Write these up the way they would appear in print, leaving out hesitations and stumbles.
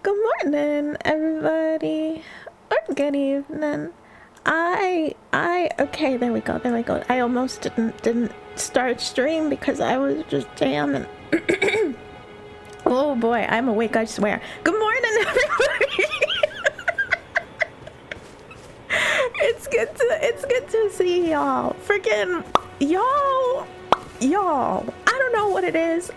Good morning, everybody. Or good evening. Okay, there we go. I almost didn't start stream because I was just jamming. Oh boy, I'm awake, I swear. Good morning, everybody. It's good to see y'all. Freaking y'all. I don't know what it is.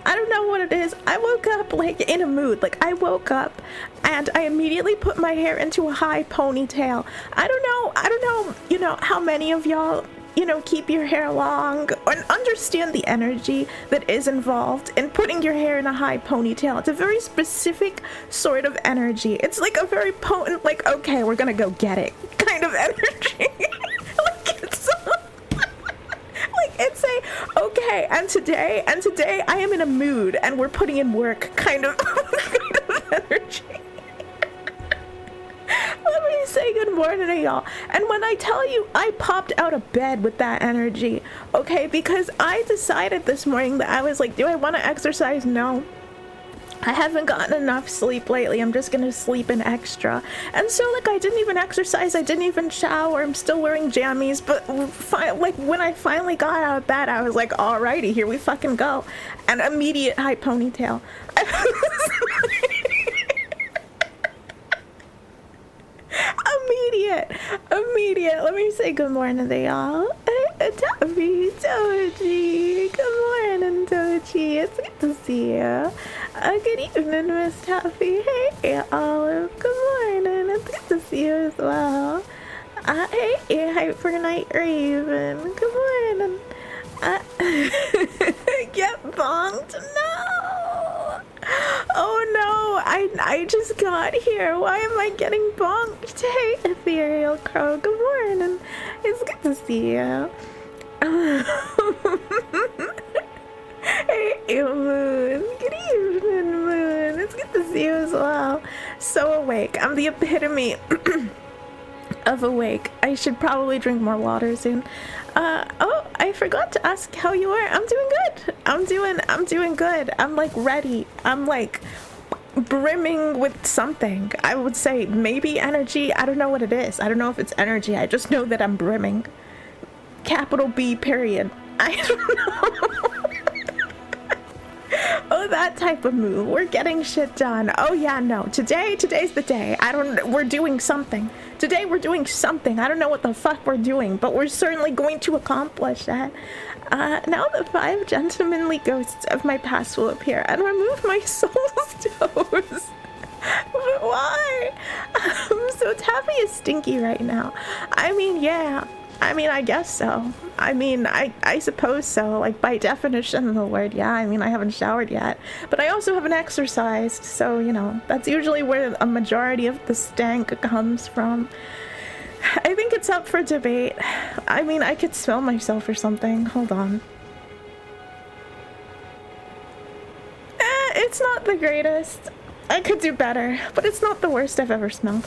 I woke up like in a mood. Like I woke up and I immediately put my hair into a high ponytail. I don't know, you know, how many of y'all, you know, keep your hair long and understand the energy that is involved in putting your hair in a high ponytail. It's a very specific sort of energy. It's like a very potent, like, okay, we're gonna go get it kind of energy. It's a okay, and today I am in a mood and we're putting in work kind of, energy. Let me say good morning to y'all. And when I tell you I popped out of bed with that energy, okay, because I decided this morning that I was like, do I want to exercise? No. I haven't gotten enough sleep lately. I'm just gonna sleep in extra. And so like I didn't even exercise, I didn't even shower, I'm still wearing jammies, but like when I finally got out of bed, I was like, alrighty, here we fucking go. And immediate high ponytail. Immediate. Let me say good morning to y'all. Hey, Tochi. Good morning, Tochi. It's good to see you. Good evening, Miss Toffee. Hey, Olive. Good morning. It's good to see you as well. Hey, Hype for Night Raven. Good morning. Get bonked? No. Oh no, I just got here. Why am I getting bonked? Hey, Ethereal Crow. Good morning. It's good to see you. Hey, Moon. Good evening, Moon. It's good to see you as well. So awake. I'm the epitome of awake. I should probably drink more water soon. Oh, I forgot to ask how you are. I'm doing good. I'm doing good. I'm like ready. I'm like brimming with something. I would say maybe energy. I don't know what it is. I don't know if it's energy. I just know that I'm brimming. Capital B period. I don't know. Oh, that type of move. We're getting shit done. Oh yeah, no. Today's the day. We're doing something. Today we're doing something. I don't know what the fuck we're doing, but we're certainly going to accomplish that. Now the 5 gentlemanly ghosts of my past will appear and remove my soul's toes. But why? So Taffy is stinky right now. I mean, yeah. I mean, I guess so. I mean, I suppose so. Like, by definition of the word, yeah. I mean, I haven't showered yet. But I also haven't exercised, so, you know, that's usually where a majority of the stank comes from. I think it's up for debate. I mean, I could smell myself or something. Hold on. It's not the greatest. I could do better, but it's not the worst I've ever smelled.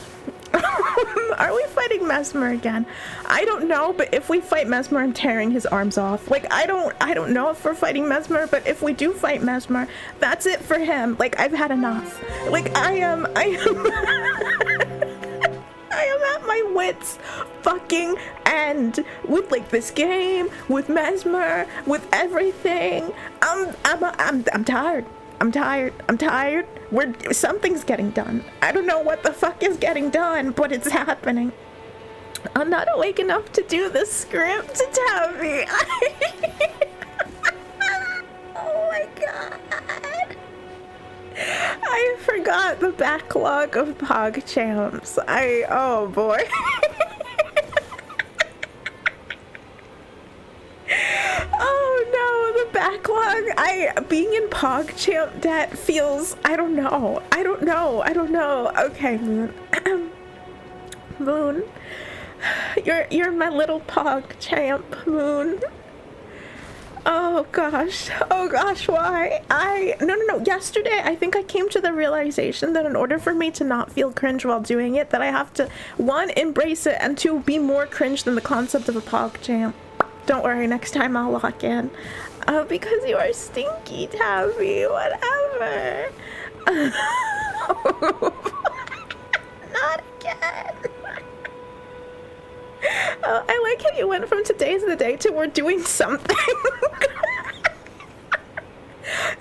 Are we fighting Mesmer again? I don't know, but if we fight Mesmer, I'm tearing his arms off. Like, I don't know if we're fighting Mesmer, but if we do fight Mesmer, that's it for him. Like, I've had enough. Like, I am I am at my wits fucking end with like this game, with Mesmer, with everything. I'm tired. I'm tired. Something's getting done. I don't know what the fuck is getting done, but it's happening. I'm not awake enough to do the script to tell me. Oh my god. I forgot the backlog of PogChamps. Oh boy. Oh no, the backlog. Being in PogChamp debt feels, I don't know. Okay, Moon. Moon. You're my little PogChamp, Moon. Oh gosh, why? No. Yesterday, I think I came to the realization that in order for me to not feel cringe while doing it, that I have to, 1, embrace it, and 2, be more cringe than the concept of a PogChamp. Don't worry, next time I'll lock in. Because you are stinky, Tabby, whatever. Not again. I like how you went from today's the day to we're doing something.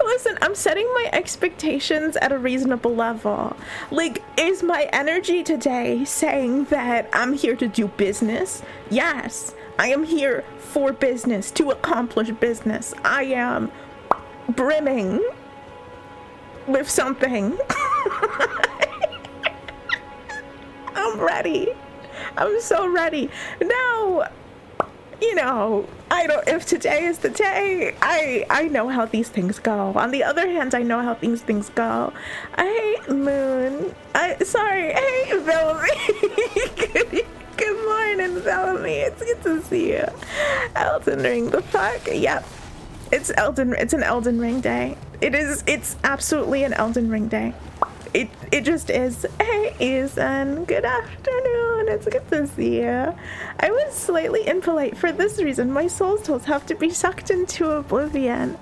Listen, I'm setting my expectations at a reasonable level. Like, is my energy today saying that I'm here to do business? Yes, I am here for business, to accomplish business. I am brimming with something. I'm ready. I'm so ready. Now, you know, if today is the day, I know how these things go. On the other hand, I know how these things go. Hey, Moon. Sorry. Hey, Bellamy. Good morning, Bellamy. It's good to see you. Elden Ring, the fuck? Yep. It's an Elden Ring day. It's absolutely an Elden Ring day. It just is. Hey, Ethan. Good afternoon. It's good to see you. I was slightly impolite for this reason. My soul souls have to be sucked into oblivion.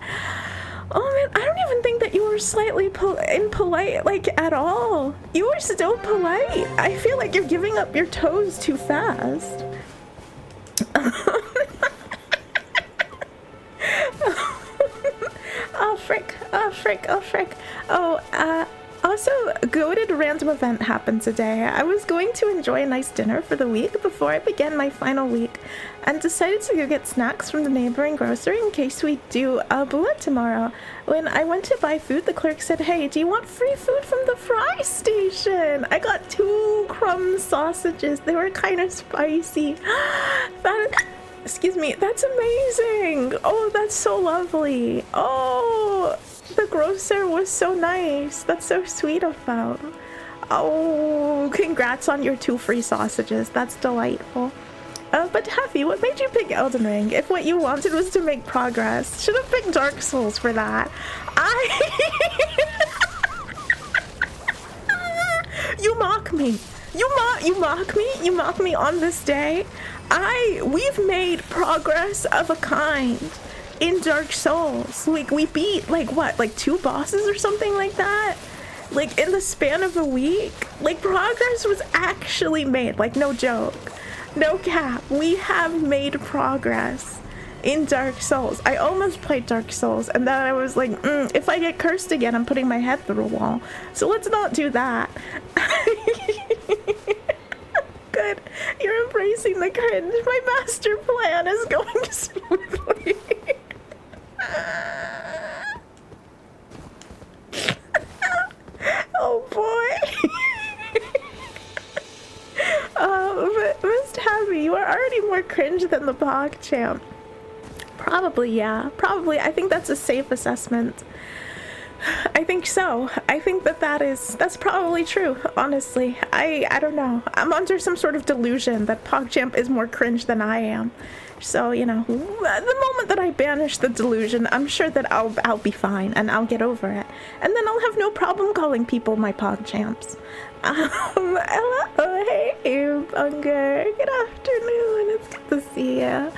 Oh man, I don't even think that you were slightly impolite, like, at all. You were so polite. I feel like you're giving up your toes too fast. Oh, frick. Oh, frick. Oh, frick. Oh, also, a goated random event happened today. I was going to enjoy a nice dinner for the week before I began my final week and decided to go get snacks from the neighboring grocery in case we do a bullet tomorrow. When I went to buy food, the clerk said, "Hey, do you want free food from the fry station?" I got 2 crumb sausages. They were kind of spicy. Excuse me, that's amazing. Oh, that's so lovely. Oh, the grocer was so nice. That's so sweet of them. Oh, congrats on your 2 free sausages. That's delightful. But Huffy, what made you pick Elden Ring? If what you wanted was to make progress, should have picked Dark Souls for that. You mock me. You mock me. You mock me on this day. We've made progress of a kind in Dark Souls. Like, we beat, like, what, like 2 bosses or something like that? Like, in the span of a week? Like, progress was actually made. Like, no joke. No cap. We have made progress in Dark Souls. I almost played Dark Souls, and then I was like, if I get cursed again, I'm putting my head through a wall. So let's not do that. Good. You're embracing the cringe. My master plan is going smoothly. Oh boy. But Mr. Happy, you are already more cringe than the Bog Champ. Probably, yeah. Probably. I think that's a safe assessment. I think so. I think that's probably true, honestly. I don't know. I'm under some sort of delusion that PogChamp is more cringe than I am. So, you know, the moment that I banish the delusion, I'm sure that I'll be fine and I'll get over it. And then I'll have no problem calling people my PogChamps. Hello, hey, Bunker. Good afternoon. It's good to see you.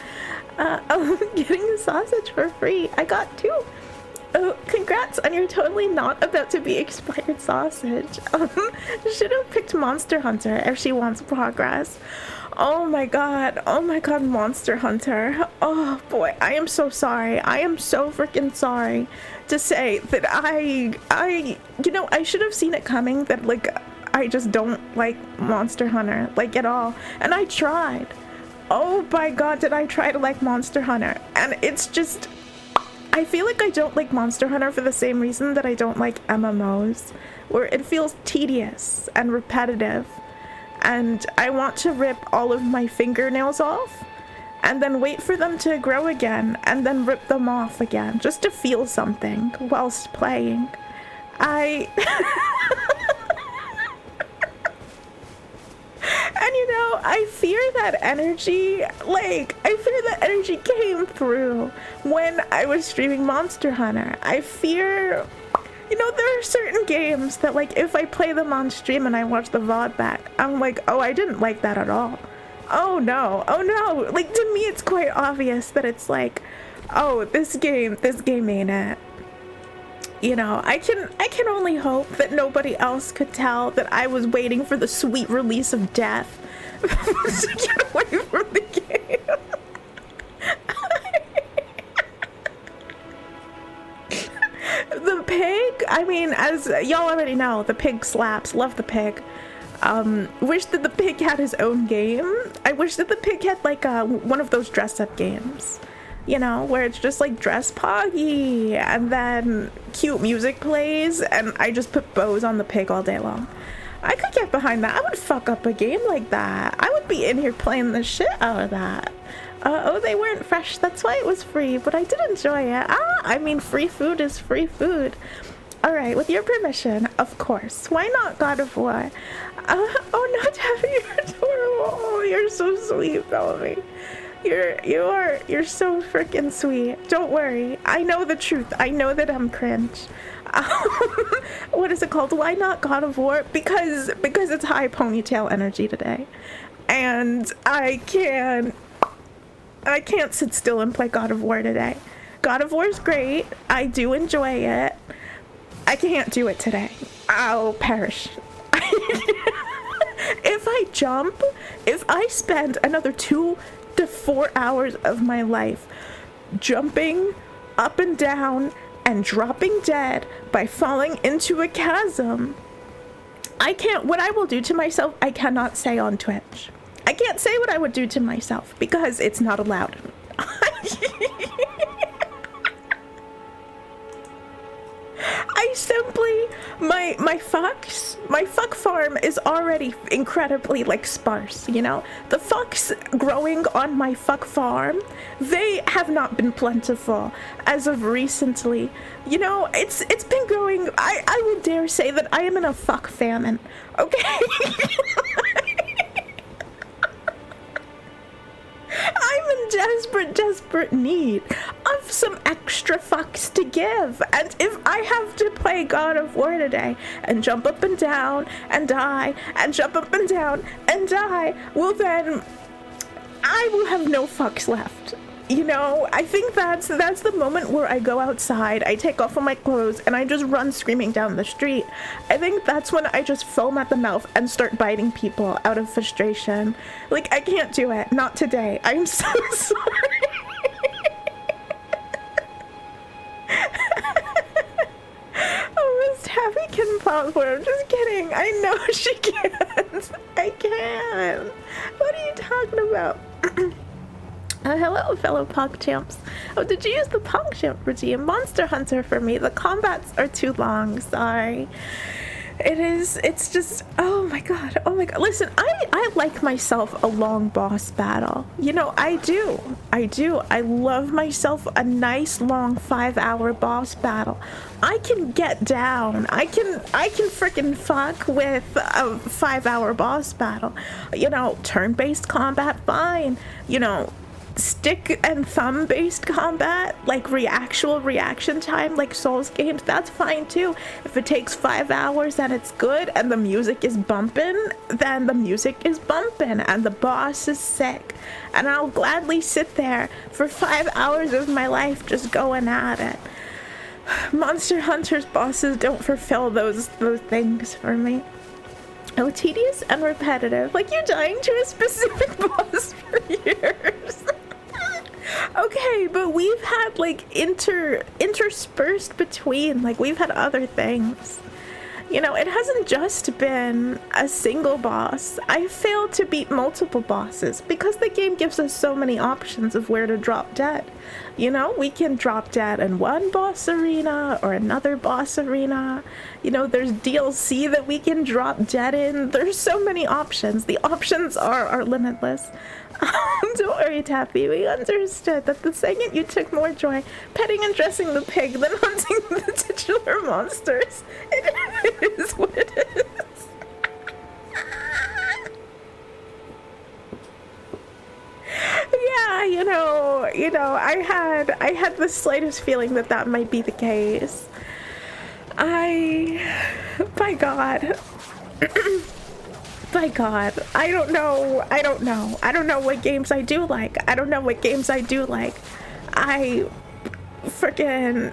I'm getting a sausage for free. I got 2. Oh, congrats on your totally not about to be expired sausage. Should have picked Monster Hunter if she wants progress. Oh my god, Monster Hunter. Oh boy, I am so sorry. I am so freaking sorry to say that you know, I should have seen it coming that, like, I just don't like Monster Hunter, like, at all. And I tried. Oh my god, did I try to like Monster Hunter. And it's just, I feel like I don't like Monster Hunter for the same reason that I don't like MMOs, where it feels tedious and repetitive, and I want to rip all of my fingernails off and then wait for them to grow again and then rip them off again just to feel something whilst playing. And you know, I fear that energy, came through when I was streaming Monster Hunter. I fear, you know, there are certain games that, like, if I play them on stream and I watch the VOD back, I'm like, oh, I didn't like that at all. Oh no. Like, to me, it's quite obvious that it's like, oh, this game ain't it. You know, I can only hope that nobody else could tell that I was waiting for the sweet release of death to get away from the game. The pig, I mean, as y'all already know, the pig slaps. Love the pig. Wish that the pig had his own game. I wish that the pig had like one of those dress-up games, you know, where it's just like dress poggy and then cute music plays and I just put bows on the pig all day long. I could get behind that. I would fuck up a game like that. I would be in here playing the shit out of that. Oh, they weren't fresh. That's why it was free, but I did enjoy it. I mean, free food is free food. All right, with your permission, of course. Why not God of War? Oh, not having you adorable. Oh, you're so sweet, Bellamy. You're so freaking sweet. Don't worry. I know the truth. I know that I'm cringe. What is it called? Why not God of War? Because it's high ponytail energy today, and I can't sit still and play God of War today. God of War is great. I do enjoy it. I can't do it today. I'll perish. If I spend another 2 to 4 hours of my life jumping up and down and dropping dead by falling into a chasm, what I will do to myself, I cannot say on Twitch. I can't say what I would do to myself because it's not allowed. I simply, my fuck farm is already incredibly like sparse, you know? The fucks growing on my fuck farm, they have not been plentiful as of recently. You know, it's been growing, I would dare say that I am in a fuck famine, okay? I'm in desperate need of some extra fucks to give. And if I have to play God of War today and jump up and down and die and jump up and down and die, well then I will have no fucks left. You know, I think that's the moment where I go outside, I take off all my clothes, and I just run screaming down the street. I think that's when I just foam at the mouth and start biting people out of frustration. Like, I can't do it. Not today. I'm so sorry. Oh, Miss Taffy can platform. Just kidding. I know she can't. I can. What are you talking about? Hello, fellow PogChamps. Oh, did you use the PogChamp routine? Monster Hunter for me. The combats are too long. Sorry. It's just, oh my god. Listen, I like myself a long boss battle. You know, I do. I love myself a nice long 5-hour boss battle. I can get down. I can freaking fuck with a 5-hour boss battle. You know, turn-based combat, fine. You know, stick and thumb based combat, like actual reaction time, like Souls games, that's fine too. If it takes 5 hours and it's good and the music is bumping, then the music is bumping and the boss is sick, and I'll gladly sit there for 5 hours of my life just going at it. Monster Hunter's bosses don't fulfill those things for me. Oh, tedious and repetitive. Like, you're dying to a specific boss for years. Okay, but we've had like interspersed between, like, we've had other things. You know, it hasn't just been a single boss. I failed to beat multiple bosses because the game gives us so many options of where to drop dead. You know, we can drop dead in one boss arena or another boss arena. You know, there's DLC that we can drop dead in. There's so many options. The options are limitless. Don't worry, Taffy. We understood that the second you took more joy petting and dressing the pig than hunting the titular monsters, it is what it is. Yeah, you know, I had the slightest feeling that might be the case. By God. By God, I don't know what games I do like. I freaking,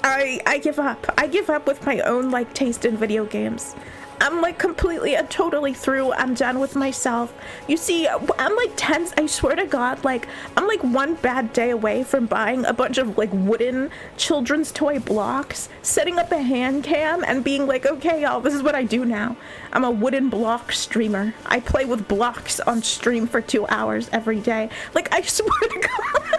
I give up. I give up with my own like taste in video games. I'm like completely and totally through. I'm done with myself. You see, I'm like tense. I swear to God, like I'm like one bad day away from buying a bunch of like wooden children's toy blocks, setting up a hand cam and being like, okay, y'all, this is what I do now. I'm a wooden block streamer. I play with blocks on stream for 2 hours every day. Like, I swear to God.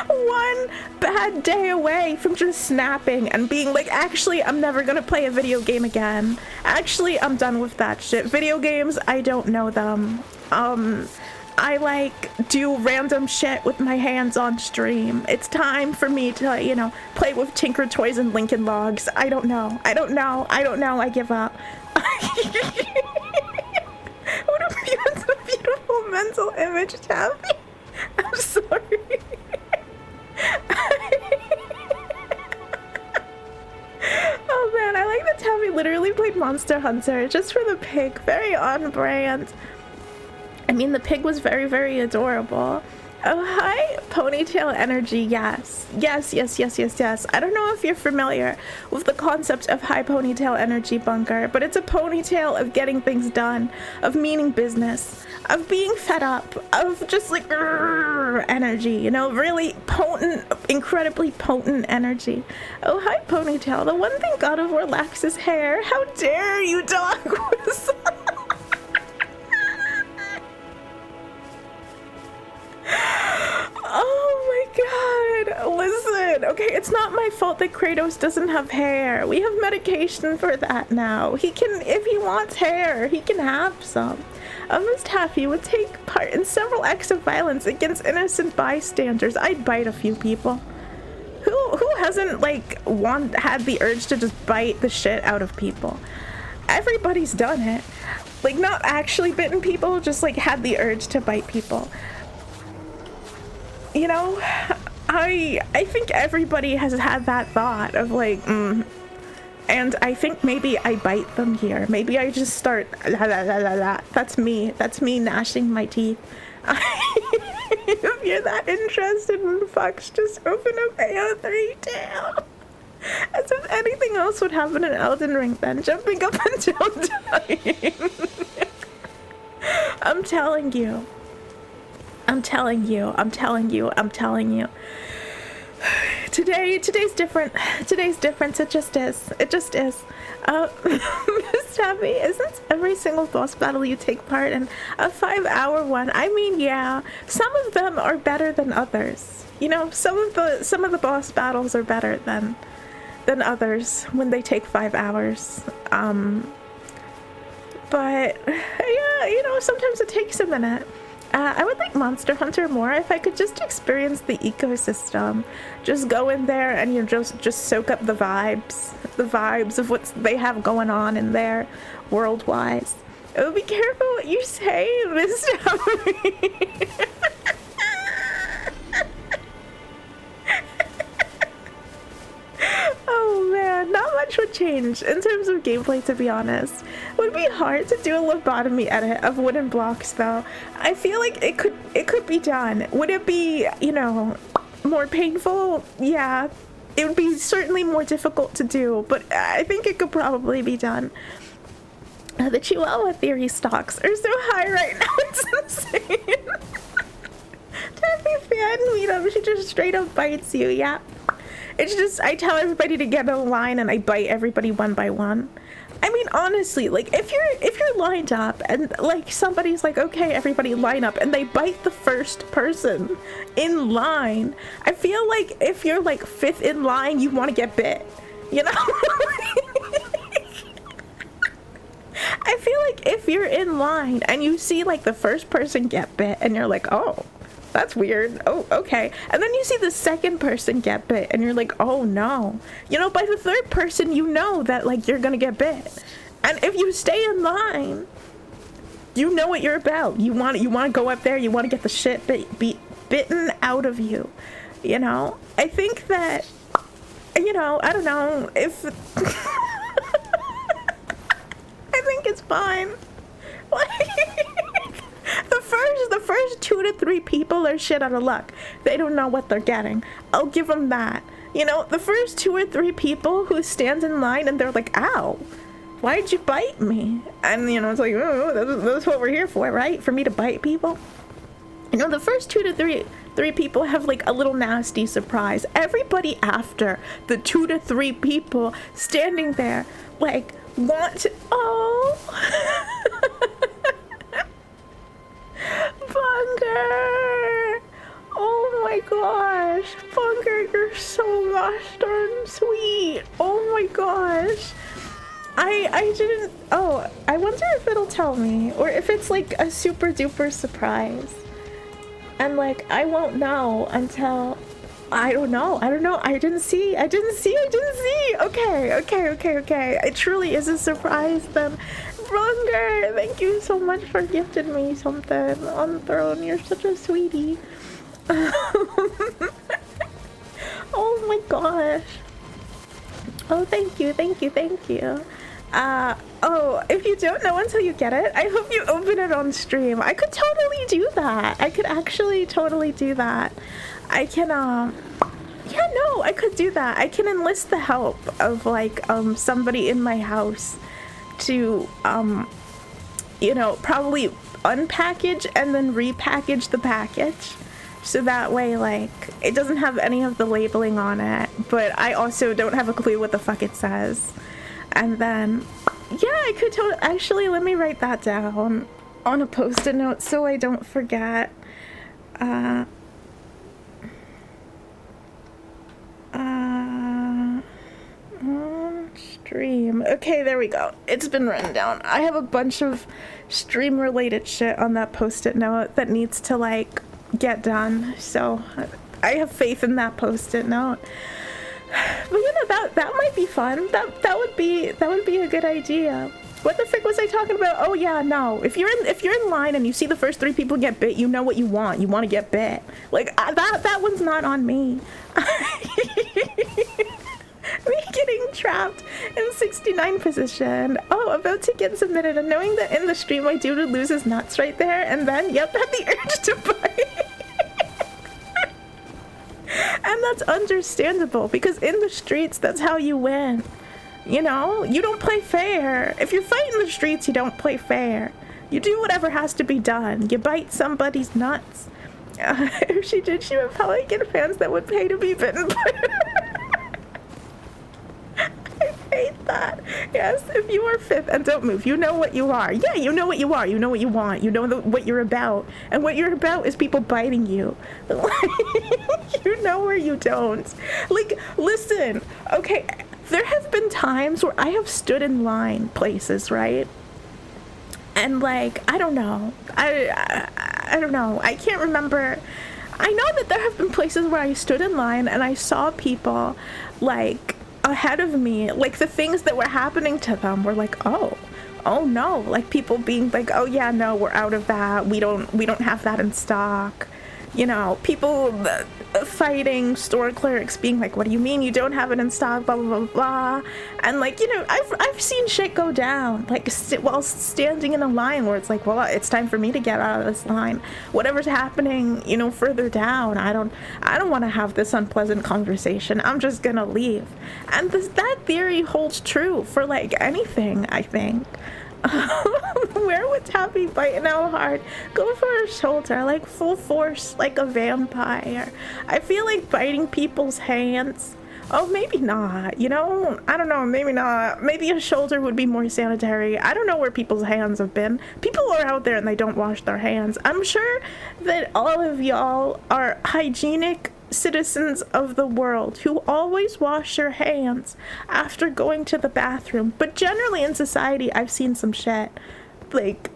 One bad day away from just snapping and being like, actually, I'm never gonna play a video game again. Actually, I'm done with that shit. Video games, I don't know them. I like do random shit with my hands on stream. It's time for me to, you know, play with Tinker Toys and Lincoln Logs. I don't know. I give up. What a beautiful mental image, Tabby. I'm sorry. Oh man, I like that Tabby literally played Monster Hunter just for the pig. Very on brand. I mean, the pig was very, very adorable. Oh, hi, Ponytail Energy. Yes. I don't know if you're familiar with the concept of high ponytail energy, Bunker, but it's a ponytail of getting things done, of meaning business, of being fed up, of just like energy, you know, really potent, incredibly potent energy. Oh, hi, Ponytail. The one thing God of War lacks is hair. How dare you, dog whistle? Oh my God, listen, okay, it's not my fault that Kratos doesn't have hair. We have medication for that now. He can, if he wants hair, he can have some. Miss Taffy would take part in several acts of violence against innocent bystanders. I'd bite a few people. Who hasn't like had the urge to just bite the shit out of people? Everybody's done it. Like, not actually bitten people, just like had the urge to bite people. You know, I think everybody has had that thought of like, and I think maybe I bite them here. Maybe I just start la, la, la, la, la. That's me gnashing my teeth. If you're that interested in fucks, just open up AO3 tail. As if anything else would happen in Elden Ring then, jumping up until dying. I'm telling you. Today's different. It just is. Miss Tabby, isn't every single boss battle you take part in a 5-hour one? I mean, yeah, some of them are better than others. You know, some of the boss battles are better than others when they take 5 hours. But yeah, you know, sometimes it takes a minute. I would like Monster Hunter more if I could just experience the ecosystem. Just go in there and you just soak up the vibes of what they have going on in there world-wise. Oh, be careful what you say, Miss Tabby. Oh man, not much would change in terms of gameplay, to be honest. It would be hard to do a lobotomy edit of wooden blocks though. I feel like it could be done. Would it be, you know, more painful? Yeah. It would be certainly more difficult to do, but I think it could probably be done. The Chihuahua theory stocks are so high right now, it's insane. Taffy fan meetup, she just straight up bites you, yeah. It's just, I tell everybody to get in a line and I bite everybody one by one. I mean, honestly, like, if you're lined up and, like, somebody's like, okay, everybody line up, and they bite the first person in line, I feel like if you're, like, 5th in line, you want to get bit, you know? I feel like if you're in line and you see, like, the first person get bit and you're like, oh, that's weird. Oh, okay. And then you see the second person get bit and you're like, oh no. You know, by the third person, you know that like you're gonna get bit. And if you stay in line, you know what you're about. You want to go up there, you want to get the shit bitten out of you. You know? I think that, you know, I don't know if I think it's fine. Like, the the first 2 to 3 people are shit out of luck. They don't know what they're getting. I'll give them that. You know, the first 2 or 3 people who stand in line and they're like, ow, why'd you bite me? And, you know, it's like, oh, that's what we're here for, right? For me to bite people? You know, the first 2 to 3 people have like a little nasty surprise. Everybody after the 2 to 3 people standing there, like, want to, oh. Bunker! Oh my gosh, Bunker, you're so gosh darn sweet. Oh my gosh. I didn't, oh, I wonder if it'll tell me, or if it's like a super duper surprise. And like, I won't know until, I don't know. I didn't see. Okay. It truly is a surprise then. Brunger, thank you so much for gifting me something on the throne. You're such a sweetie. Oh my gosh. Oh, thank you. Oh, if you don't know until you get it, I hope you open it on stream. I could totally do that. I could actually totally do that. I can, yeah, no, I could do that. I can enlist the help of, like, somebody in my house to, you know, probably unpackage and then repackage the package. So that way, like, it doesn't have any of the labeling on it, but I also don't have a clue what the fuck it says. And then, yeah, I could actually, let me write that down on a post-it note so I don't forget. Stream. Okay, there we go. It's been written down. I have a bunch of stream-related shit on that post-it note that needs to, like, get done. So I have faith in that post-it note. But you know, that might be fun. That would be a good idea. What the frick was I talking about? Oh yeah, no. If you're in line and you see the first 3 people get bit, you know what you want. You want to get bit. Like that one's not on me. Me getting trapped in 69 position. Oh, about to get submitted, and knowing that in the stream my dude would lose his nuts right there, and then yep, had the urge to bite. And that's understandable, because in the streets, that's how you win. You know, you don't play fair. If you're fighting the streets, you don't play fair. You do whatever has to be done. You bite somebody's nuts. If she did, she would probably get fans that would pay to be bitten by her. I hate that. Yes, if you are 5th and don't move, you know what you are. Yeah, you know what you are. You know what you want. You know what you're about. And what you're about is people biting you. You know where you don't. Like, listen, okay, there have been times where I have stood in line places, right? And like, I don't know. I don't know. I can't remember. I know that there have been places where I stood in line and I saw people like ahead of me, like the things that were happening to them were like, oh no, like people being like, oh yeah, no, we're out of that, we don't have that in stock, you know, people fighting store clerks being like, what do you mean you don't have it in stock, blah blah blah blah. And like, you know, I've seen shit go down like while standing in a line where it's like, well, it's time for me to get out of this line, whatever's happening, you know, further down, I don't want to have this unpleasant conversation, I'm just gonna leave. And that theory holds true for like anything, I think. Where would Tappy bite now hard? Go for her shoulder, like full force, like a vampire. I feel like biting people's hands. Oh, maybe not, you know? I don't know, maybe not. Maybe a shoulder would be more sanitary. I don't know where people's hands have been. People are out there and they don't wash their hands. I'm sure that all of y'all are hygienic citizens of the world who always wash your hands after going to the bathroom. But generally in society, I've seen some shit. Like,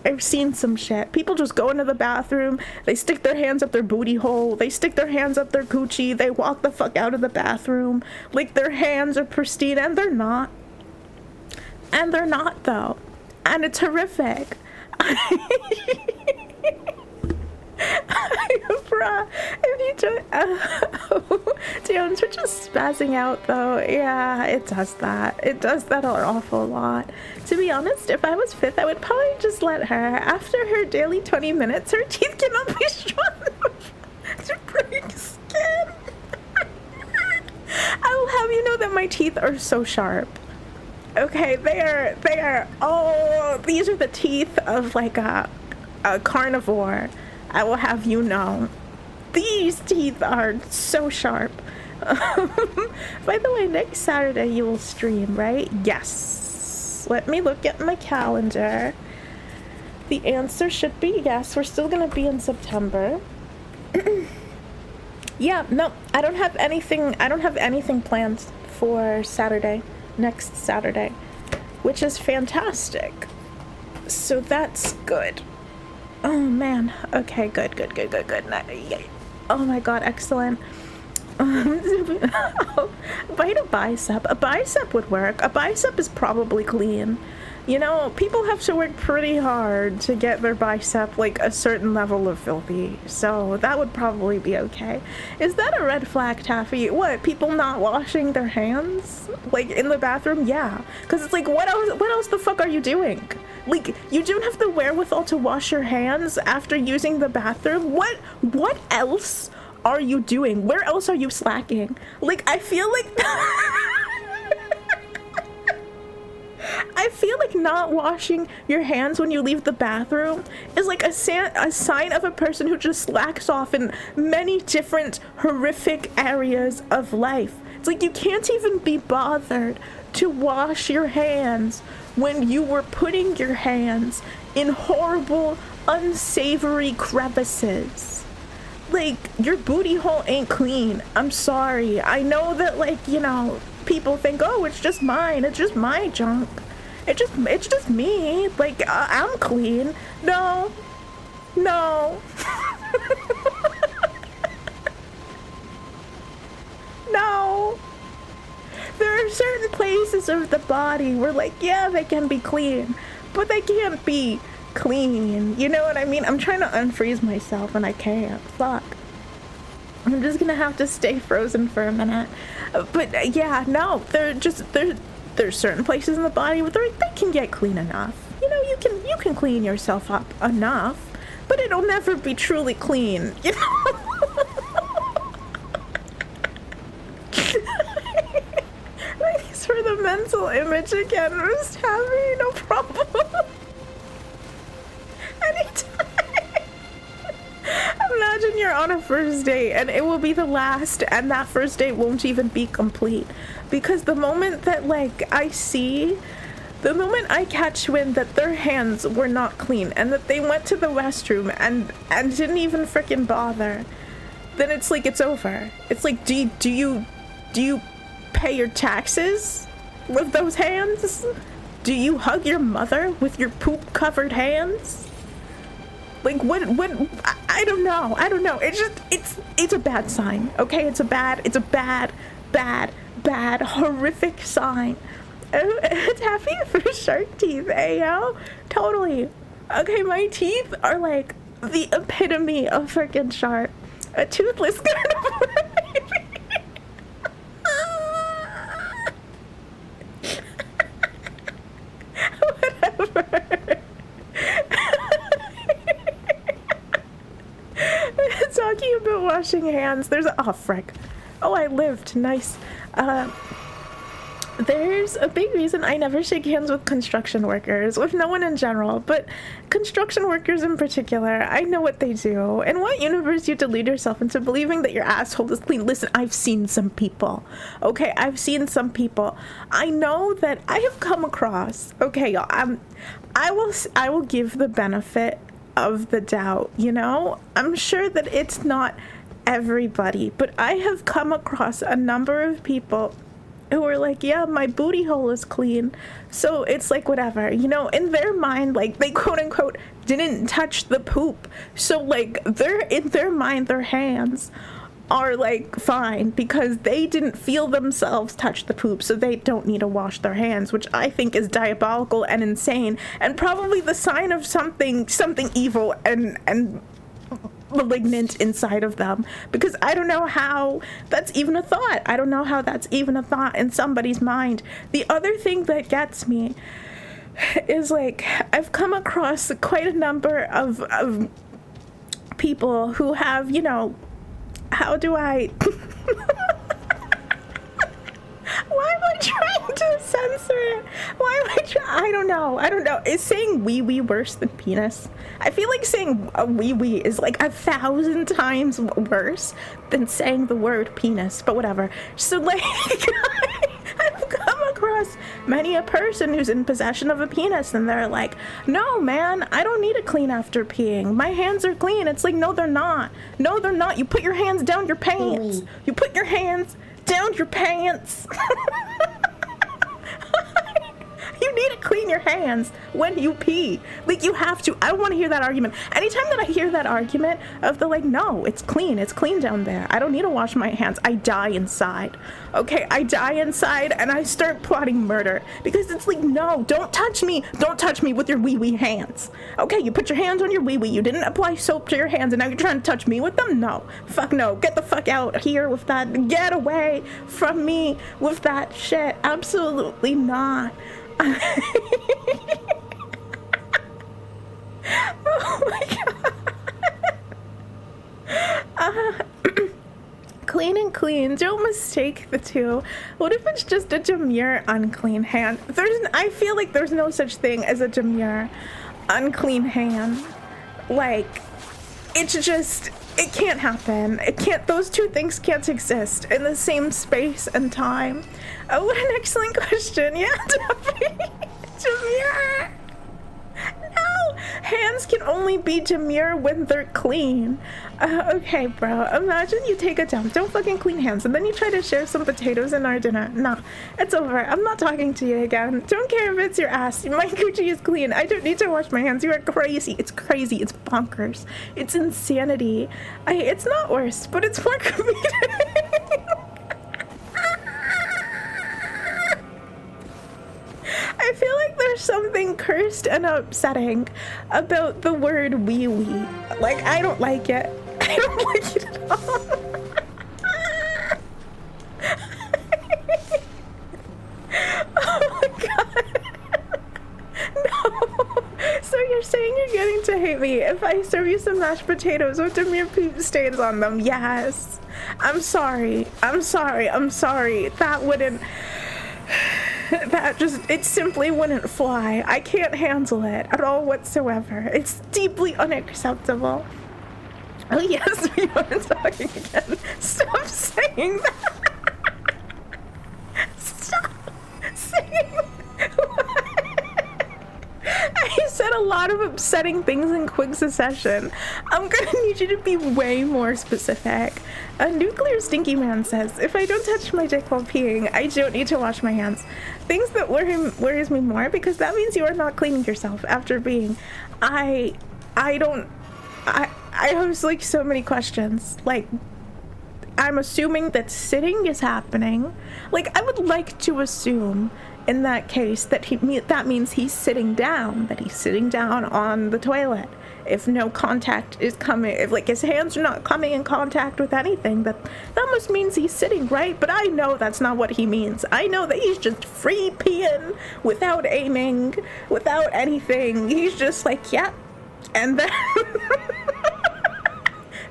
I've seen some shit. People just go into the bathroom, they stick their hands up their booty hole, they stick their hands up their coochie, they walk the fuck out of the bathroom like their hands are pristine, and they're not. And they're not, though. And it's horrific. I Bruh, if you don't, damn, Twitch is spazzing out though. Yeah, it does that. It does that an awful lot. To be honest, if I was fifth, I would probably just let her. After her daily 20 minutes, her teeth cannot be strong enough to break skin. I will have you know that my teeth are so sharp. Okay, they are, oh, these are the teeth of like a carnivore. I will have you know. These teeth are so sharp. By the way, next Saturday you will stream, right? Yes. Let me look at my calendar. The answer should be yes. We're still gonna be in September. Yeah, no, I don't have anything planned for Saturday, next Saturday, which is fantastic. So that's good. Oh man. Okay, good. Oh my god, excellent. Bite a bicep. A bicep would work. A bicep is probably clean. You know, people have to work pretty hard to get their bicep like a certain level of filthy, so that would probably be okay. Is that a red flag, Taffy? What, people not washing their hands like in the bathroom? Yeah, because it's like, what else the fuck are you doing? Like, you don't have the wherewithal to wash your hands after using the bathroom. What else are you doing? Where else are you slacking? Like, I feel like I feel like not washing your hands when you leave the bathroom is like a sign of a person who just slacks off in many different horrific areas of life. It's like you can't even be bothered to wash your hands when you were putting your hands in horrible, unsavory crevices. Like, your booty hole ain't clean. I'm sorry. I know that, like, you know, people think, oh, it's just mine. It's just my junk. It's just me. Like, I'm clean. No. No. No. There are certain places of the body where, like, yeah, they can be clean, but they can't be clean. You know what I mean? I'm trying to unfreeze myself and I can't. Fuck. I'm just gonna have to stay frozen for a minute. But yeah, no, there's certain places in the body where they can get clean enough. You know, you can clean yourself up enough, but it'll never be truly clean. You know? Thanks for the mental image again, Miss Tabby. No problem. Anytime. Imagine you're on a first date and it will be the last, and that first date won't even be complete, because the moment that the moment I catch wind that their hands were not clean and that they went to the restroom and didn't even freaking bother, then it's like, it's over. It's like, do you pay your taxes with those hands? Do you hug your mother with your poop covered hands? Like, what, I don't know. It's a bad sign, okay? It's a bad, horrific sign. Taffy for shark teeth, ayo? Totally. Okay, my teeth are like the epitome of freaking sharp. A toothless carnivore. Whatever. Talking about washing hands, oh frick. Oh, I lived, nice. There's a big reason I never shake hands with construction workers, with no one in general, but construction workers in particular. I know what they do. In what universe you delude yourself into believing that your asshole is clean? Listen, I've seen some people, okay? I've seen some people. I know that I have come across, okay, y'all, I will give the benefit of the doubt, you know? I'm sure that it's not everybody, but I have come across a number of people who are like, yeah, my booty hole is clean, so it's like whatever, you know? In their mind, like, they quote unquote didn't touch the poop, so like in their mind their hands are like fine because they didn't feel themselves touch the poop, so they don't need to wash their hands, which I think is diabolical and insane, and probably the sign of something evil and malignant inside of them, because I don't know how that's even a thought. I don't know how that's even a thought in somebody's mind. The other thing that gets me is, like, I've come across quite a number of people who have, you know, how do I why am I trying to censor it? Why am I don't know. Is saying wee wee worse than penis? I feel like saying a wee wee is like 1,000 times worse than saying the word penis, but whatever. So, like, I've come across many a person who's in possession of a penis, and they're like, no, man, I don't need to clean after peeing. My hands are clean. It's like, no, they're not. No, they're not. You put your hands down your pants. You put your hands down your pants. You need to clean your hands when you pee. Like, you have to. I don't want to hear that argument. Anytime that I hear that argument of the, like, no, it's clean down there, I don't need to wash my hands, I die inside. Okay, I die inside and I start plotting murder, because it's like, no, don't touch me with your wee hands. Okay, you put your hands on your wee, you didn't apply soap to your hands, and now you're trying to touch me with them? No, fuck no, get the fuck out here with that, get away from me with that shit. Absolutely not. Oh my god. Clean and clean, don't mistake the two. What if it's just a demure unclean hand? I feel like there's no such thing as a demure unclean hand. Like, it's just, it can't happen. Those two things can't exist in the same space and time. Oh, what an excellent question. Yeah, demure. No, hands can only be demure when they're clean. Okay, bro, imagine you take a dump, don't fucking clean hands, and then you try to share some potatoes in our dinner. No, it's over. I'm not talking to you again. Don't care if it's your ass. My Gucci is clean. I don't need to wash my hands. You are crazy. It's crazy. It's bonkers. It's insanity. It's not worse, but it's more comedic. I feel like there's something cursed and upsetting about the word wee wee. Like, I don't like it. I don't like it at all. Oh my god. No. So you're saying you're getting to hate me if I serve you some mashed potatoes with demure poop stains on them? Yes. I'm sorry. That wouldn't... it simply wouldn't fly. I can't handle it at all whatsoever. It's deeply unacceptable. Oh yes, we are talking again. Stop saying that. Stop saying that. I said a lot of upsetting things in quick succession. I'm gonna need you to be way more specific. A nuclear stinky man says, if I don't touch my dick while peeing, I don't need to wash my hands. Things that worries me more, because that means you are not cleaning yourself after peeing. I have, like, so many questions. Like, I'm assuming that sitting is happening. Like, I would like to assume in that case that that means he's sitting down, that he's sitting down on the toilet. If no contact is coming, if, like, his hands are not coming in contact with anything, that must means he's sitting, right? But I know that's not what he means. I know that he's just free peeing without aiming, without anything. He's just like, yeah. And then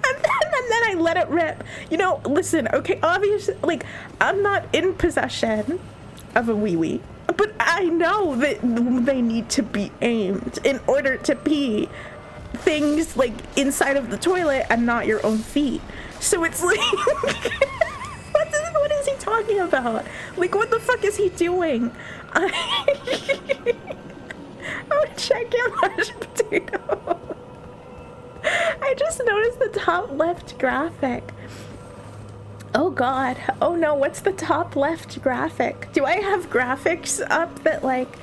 and then I let it rip. You know, listen, okay, obviously, like, I'm not in possession of a wee-wee, but I know that they need to be aimed in order to pee things, like, inside of the toilet and not your own feet. So it's like, what is he talking about? Like, what the fuck is he doing? Oh, check your mashed potato. I just noticed the top left graphic. Oh god. Oh no, what's the top left graphic? Do I have graphics up that, like,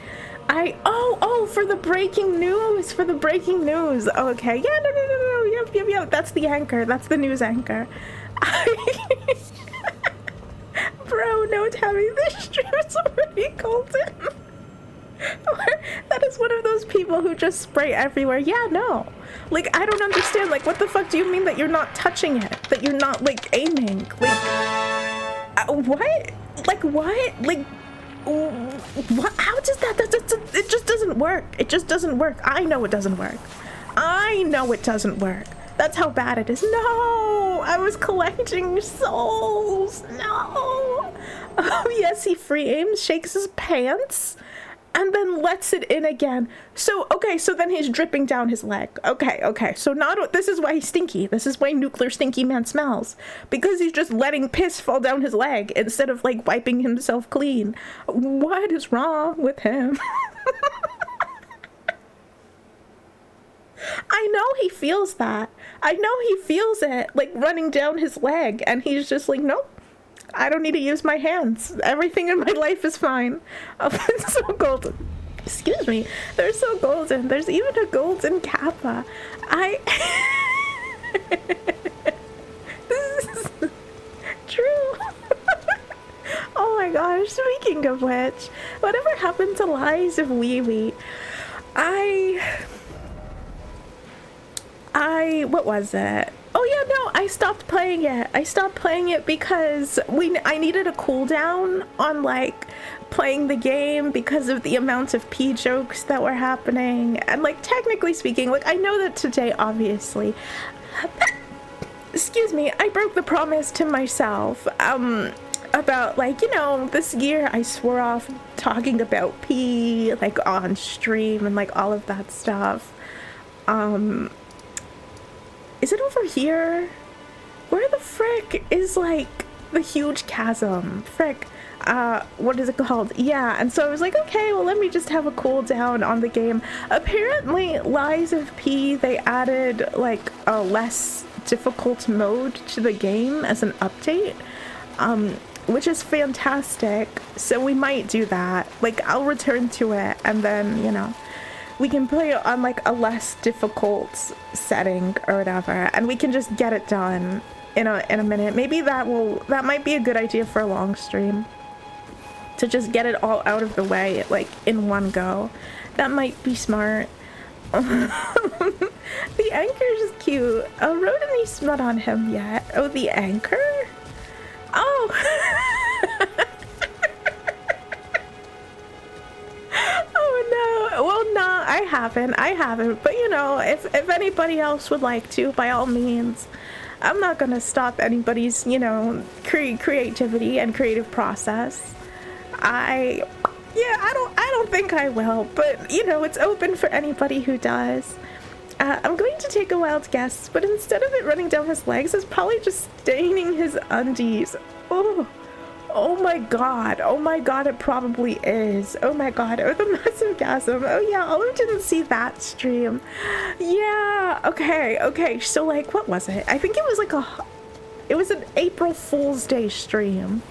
oh, for the breaking news, Okay, yeah, no, yep, that's the anchor, that's the news anchor. Bro, no, Tabby, the stream's already golden. That is one of those people who just spray everywhere. Yeah, no. Like, I don't understand. Like, what the fuck do you mean that you're not touching it? That you're not, like, aiming? Like, what? Like, what? Like, what? How does that? It just doesn't work. It just doesn't work. I know it doesn't work. I know it doesn't work. That's how bad it is. No! I was collecting souls. No! Oh, yes, he free aims, shakes his pants, and then lets it in again. So, okay, so then he's dripping down his leg. Okay, so this is why he's stinky. This is why nuclear stinky man smells. Because he's just letting piss fall down his leg instead of, like, wiping himself clean. What is wrong with him? I know he feels that. I know he feels it, like, running down his leg, and he's just like, nope. I don't need to use my hands. Everything in my life is fine. Oh, it's so golden. Excuse me. They're so golden. There's even a golden kappa. This is true. Oh my gosh. Speaking of which, whatever happened to Lies of Wee Wee? What was it? Oh yeah, no, I stopped playing it. I stopped playing it because I needed a cooldown on, like, playing the game because of the amount of pee jokes that were happening. And, like, technically speaking, like, I know that today, obviously, excuse me, I broke the promise to myself, about, like, you know, this year I swore off talking about pee, like, on stream and, like, all of that stuff. Is it over here? Where the frick is, like, the huge chasm? Frick. What is it called? Yeah, and so I was like, okay, well, let me just have a cooldown on the game. Apparently, Lies of P, they added, like, a less difficult mode to the game as an update, which is fantastic. So we might do that. Like, I'll return to it, and then, you know, we can play it on, like, a less difficult setting or whatever, and we can just get it done in a minute. Maybe that might be a good idea for a long stream, to just get it all out of the way, like, in one go. That might be smart. The anchor is cute. Oh, wrote any smut on him yet? Oh, the anchor? Oh! Oh no, well, no, I haven't, but, you know, if anybody else would like to, by all means, I'm not gonna stop anybody's, you know, creativity and creative process. I don't think I will, but, you know, it's open for anybody who does. I'm going to take a wild guess, but instead of it running down his legs, it's probably just staining his undies. Oh my god, it probably is. Oh my god, oh, the massive gasm. Oh yeah, Olive didn't see that stream. Yeah, okay, so, like, what was it? I think it was, like, it was an April Fool's Day stream.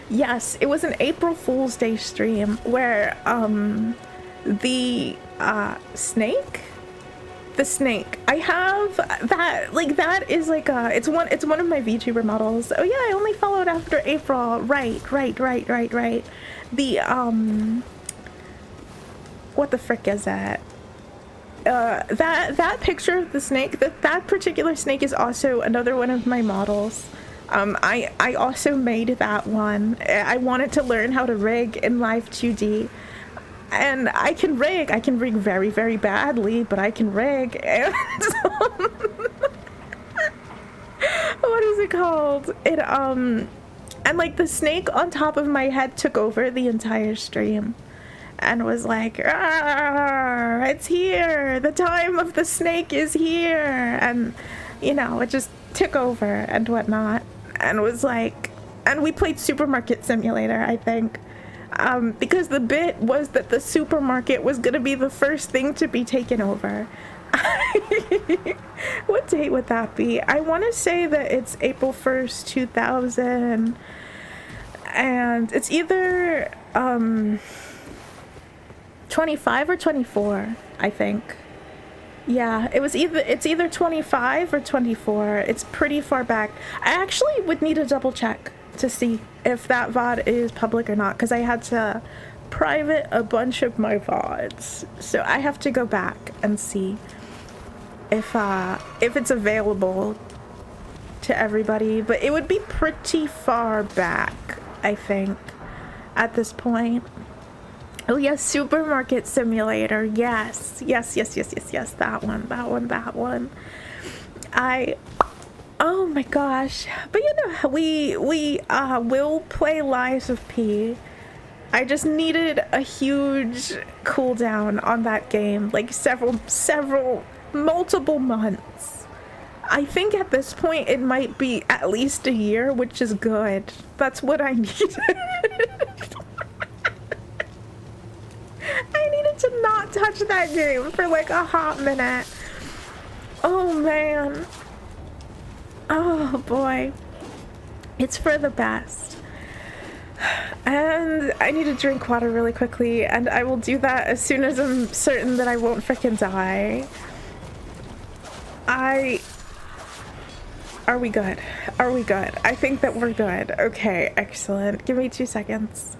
Yes, it was an April Fool's Day stream where, the snake. I have that, like, that is, like, it's one of my VTuber models. Oh yeah, I only followed after April. Right. The, what the frick is that? That picture of the snake, that particular snake is also another one of my models. I also made that one. I wanted to learn how to rig in Live 2D. And I can rig very, very badly, but I can rig. And what is it called? And, like, the snake on top of my head took over the entire stream and was like, it's here, the time of the snake is here, and, you know, it just took over and whatnot, and was like, and we played Supermarket Simulator, I think. Because the bit was that the supermarket was gonna be the first thing to be taken over. What date would that be? I want to say that it's April 1st, 2000, and it's either 25 or 24, I think. Yeah, it's either 25 or 24. It's pretty far back. I actually would need a double check to see if that VOD is public or not, because I had to private a bunch of my VODs, so I have to go back and see if it's available to everybody, but it would be pretty far back, I think, at this point. Oh yes, Supermarket Simulator. Yes, that one. Oh my gosh. But you know, we will play Lies of P. I just needed a huge cooldown on that game, like multiple months. I think at this point it might be at least a year, which is good. That's what I needed. I needed to not touch that game for like a hot minute. Oh man. Oh boy. It's for the best. And I need to drink water really quickly, and I will do that as soon as I'm certain that I won't frickin' die. Are we good? Are we good? I think that we're good. Okay, excellent. Give me 2 seconds.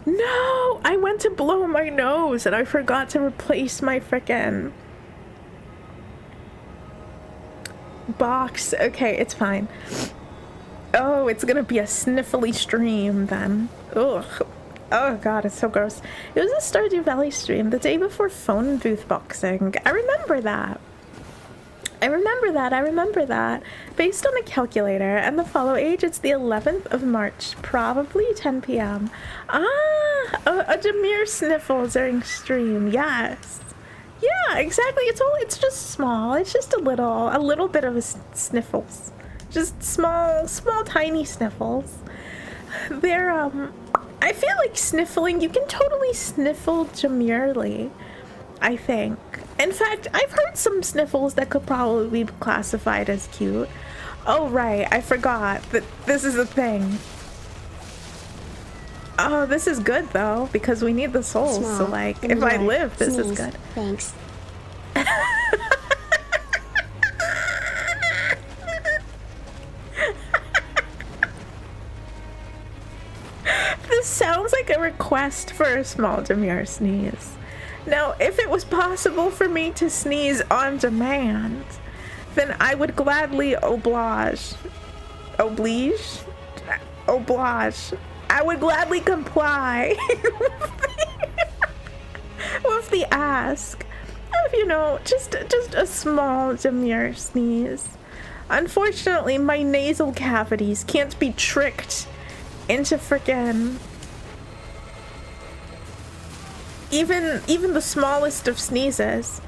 No! I went to blow my nose and I forgot to replace my frickin' box. Okay, it's fine. Oh, it's gonna be a sniffly stream then. Ugh. Oh god, it's so gross. It was a Stardew Valley stream the day before phone booth boxing. I remember that. I remember that. Based on a calculator and the follow age, it's the 11th of March, probably 10 p.m. Ah, a Demir sniffle during stream, yes. Yeah, exactly. It's just small. It's just a little bit of a sniffles. Just small, tiny sniffles. They're, I feel like sniffling, you can totally sniffle demurely, I think. In fact, I've heard some sniffles that could probably be classified as cute. Oh, right. I forgot that this is a thing. Oh, this is good, though, because we need the souls. Small. So, like, if I live, this is good. Thanks. This sounds like a request for a small demure sneeze. Now, if it was possible for me to sneeze on demand, then I would gladly oblige. I would gladly comply with the ask of, you know, just a small demure sneeze. Unfortunately, my nasal cavities can't be tricked into frickin' even the smallest of sneezes.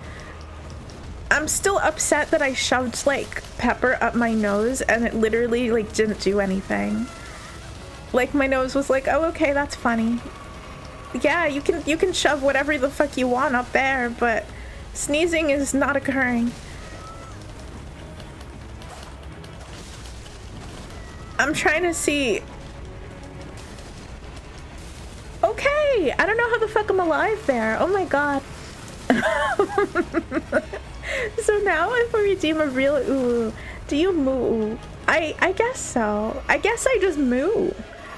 I'm still upset that I shoved like pepper up my nose and it literally like didn't do anything. Like my nose was like, oh okay, that's funny. Yeah, you can shove whatever the fuck you want up there, but sneezing is not occurring. I'm trying to see. Okay, I don't know how the fuck I'm alive there. Oh my god. So now if I redeem a real ooh, do you moo? I guess so. I guess I just moo.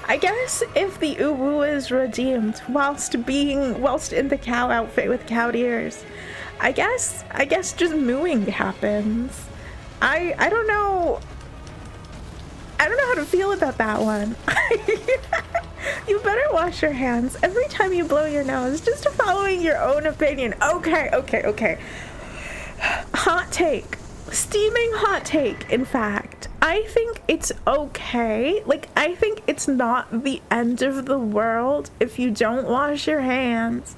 I guess if the ooh is redeemed whilst in the cow outfit with cow ears, I guess just mooing happens. I don't know. I don't know how to feel about that one. You better wash your hands every time you blow your nose, just following your own opinion. Okay. Hot take. Steaming hot take, in fact. I think it's okay. Like, I think it's not the end of the world if you don't wash your hands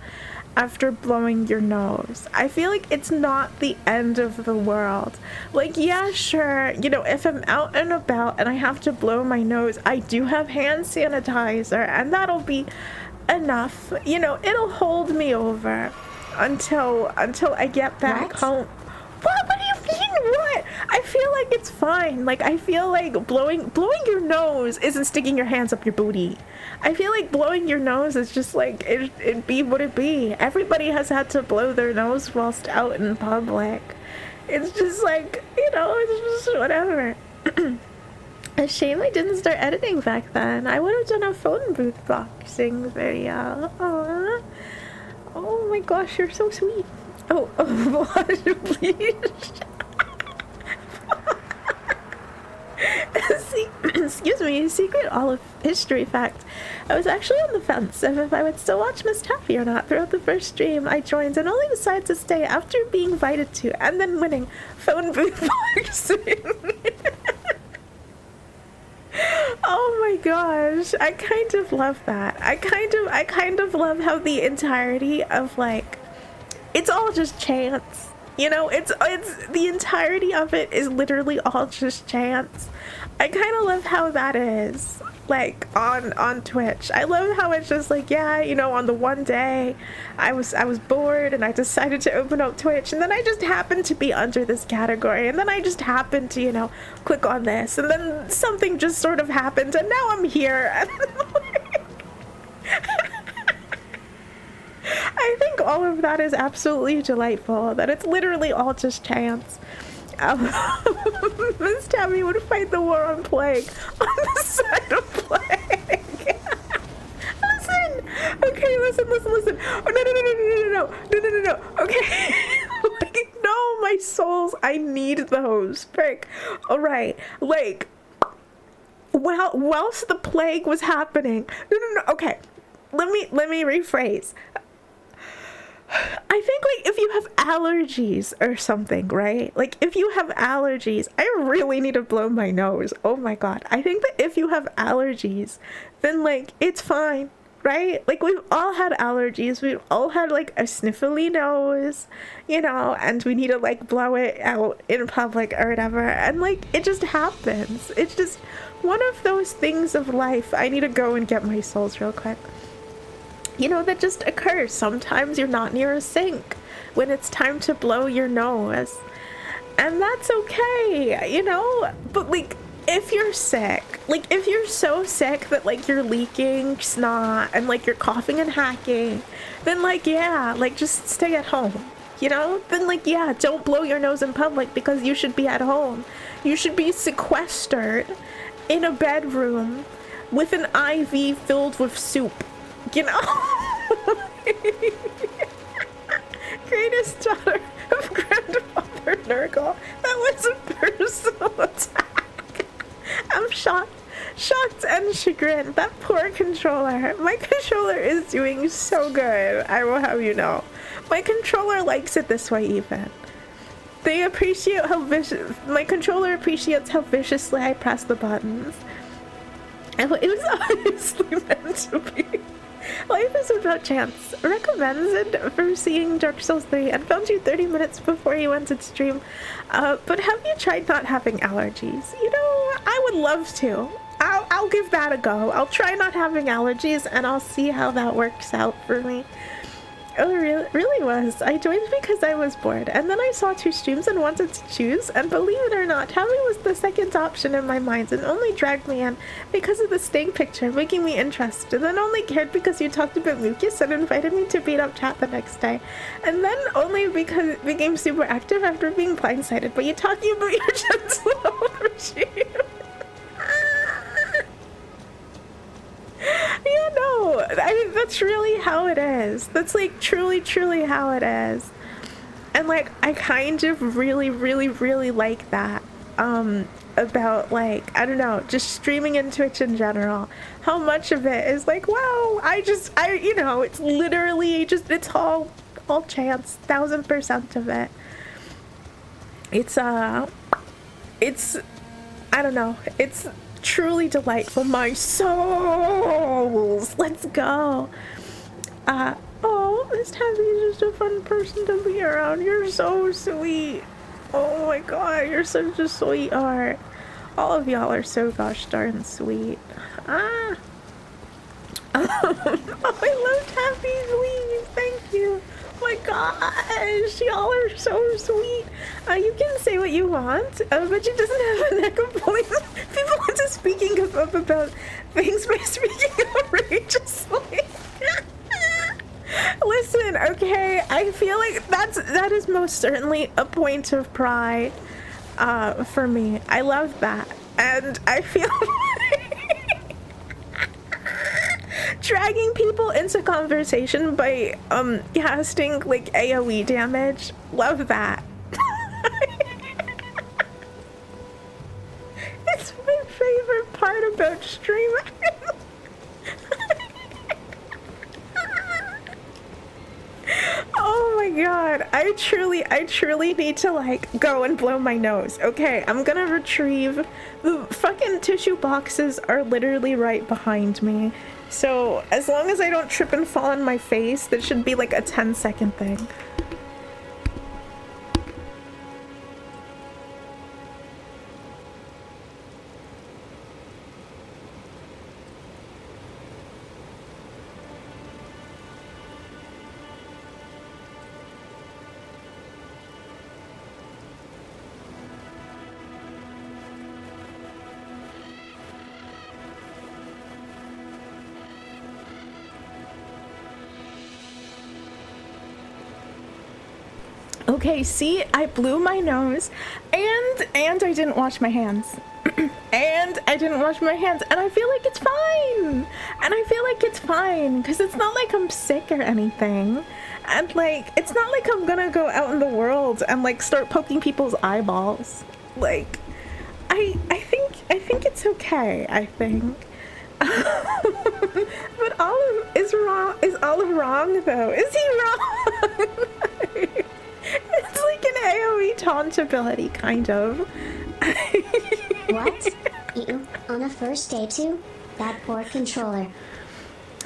after blowing your nose. I feel like it's not the end of the world. Like, yeah, sure, you know, if I'm out and about and I have to blow my nose, I do have hand sanitizer, and that'll be enough. You know, it'll hold me over until I get back home. What do you mean, what? I feel feel like it's fine. Like, I feel like blowing your nose isn't sticking your hands up your booty. I feel like blowing your nose is just like, it be what it be. Everybody has had to blow their nose whilst out in public. It's just like, you know, it's just whatever. A shame I didn't start editing back then. I would have done a phone booth boxing video. Aww. Oh my gosh, you're so sweet. Oh, blood, please. Excuse me, secret olive history fact. I was actually on the fence of if I would still watch Miss Taffy or not throughout the first stream I joined, and only decided to stay after being invited to and then winning phone booth boxing. Oh my gosh, I kind of love that. I kind of love how the entirety of, like, it's all just chance. You know, it's the entirety of it is literally all just chance. I kind of love how that is, like, on Twitch. I love how it's just like, yeah, you know, on the one day I was bored and I decided to open up Twitch, and then I just happened to be under this category, and then I just happened to, you know, click on this, and then something just sort of happened, and now I'm here. And I think all of that is absolutely delightful, that it's literally all just chance. Miss Tabby would fight the war on plague on the side of plague. Listen! Okay, listen. Oh, no. Okay. Like, no, my souls, I need those. Frick. Alright, like, well, whilst the plague was happening. No. Okay, let me rephrase. I think, like, if you have allergies or something, right? Like, if you have allergies, I really need to blow my nose. Oh my god. I think that if you have allergies, then, like, it's fine, right? Like, we've all had allergies. We've all had, like, a sniffly nose, you know, and we need to, like, blow it out in public or whatever. And, like, it just happens. It's just one of those things of life. I need to go and get my souls real quick. You know, that just occurs. Sometimes you're not near a sink when it's time to blow your nose. And that's okay, you know? But, like, if you're sick, like, if you're so sick that, like, you're leaking snot and, like, you're coughing and hacking, then, like, yeah, like, just stay at home, you know? Then, like, yeah, don't blow your nose in public because you should be at home. You should be sequestered in a bedroom with an IV filled with soup. You know? Greatest daughter of Grandfather Nurgle. That was a personal attack. I'm shocked and chagrined. That poor controller. My controller is doing so good, I will have you know. My controller likes it this way even. They appreciate how my controller appreciates how viciously I press the buttons. It was obviously meant to be. Life is about chance. Recommended for seeing Dark Souls 3 and found you 30 minutes before you went to stream. But have you tried not having allergies? You know, I would love to. I'll give that a go. I'll try not having allergies and I'll see how that works out for me. Oh, really was. I joined because I was bored, and then I saw 2 streams and wanted to choose, and believe it or not, Tabby was the second option in my mind and only dragged me in because of the staying picture, making me interested, and then only cared because you talked about Mucus and invited me to beat up chat the next day, and then only because it became super active after being blindsided, but you talking about your gentle regime. Yeah, no, I mean, that's really how it is. That's, like, truly how it is. And, like, I kind of really like that, about, like, I don't know, just streaming and Twitch in general. How much of it is, like, wow, you know, it's literally just, it's all chance, 1000% of it. It's, I don't know, it's truly delightful. My souls, let's go. Oh, Miss Tabby is just a fun person to be around. You're so sweet. Oh my god, you're such a sweetheart. All of y'all are so gosh darn sweet. Oh, I love Tabby's leaves. Thank you. my gosh, y'all are so sweet. You can say what you want, but she doesn't have a neck of voice. People want to speaking up about things by speaking outrageously. Listen, okay, I feel like that is most certainly a point of pride for me. I love that, and I feel dragging people into conversation by casting like AoE damage. Love that. It's my favorite part about streaming. Oh my god, I truly need to like go and blow my nose. Okay, I'm gonna retrieve the fucking tissue boxes are literally right behind me. So as long as I don't trip and fall on my face, that should be like a 10-second thing. Okay, see, I blew my nose and I didn't wash my hands. And I didn't wash my hands, and I feel like it's fine. And I feel like it's fine because it's not like I'm sick or anything. And like, it's not like I'm gonna go out in the world and like start poking people's eyeballs. Like, I think it's okay, I think. But Olive is wrong. Is Olive wrong though? Is he wrong? It's like an AoE taunt ability, kind of. What? Eaten on a first day too? That poor controller.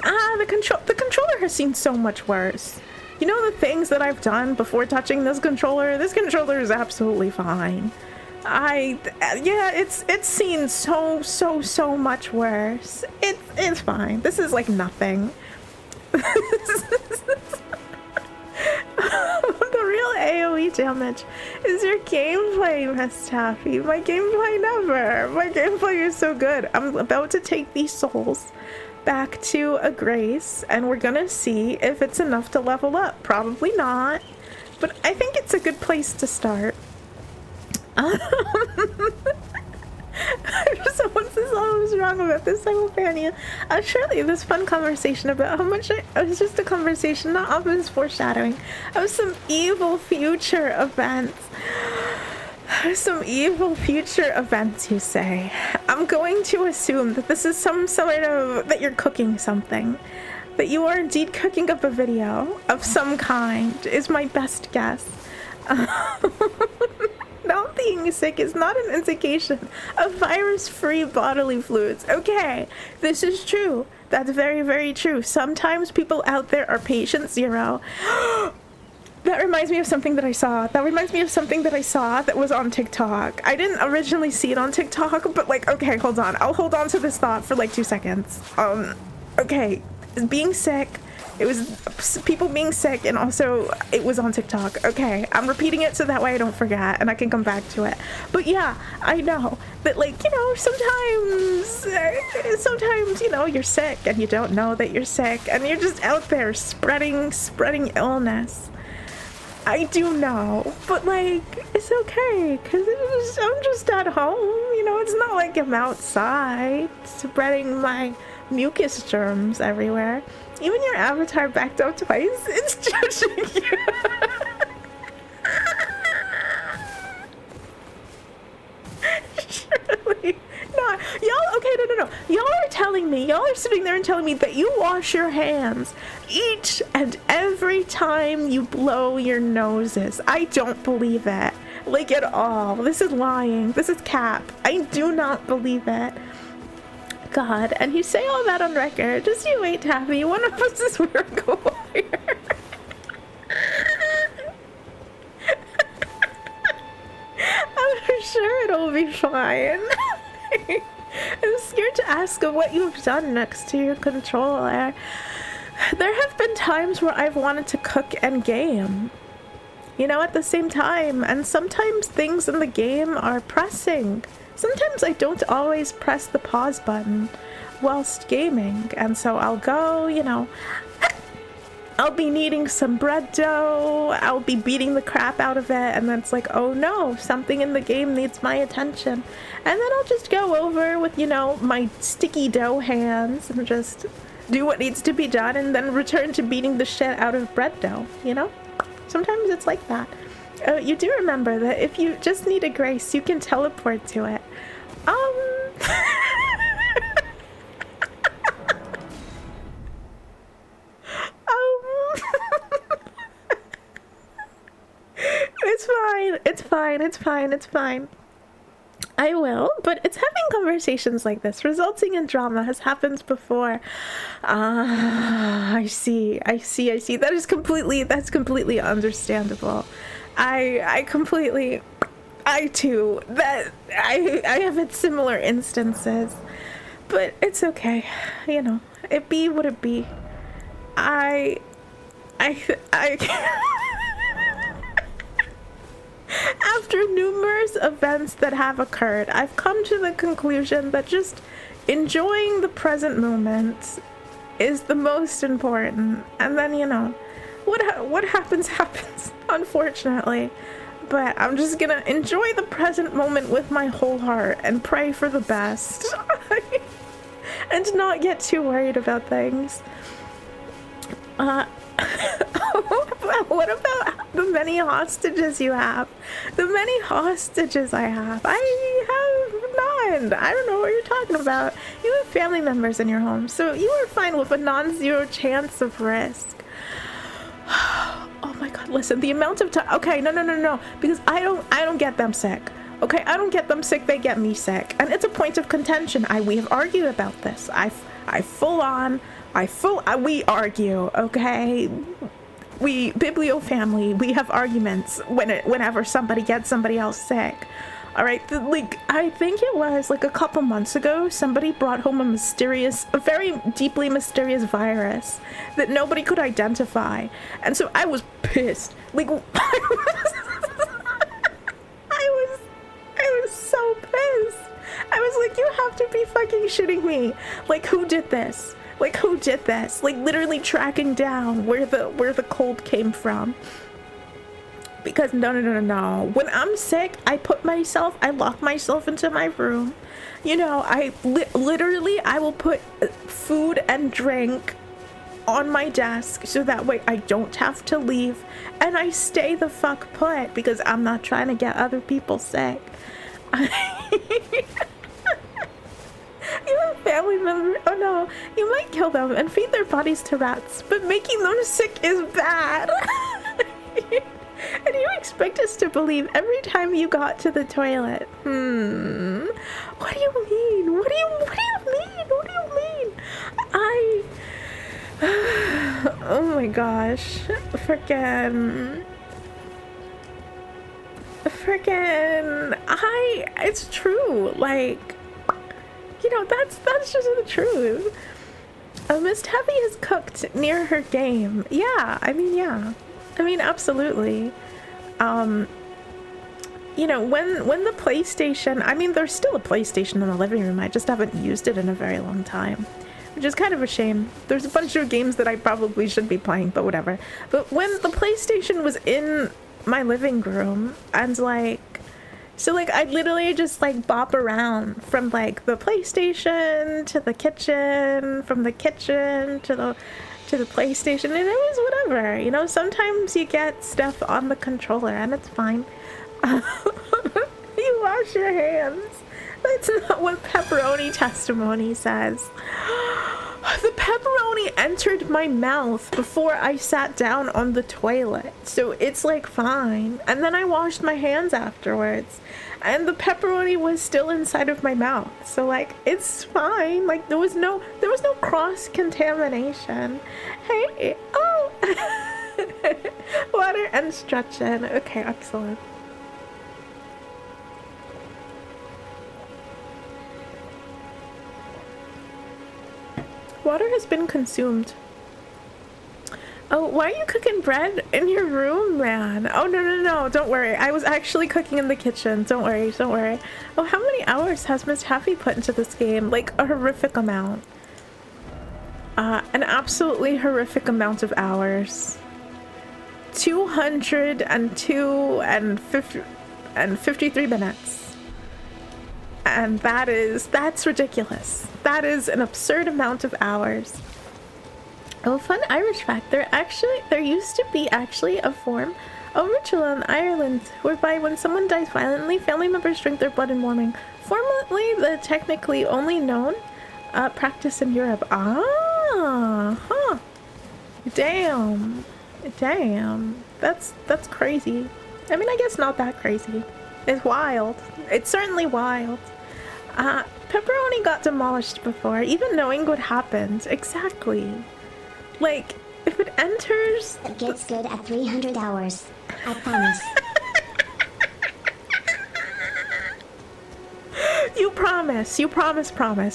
The controller has seen so much worse. You know the things that I've done before touching this controller? This controller is absolutely fine. Yeah, it's seen so much worse. It's fine. This is like nothing. The real AoE damage is your gameplay, Miss Taffy. My gameplay never. My gameplay is so good. I'm about to take these souls back to a Grace, and we're gonna see if it's enough to level up. Probably not, but I think it's a good place to start. Someone says, "Oh, I was wrong about this simultaneous." Surely this fun conversation about how much it was just a conversation, not obvious foreshadowing of some evil future events. Some evil future events, you say? I'm going to assume that this is some sort of, that you're cooking something. That you are indeed cooking up a video of some kind, is my best guess. Not being sick is not an indication of virus-free bodily fluids. Okay, this is true. That's very, very true. Sometimes people out there are patient zero. That reminds me of something that I saw. That was on TikTok. I didn't originally see it on TikTok, but like, okay, hold on. I'll hold on to this thought for like 2 seconds. Okay, being sick. It was people being sick, and also it was on TikTok. Okay, I'm repeating it so that way I don't forget and I can come back to it. But yeah, I know that, like, you know, sometimes, you know, you're sick and you don't know that you're sick and you're just out there spreading illness. I do know, but like, it's okay, because I'm just at home, you know. It's not like I'm outside spreading my mucus germs everywhere. Even your avatar backed up twice, it's judging you. Surely not. Y'all, okay, no. Y'all are telling me, y'all are sitting there and telling me that you wash your hands each and every time you blow your noses. I don't believe it. Like, at all. This is lying. This is cap. I do not believe it. God, and you say all that on record. Just you wait, Taffy. One of us is work warrior. I'm sure it'll be fine. I'm scared to ask of what you've done next to your controller. there have been times where I've wanted to cook and game, you know, at the same time, and sometimes things in the game are pressing. Sometimes I don't always press the pause button whilst gaming, and so I'll go, you know, I'll be kneading some bread dough, I'll be beating the crap out of it, and then it's like, oh no, something in the game needs my attention. And then I'll just go over with, you know, my sticky dough hands and just do what needs to be done, and then return to beating the shit out of bread dough, you know? Sometimes it's like that. You do remember that if you just need a grace, you can teleport to it. It's fine, it's fine, it's fine, it's fine. I will, but it's having conversations like this resulting in drama has happened before. I see. That's completely understandable. I too, I have had similar instances, but it's okay. You know, it be what it be. I After numerous events that have occurred, I've come to the conclusion that just enjoying the present moment is the most important. And then, you know, what happens, unfortunately. But I'm just gonna enjoy the present moment with my whole heart and pray for the best. And not get too worried about things. What about the many hostages you have? The many hostages I have. I have none. I don't know what you're talking about. You have family members in your home, so you are fine with a non-zero chance of risk. Oh my god, listen, the amount of time. Okay, no, because I don't get them sick. Okay, I don't get them sick, they get me sick. And it's a point of contention. We have argued about this. We argue, okay? Biblio family, we have arguments whenever somebody gets somebody else sick. All right, like, I think it was like a couple months ago, somebody brought home a very deeply mysterious virus that nobody could identify. And so I was pissed. Like, I was so pissed. I was like, you have to be fucking shitting me. Like, who did this? Like, who did this? Like, literally tracking down where the cold came from. Because no. When I'm sick, I lock myself into my room. You know, literally, I will put food and drink on my desk so that way I don't have to leave. And I stay the fuck put because I'm not trying to get other people sick. You have family members. Oh no, you might kill them and feed their bodies to rats, but making them sick is bad. And you expect us to believe every time you got to the toilet? What do you mean? What do you mean? Oh my gosh. It's true. Like, you know, that's just the truth. Miss Tabby is cooked near her game. Yeah. I mean, absolutely. You know, when the PlayStation, I mean, there's still a PlayStation in the living room. I just haven't used it in a very long time, which is kind of a shame. There's a bunch of games that I probably should be playing, but whatever. But when the PlayStation was in my living room, and I'd literally just like bop around from like the PlayStation to the kitchen, from the kitchen to the PlayStation, and it was whatever, you know. Sometimes you get stuff on the controller and it's fine. You wash your hands. That's not what pepperoni testimony says. The pepperoni entered my mouth before I sat down on the toilet, so it's like fine. And then I washed my hands afterwards, and the pepperoni was still inside of my mouth, so like it's fine. Like there was no cross contamination. Hey, oh, water and stretching. Okay, excellent. Water has been consumed. Oh, why are you cooking bread in your room, man? Oh, no, no, no, don't worry. I was actually cooking in the kitchen. Don't worry, don't worry. Oh, how many hours has Miss Happy put into this game? Like, a horrific amount. An absolutely horrific amount of hours. 202 and 53 minutes. And that's ridiculous. That is an absurd amount of hours. Oh, fun Irish fact. There used to be actually a form of ritual in Ireland whereby when someone dies violently, family members drink their blood in mourning. Formerly, the technically only known practice in Europe. Ah, huh. Damn. Damn. That's crazy. I mean, I guess not that crazy. It's wild. It's certainly wild. Pepperoni got demolished before, even knowing what happened. Exactly. Like, if it enters... It gets good at 300 hours. I promise. You promise.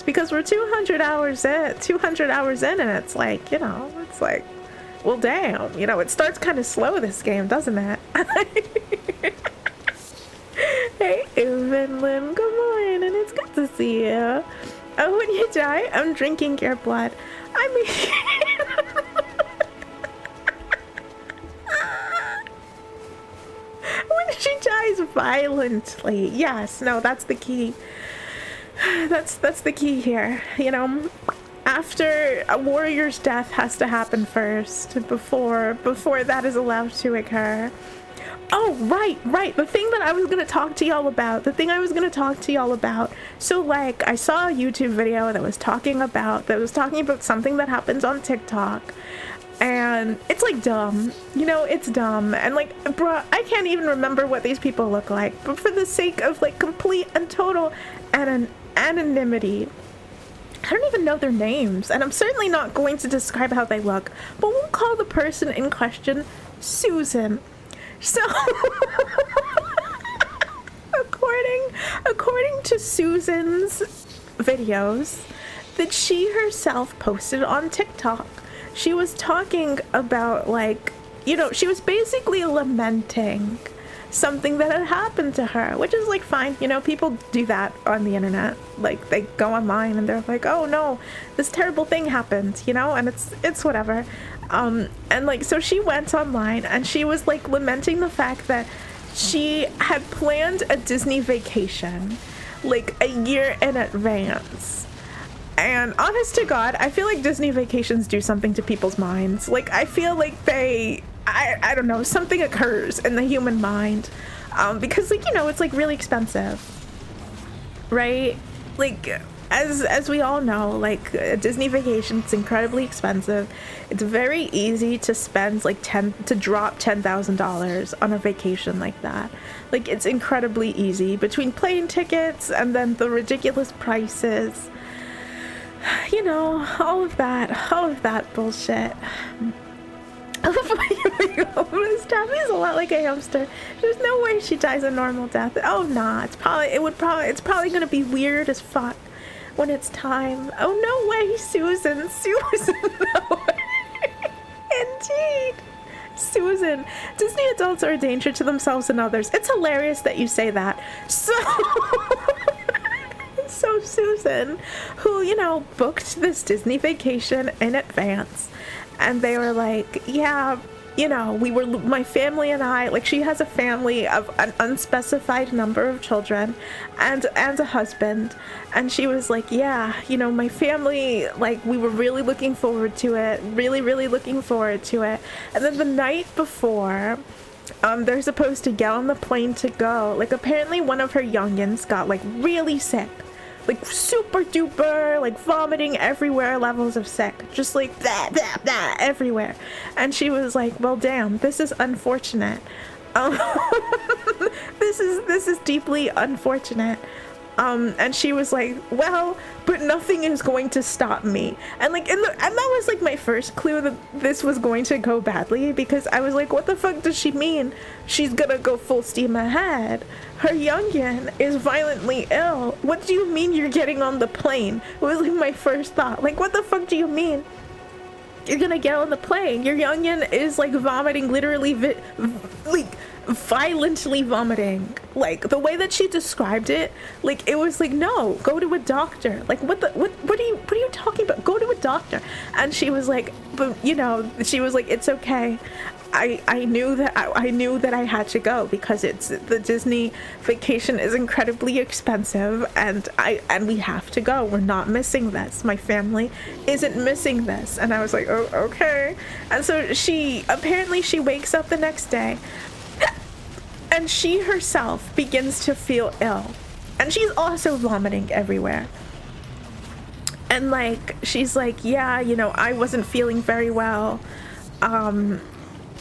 Because we're 200 hours in, and it's like, you know, it's like, well, damn. You know, it starts kind of slow, this game, doesn't it? Hey, Evelyn, good morning. It's good to see you. Oh, when you die, I'm drinking your blood. I mean... when she dies violently. Yes, no, that's the key. That's the key here. You know, after a warrior's death has to happen first before that is allowed to occur. Oh, right. The thing that I was gonna talk to y'all about. So, like, I saw a YouTube video that was talking about something that happens on TikTok. And it's, like, dumb. You know, it's dumb. And, like, bruh, I can't even remember what these people look like. But for the sake of, like, complete and total anonymity, I don't even know their names. And I'm certainly not going to describe how they look. But we'll call the person in question Susan. So, according to Susan's videos that she herself posted on TikTok, she was talking about, like, you know, she was basically lamenting something that had happened to her, which is, like, fine. You know, people do that on the internet. Like, they go online and they're like, oh no, this terrible thing happened, you know, and it's whatever. And, like, so she went online and she was, like, lamenting the fact that she had planned a Disney vacation, like, a year in advance. And honest to God, I feel like Disney vacations do something to people's minds. Like, I feel like I don't know, something occurs in the human mind. Because, like, you know, it's, like, really expensive. Right? Like, as we all know, like, a Disney vacation, it's incredibly expensive. It's very easy to spend, like, to drop $10,000 on a vacation like that. Like, it's incredibly easy between plane tickets and then the ridiculous prices. You know, all of that bullshit. Miss Taffy's a lot like a hamster. There's no way she dies a normal death. Oh nah, it's probably gonna be weird as fuck when it's time. Oh no way, Susan, no way. Indeed. Susan, Disney adults are a danger to themselves and others. It's hilarious that you say that. So Susan, who, you know, booked this Disney vacation in advance, and they were like, yeah, you know, my family and I, like, she has a family of an unspecified number of children and a husband, and she was like, yeah, you know, my family, like, we were really looking forward to it, really looking forward to it. And then the night before, they're supposed to get on the plane to go, like, apparently one of her youngins got, like, really sick. Like, super duper, like, vomiting everywhere, levels of sick. Just like, blah, blah, blah, everywhere. And she was like, well, damn, this is unfortunate. This is deeply unfortunate. And she was like, well, but nothing is going to stop me. And, like, and that was, like, my first clue that this was going to go badly, because I was like, what the fuck does she mean she's gonna go full steam ahead? Her youngin is violently ill. What do you mean you're getting on the plane? It was, like, my first thought. Like, what the fuck do you mean? you're gonna get on the plane. Your youngin is like vomiting, literally like violently vomiting. Like the way that she described it, like it was like, no, go to a doctor. Like what are you talking about? Go to a doctor. And she was like, but you know, she was like, it's okay. I knew that I had to go because the Disney vacation is incredibly expensive, and we have to go. We're not missing this. My family isn't missing this. And I was like, oh, okay. And so she wakes up the next day and she herself begins to feel ill, and she's also vomiting everywhere. And like she's like, yeah, you know, I wasn't feeling very well,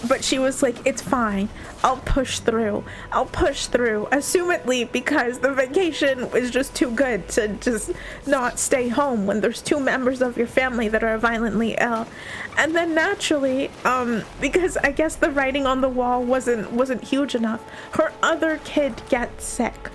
but she was like, it's fine, I'll push through, assumedly because the vacation was just too good to just not stay home when there's two members of your family that are violently ill. And then naturally, because I guess the writing on the wall wasn't huge enough, her other kid gets sick.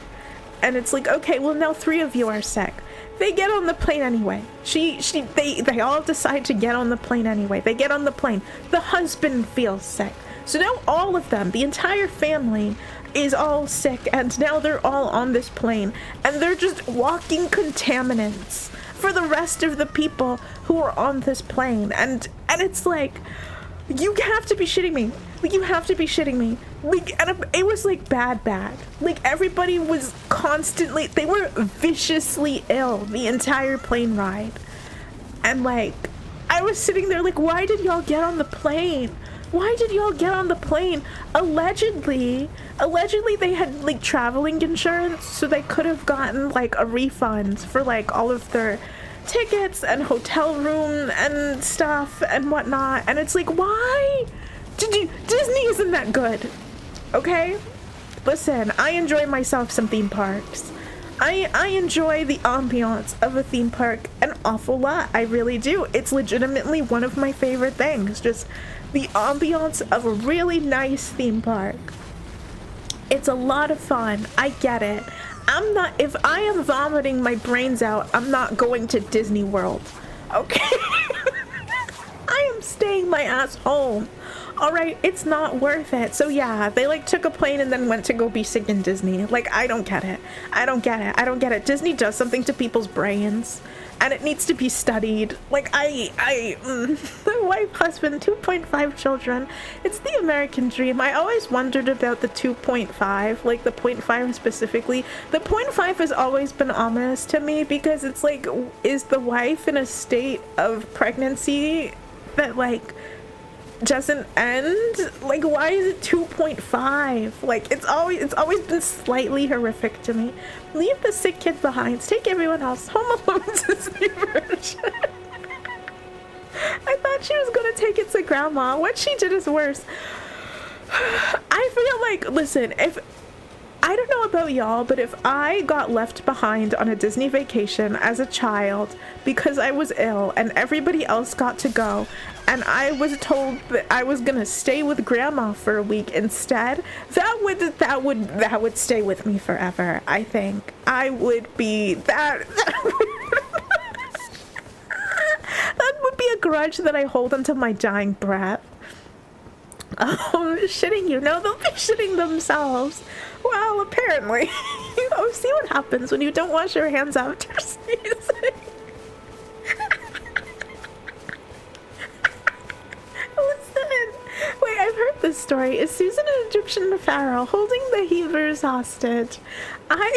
And it's like, okay, well now 3 of you are sick. They get on the plane anyway. They all decide to get on the plane anyway. They get on the plane. The husband feels sick. So now all of them, the entire family, is all sick, and now they're all on this plane, and they're just walking contaminants for the rest of the people who are on this plane. And it's like, you have to be shitting me. Like, you have to be shitting me. Like, and it was like bad. Like, everybody was constantly, they were viciously ill the entire plane ride. And like, I was sitting there like, why did y'all get on the plane? Why did y'all get on the plane? Allegedly they had like traveling insurance, so they could have gotten like a refund for like all of their tickets and hotel room and stuff and whatnot. And it's like, why? Disney isn't that good, okay? Listen, I enjoy myself some theme parks. I enjoy the ambiance of a theme park an awful lot. I really do. It's legitimately one of my favorite things. Just the ambiance of a really nice theme park. It's a lot of fun. I get it. If I am vomiting my brains out, I'm not going to Disney World, okay? I am staying my ass home. All right, it's not worth it. So yeah, they like took a plane and then went to go be sick in Disney. Like, I don't get it. Disney does something to people's brains, and it needs to be studied. Like, my wife, husband, 2.5 children. It's the American dream. I always wondered about the 2.5, like the 0.5 specifically. The 0.5 has always been ominous to me because it's like, is the wife in a state of pregnancy that like doesn't end? Like, why is it 2.5? Like, it's always been slightly horrific to me. Leave the sick kid behind. Take everyone else. Home Alone Disney version. I thought she was gonna take it to grandma. What she did is worse. I feel like, listen, I don't know about y'all, but if I got left behind on a Disney vacation as a child because I was ill and everybody else got to go, and I was told that I was gonna stay with grandma for a week instead, that would stay with me forever. I think I would be that would be a grudge that I hold until my dying breath. Shitting you. No, they'll be shitting themselves. Well, apparently. Oh, see what happens when you don't wash your hands after sneezing. Listen. Wait, I've heard this story. Is Susan an Egyptian pharaoh holding the Hebrews hostage? I'm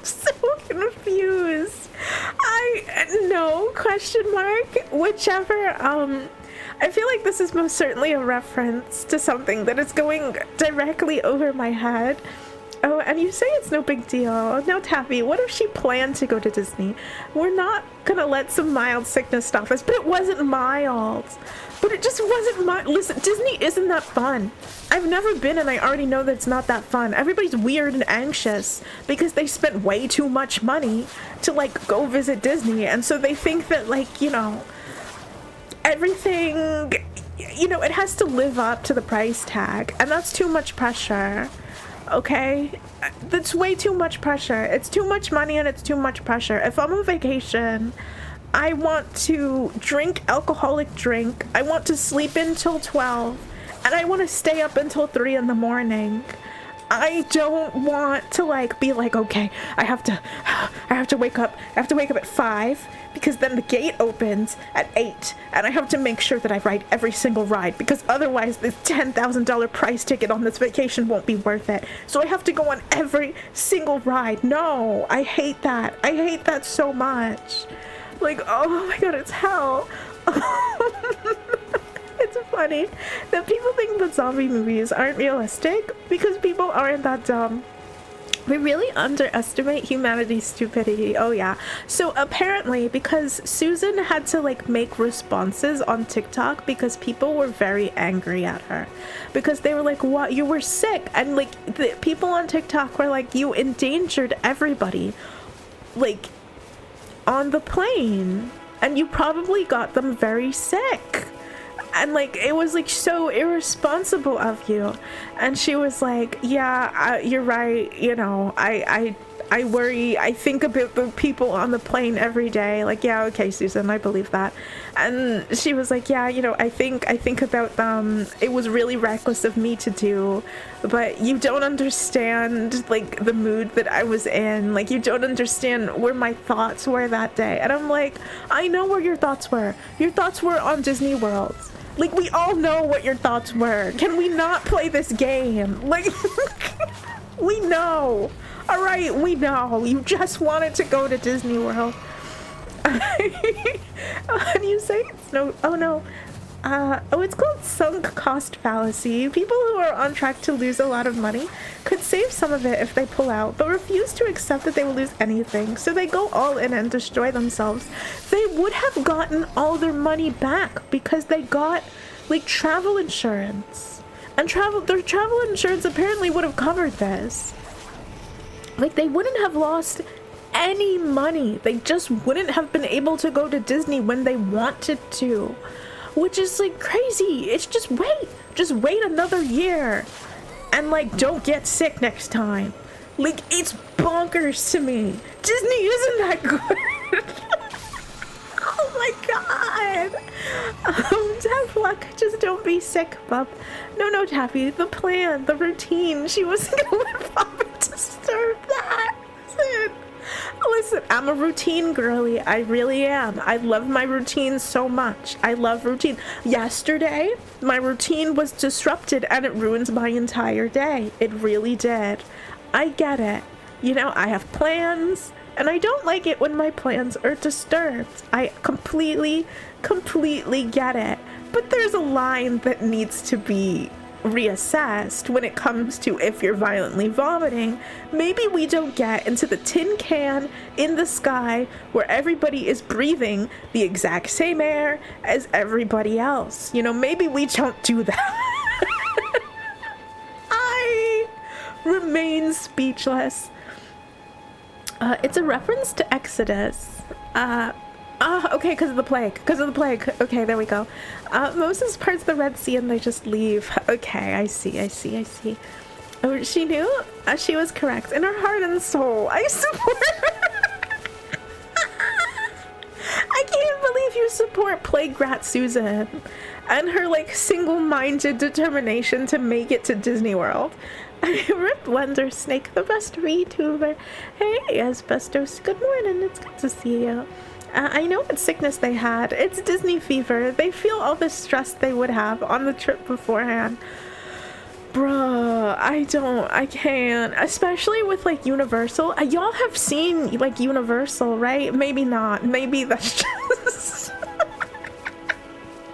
so confused. No, question mark. Whichever, I feel like this is most certainly a reference to something that is going directly over my head. Oh, and you say it's no big deal. No, Taffy, what if she planned to go to Disney? We're not gonna let some mild sickness stop us, but it wasn't mild. But it just wasn't mild. Listen, Disney isn't that fun. I've never been, and I already know that it's not that fun. Everybody's weird and anxious because they spent way too much money to, like, go visit Disney, and so they think that, like, you know, everything, you know, it has to live up to the price tag, and that's too much pressure, okay? That's way too much pressure. It's too much money and it's too much pressure. If I'm on vacation, I want to drink alcoholic drink. I want to sleep until 12. And I want to stay up until 3 in the morning. I don't want to like be like, okay, I have to wake up at 5 because then the gate opens at 8 and I have to make sure that I ride every single ride because otherwise this $10,000 price ticket on this vacation won't be worth it. So I have to go on every single ride. No, I hate that. I hate that so much. Like, oh my god, it's hell. It's funny that people think that zombie movies aren't realistic because people aren't that dumb. We really underestimate humanity's stupidity. Oh yeah. So apparently because Susan had to like make responses on TikTok because people were very angry at her because they were like, what, you were sick, and like the people on TikTok were like, you endangered everybody like on the plane and you probably got them very sick. And like it was like so irresponsible of you. And she was like, yeah, you're right, you know, I worry, I think about the people on the plane every day. Like, yeah, okay, Susan, I believe that. And she was like, yeah, you know, I think about them. It was really reckless of me to do, but you don't understand like the mood that I was in. Like, you don't understand where my thoughts were that day. And I'm like, I know where your thoughts were. Your thoughts were on Disney World. Like, we all know what your thoughts were. Can we not play this game? Like, we know. All right, we know. You just wanted to go to Disney World. How do you say it's no? Oh no. Oh, it's called sunk cost fallacy. People who are on track to lose a lot of money could save some of it if they pull out, but refuse to accept that they will lose anything. So they go all in and destroy themselves. They would have gotten all their money back because they got like travel insurance, and their travel insurance apparently would have covered this. Like, they wouldn't have lost any money. They just wouldn't have been able to go to Disney when they wanted to, which is like crazy. It's just wait another year and like don't get sick next time. Like, it's bonkers to me. Disney isn't that good. Oh my god. Tough luck. Just don't be sick, bub. No, Taffy. The plan, the routine. She wasn't gonna let Papa disturb that. Listen, I'm a routine girly. I really am. I love my routine so much. I love routine. Yesterday, my routine was disrupted and it ruined my entire day. It really did. I get it. You know, I have plans and I don't like it when my plans are disturbed. I completely get it. But there's a line that needs to be reassessed when it comes to if you're violently vomiting. Maybe we don't get into the tin can in the sky where everybody is breathing the exact same air as everybody else. You know, maybe we don't do that. I remain speechless. It's a reference to Exodus. Okay, because of the plague. Okay, there we go. Moses parts the Red Sea and they just leave. Okay, I see. Oh, she knew? She was correct. In her heart and soul, I support her. I can't believe you support Plague Rat Susan and her, like, single-minded determination to make it to Disney World. Rip Blender Snake, the best VTuber. Hey, Asbestos, good morning. It's good to see you. I know what sickness they had. It's Disney fever. They feel all the stress they would have on the trip beforehand. Bruh, I can't. Especially with, like, Universal. Y'all have seen, like, Universal, right? Maybe not. Maybe that's just...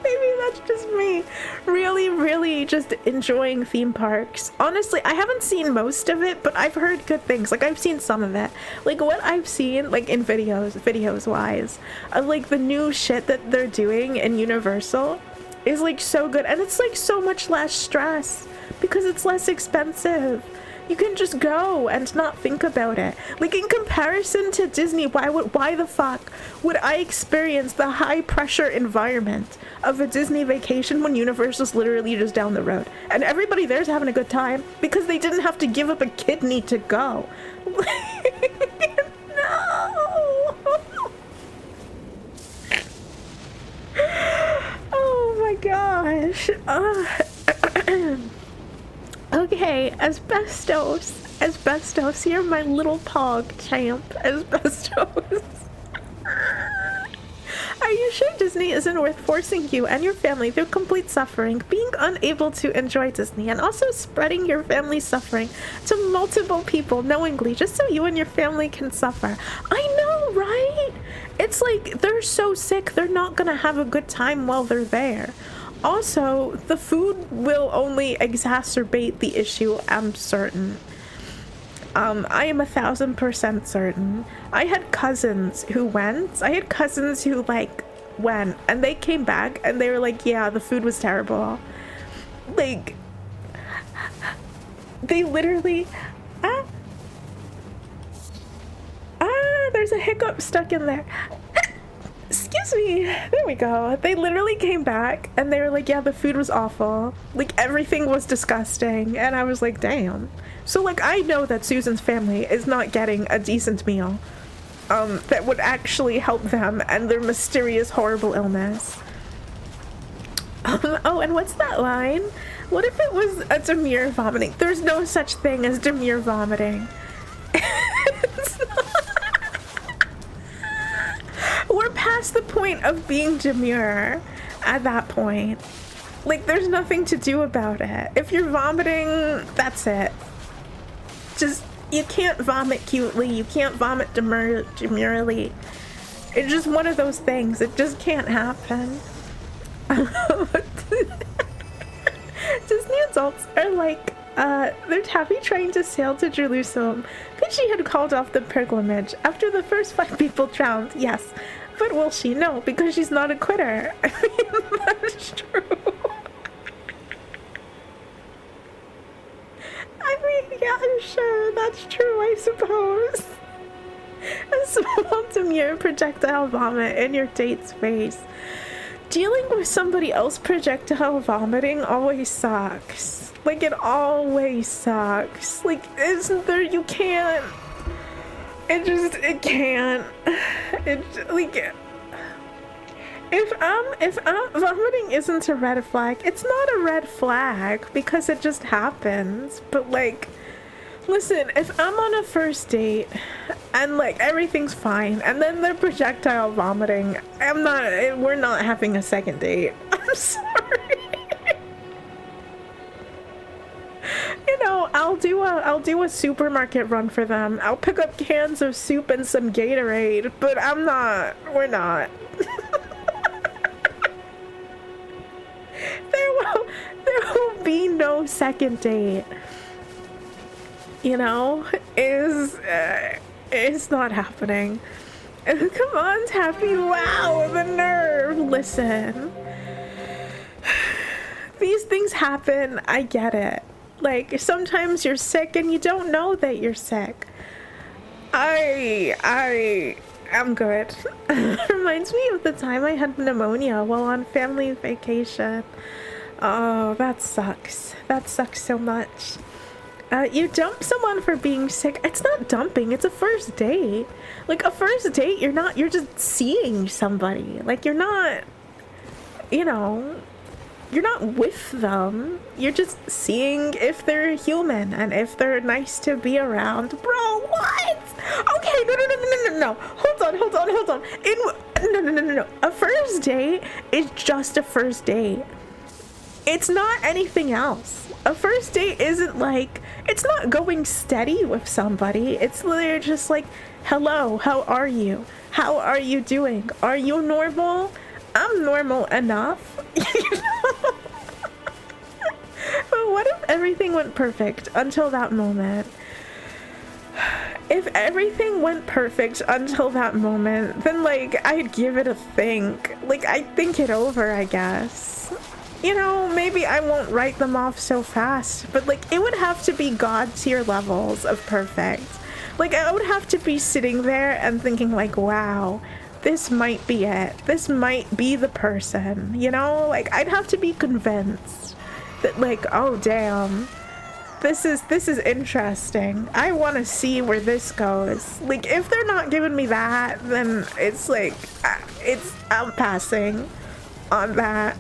Maybe that's just me really just enjoying theme parks. Honestly, I haven't seen most of it, but I've heard good things. Like, I've seen some of it. Like, what I've seen, like, in videos wise, of, like, the new shit that they're doing in Universal is, like, so good. And it's, like, so much less stress because it's less expensive. You can just go and not think about it. Like, in comparison to Disney, why the fuck would I experience the high pressure environment of a Disney vacation when Universal's literally just down the road and everybody there's having a good time because they didn't have to give up a kidney to go? No. gosh. Okay, Asbestos, you're my little pog champ, Asbestos. Are you sure Disney isn't worth forcing you and your family through complete suffering, being unable to enjoy Disney, and also spreading your family's suffering to multiple people knowingly just so you and your family can suffer? I know, right? It's like they're so sick, they're not gonna have a good time while they're there. Also, the food will only exacerbate the issue, I'm certain. I am 1000% certain. I had cousins who went. I had cousins who, like, went, and they came back, and they were like, yeah, the food was terrible. Like, they literally... there's a hiccup stuck in there. Excuse me. There we go. They literally came back, and they were like, yeah, the food was awful. Like, everything was disgusting, and I was like, damn. So, like, I know that Susan's family is not getting a decent meal that would actually help them and their mysterious, horrible illness. Oh, and what's that line? What if it was a Demure vomiting? There's no such thing as Demure vomiting. We're past the point of being demure at that point. Like, there's nothing to do about it. If you're vomiting, that's it. Just, you can't vomit cutely, you can't vomit demurely. It's just one of those things. It just can't happen. Disney adults are like, they're happy trying to sail to Jerusalem. Could she had called off the pilgrimage after the first 5 people drowned? Yes. But will she? No, because she's not a quitter. I mean, that's true. I mean, yeah, I'm sure that's true, I suppose. A small demure projectile vomit in your date's face. Dealing with somebody else projectile vomiting always sucks. Like, it always sucks. Like, isn't there, you can't. It can't. It's like, if vomiting isn't a red flag, it's not a red flag because it just happens. But like, listen, if I'm on a first date and like everything's fine and then they're projectile vomiting, we're not having a second date. I'm sorry. You know, I'll do a supermarket run for them. I'll pick up cans of soup and some Gatorade, but we're not. There will be no second date. You know, it's not happening. Come on, Taffy. Wow, the nerve. Listen. These things happen. I get it. Like, sometimes you're sick and you don't know that you're sick. I'm good. Reminds me of the time I had pneumonia while on family vacation. Oh, that sucks. That sucks so much. You dump someone for being sick. It's not dumping, it's a first date. Like, a first date, you're just seeing somebody. Like, you're not, you know, you're not with them. You're just seeing if they're human and if they're nice to be around. Bro, what? Okay, no. Hold on. No. A first date is just a first date. It's not anything else. A first date isn't like, it's not going steady with somebody. It's literally just like, hello, how are you? How are you doing? Are you normal? I'm normal enough. You know? But what if everything went perfect until that moment? If everything went perfect until that moment, then like, I'd give it a think. Like, I'd think it over, I guess. You know, maybe I won't write them off so fast, but like, it would have to be God tier levels of perfect. Like, I would have to be sitting there and thinking like, wow, this might be it. This might be the person, you know? Like, I'd have to be convinced that like, oh damn, this is interesting. I want to see where this goes. Like, if they're not giving me that, then it's like, I'm passing. on that.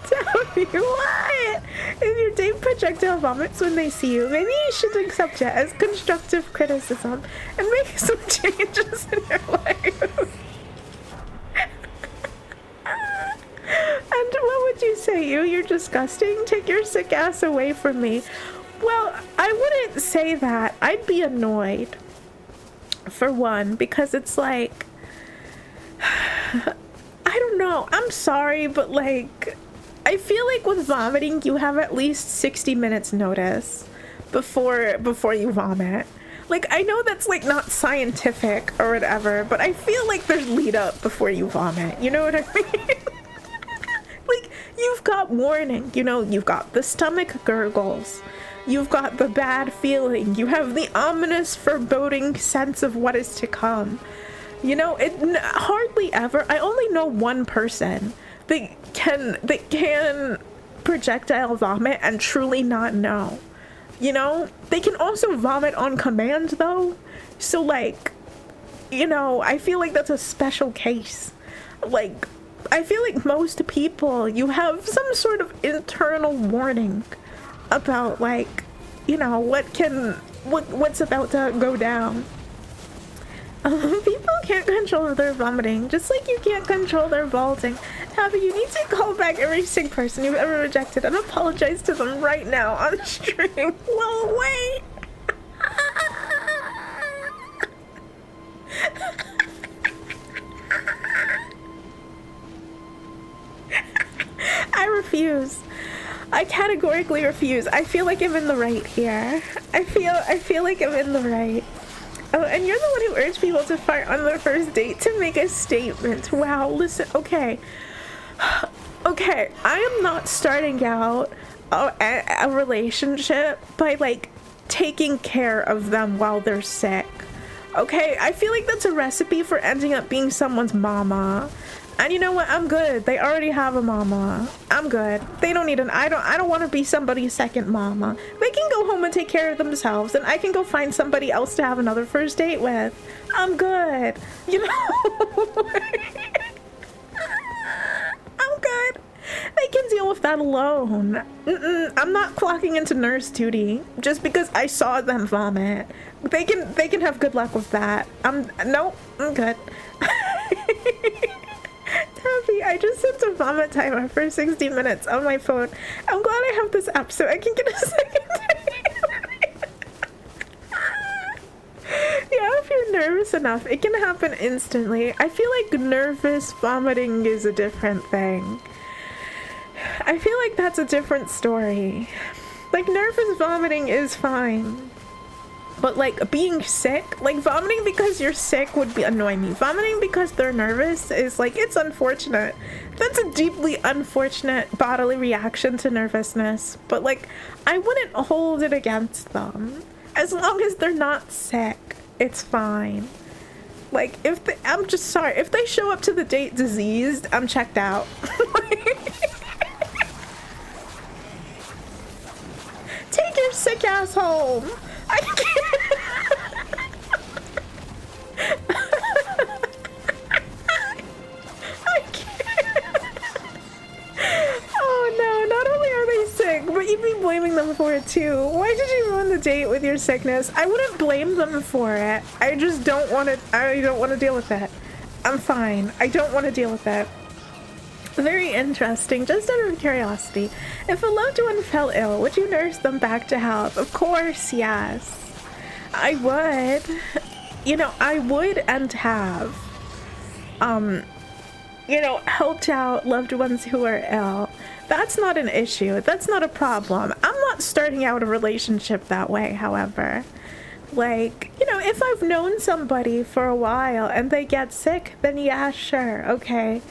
Tell me what? If your date projectile vomits when they see you, maybe you should accept it as constructive criticism and make some changes in your life. And what would you say? You're disgusting? Take your sick ass away from me. Well, I wouldn't say that. I'd be annoyed. For one, because it's like, I don't know. I'm sorry, but like, I feel like with vomiting, you have at least 60 minutes notice before you vomit. Like, I know that's like not scientific or whatever, but I feel like there's lead up before you vomit. You know what I mean? Like, you've got warning, you know, you've got the stomach gurgles, you've got the bad feeling, you have the ominous foreboding sense of what is to come. You know, it hardly ever, I only know one person that can projectile vomit and truly not know. You know, they can also vomit on command though. So like, you know, I feel like that's a special case. Like, I feel like most people, you have some sort of internal warning about like, you know, what's about to go down. People can't control their vomiting, just like you can't control their balding. Abby, you need to call back every sick person you've ever rejected and apologize to them right now on stream. Well, wait. I refuse. I categorically refuse. I feel like I'm in the right here. I feel like I'm in the right. Oh, and you're the one who urged people to fart on their first date to make a statement. Wow, listen, okay. Okay, I am not starting out a relationship by like taking care of them while they're sick. Okay, I feel like that's a recipe for ending up being someone's mama. And you know what? I'm good. They already have a mama. I'm good. They don't need I don't want to be somebody's second mama. They can go home and take care of themselves, and I can go find somebody else to have another first date with. I'm good. You know? I'm good. They can deal with that alone. I'm not clocking into nurse duty just because I saw them vomit. They can have good luck with that. Nope, I'm good. Happy, I just set a vomit timer for 60 minutes on my phone. I'm glad I have this app so I can get a second date. Yeah, if you're nervous enough, it can happen instantly. I feel like nervous vomiting is a different thing. I feel like that's a different story. Like, nervous vomiting is fine. But like being sick, like vomiting because you're sick would annoy me. Vomiting because they're nervous is like, it's unfortunate. That's a deeply unfortunate bodily reaction to nervousness. But like, I wouldn't hold it against them. As long as they're not sick, it's fine. Like, I'm just sorry, if they show up to the date diseased, I'm checked out. Take your sick ass home. I can't. I can't. Oh no, not only are they sick, but you'd be blaming them for it too. Why did you ruin the date with your sickness? I wouldn't blame them for it. I just don't want to deal with it. I'm fine. I don't want to deal with it. Very interesting. Just out of curiosity, if a loved one fell ill, would you nurse them back to health? Of course, yes. I would. You know, I would and have. You know, helped out loved ones who are ill. That's not an issue. That's not a problem. I'm not starting out a relationship that way, however. Like, you know, if I've known somebody for a while and they get sick, then yeah, sure, okay.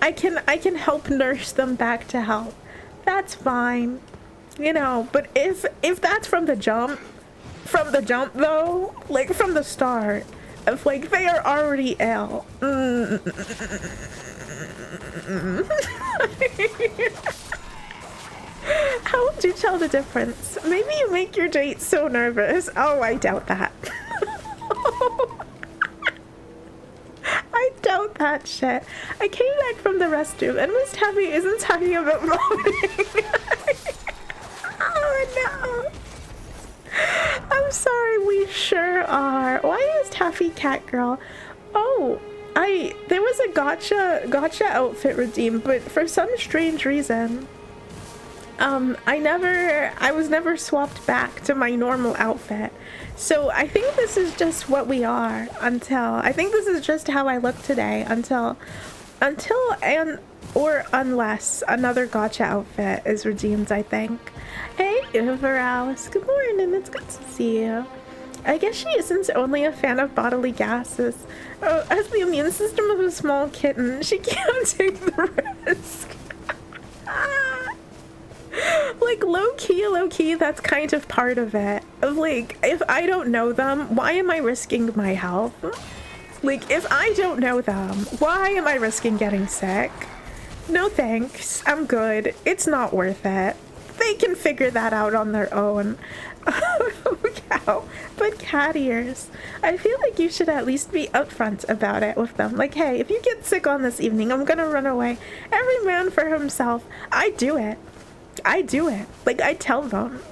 I can help nurse them back to health. That's fine. You know, but if that's from the jump though, like from the start, if like they are already ill. How would you tell the difference? Maybe you make your date so nervous. Oh, I doubt that. I Doubt that shit. I came back from the restroom and Miss Tabby isn't talking about vomiting. Oh no. I'm sorry, we sure are. Why is Taffy Cat Girl? Oh, there was a gotcha outfit redeemed, but for some strange reason, I was never swapped back to my normal outfit. So I think this is just what we are I think this is just how I look today until or unless another gotcha outfit is redeemed, I think. Hey, Alice. Good morning. It's good to see you. I guess she isn't only a fan of bodily gases. Oh, as the immune system of a small kitten, she can't take the risk. Like, low-key, that's kind of part of it. Of, like, if I don't know them, why am I risking my health? Like, if I don't know them, why am I risking getting sick? No thanks. I'm good. It's not worth it. They can figure that out on their own. Oh, cow. But cat ears. I feel like you should at least be upfront about it with them. Like, hey, if you get sick on this evening, I'm gonna run away. Every man for himself. I do it. Like, I tell them.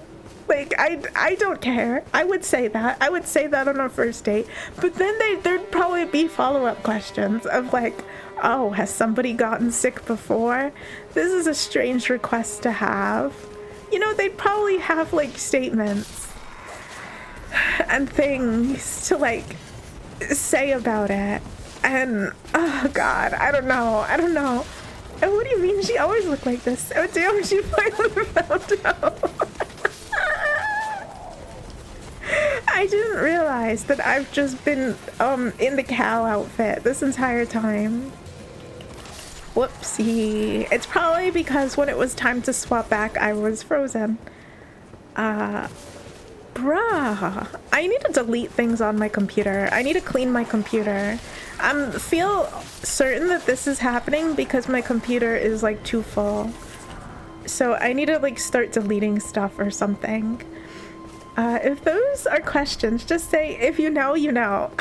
Like, I don't care. I would say that on our first date. But then there'd probably be follow-up questions of like, oh, has somebody gotten sick before? This is a strange request to have. You know, they'd probably have like statements and things to like say about it. And oh god, I don't know. And what do you mean she always looked like this? Oh damn, she finally found out. I didn't realize that I've just been in the cow outfit this entire time. Whoopsie. It's probably because when it was time to swap back, I was frozen. Bruh. I need to delete things on my computer. I need to clean my computer. I feel certain that this is happening because my computer is like too full. So I need to like start deleting stuff or something. If those are questions, just say, if you know, you know.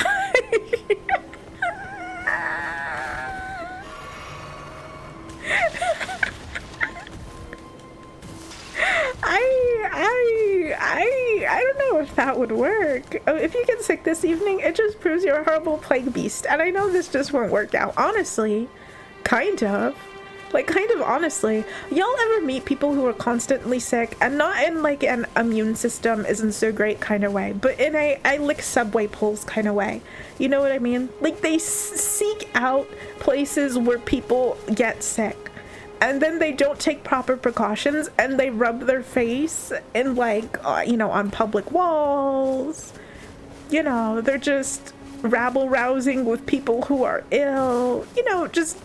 I don't know if that would work. Oh, if you get sick this evening, it just proves you're a horrible plague beast. And I know this just won't work out. Honestly, kind of. Like, kind of honestly. Y'all ever meet people who are constantly sick? And not in, like, an immune system isn't so great kind of way, but in a I lick subway pulls kind of way. You know what I mean? Like, they seek out places where people get sick. And then they don't take proper precautions and they rub their face in, like, you know, on public walls. You know, they're just rabble-rousing with people who are ill. You know, just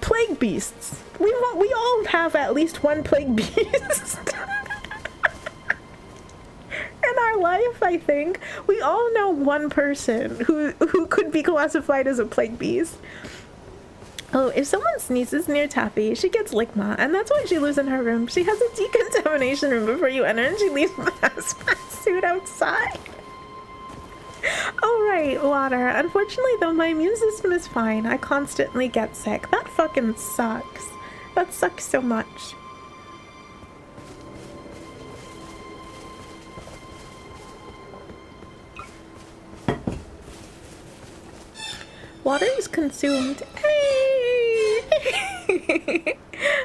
plague beasts. We all have at least one plague beast in our life, I think. We all know one person who could be classified as a plague beast. Oh, if someone sneezes near Taffy, she gets ligma, and that's why she lives in her room. She has a decontamination room before you enter, and she leaves the hazmat suit outside. Oh, right, water. Unfortunately, though, my immune system is fine. I constantly get sick. That fucking sucks. That sucks so much. Water is consumed. Hey!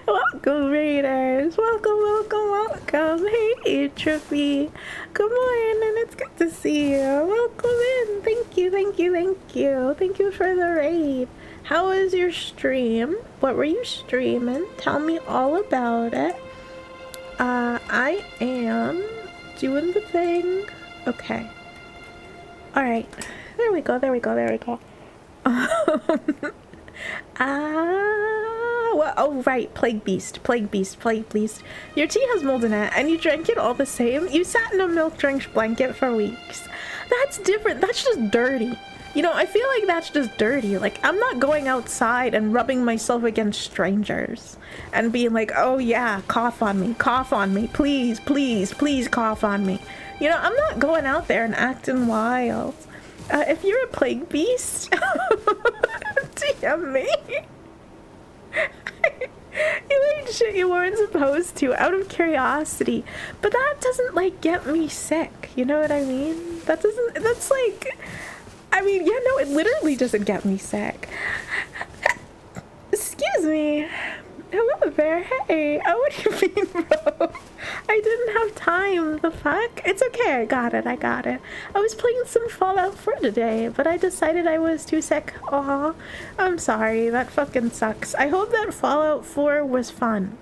Welcome, Raiders. Welcome. Hey, Trophy. Good morning. It's good to see you. Welcome in. Thank you. Thank you for the raid. How was your stream? What were you streaming? Tell me all about it. I am doing the thing. Okay. Alright. There we go. Well, oh right, plague beast. Your tea has mold in it, and you drank it all the same. You sat in a milk-drenched blanket for weeks. That's different. That's just dirty. You know, I feel like that's just dirty. Like, I'm not going outside and rubbing myself against strangers and being like, oh yeah, cough on me, please cough on me. You know, I'm not going out there and acting wild. If you're a plague beast, DM me. You ate shit you weren't supposed to out of curiosity, but that doesn't like get me sick, you know what I mean? That's like, I mean, yeah, no, it literally doesn't get me sick. Excuse me. Hello there, hey. Oh, what do you mean, bro? I didn't have time, the fuck? It's okay, I got it. I was playing some Fallout 4 today, but I decided I was too sick. Aw, I'm sorry, that fucking sucks. I hope that Fallout 4 was fun.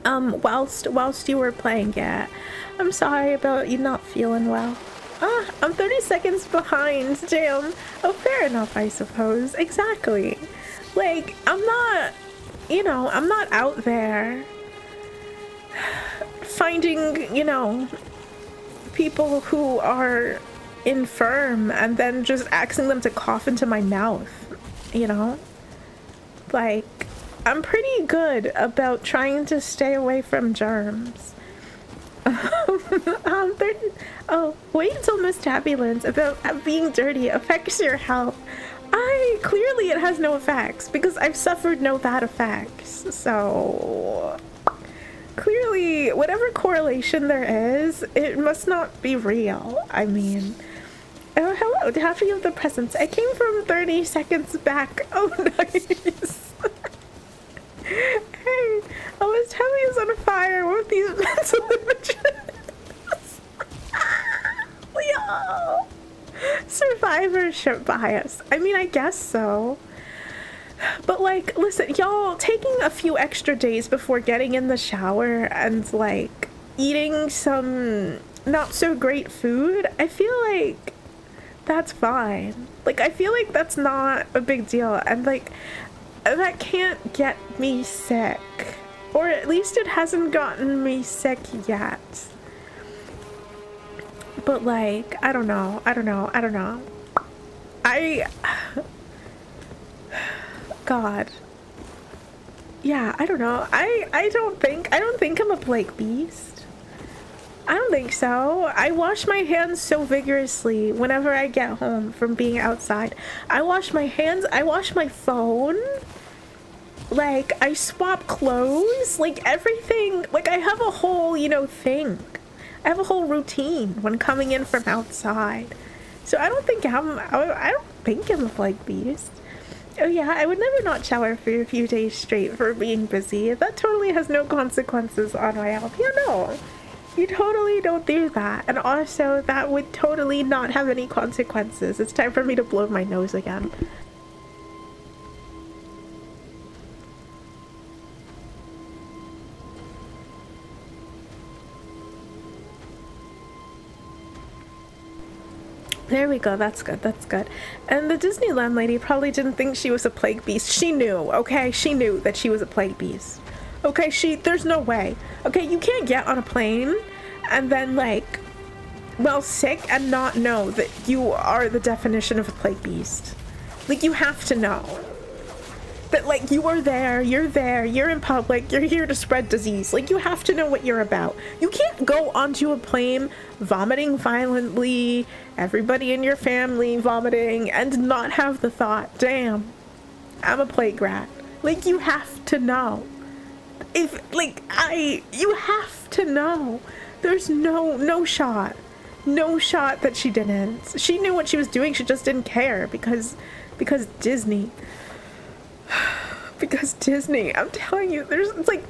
Whilst you were playing it. I'm sorry about you not feeling well. Ah, I'm 30 seconds behind, damn. Oh, fair enough, I suppose. Exactly. Like, I'm not, you know, I'm not out there finding, you know, people who are infirm and then just asking them to cough into my mouth, you know? Like, I'm pretty good about trying to stay away from germs. Oh, wait until Miss Tabby learns about being dirty affects your health. Clearly it has no effects because I've suffered no bad effects. So clearly whatever correlation there is, it must not be real. I mean, oh, hello, happy of the presents. I came from 30 seconds back. Oh, nice. Hey, Miss Tabby is on fire with these mental images. Leo. Survivorship bias. I mean, I guess so. But like, listen, y'all, taking a few extra days before getting in the shower and like eating some not so great food, I feel like that's fine. Like, I feel like that's not a big deal, and like that can't get me sick, or at least it hasn't gotten me sick yet. But like, I don't know. God. Yeah, I don't know. I don't think I'm a plague beast. I don't think so. I wash my hands so vigorously whenever I get home from being outside. I wash my hands, I wash my phone. Like, I swap clothes, like everything. Like, I have a whole, you know, thing. I have a whole routine when coming in from outside. So I don't think I'm a plague beast. Oh yeah, I would never not shower for a few days straight for being busy. That totally has no consequences on my health. Yeah, no. You totally don't do that. And also, that would totally not have any consequences. It's time for me to blow my nose again. There we go, that's good, that's good. And the Disneyland lady probably didn't think she was a plague beast. She knew, okay? She knew that she was a plague beast. Okay, there's no way. Okay, you can't get on a plane and then, like, well, sick and not know that you are the definition of a plague beast. Like, you have to know. That, like, you are there, you're in public, you're here to spread disease. Like, you have to know what you're about. You can't go onto a plane vomiting violently, everybody in your family vomiting, and not have the thought, damn, I'm a plague rat. Like, you have to know. You have to know. There's no shot. No shot that she didn't. She knew what she was doing, she just didn't care because Disney. Because Disney, I'm telling you, it's like,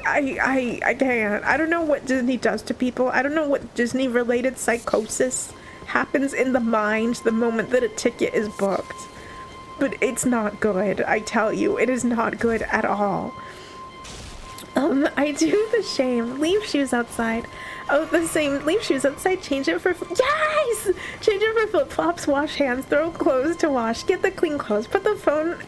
I can't. I don't know what Disney does to people. I don't know what Disney related psychosis happens in the mind the moment that a ticket is booked. But it's not good, I tell you. It is not good at all. I do the shame. Leave shoes outside. Oh, the same. Leave shoes outside. Change it for yes! Change it for flip-flops. Wash hands. Throw clothes to wash. Get the clean clothes. Put the phone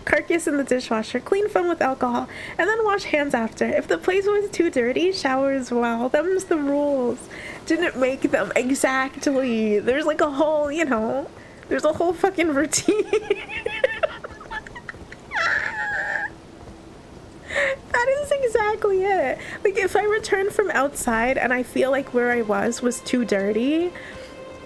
carcass in the dishwasher. Clean phone with alcohol. And then wash hands after. If the place was too dirty, shower as well. Them's the rules. Didn't make them. Exactly. There's like a whole, you know, there's a whole fucking routine. That is exactly it. Like, if I return from outside and I feel like where I was too dirty,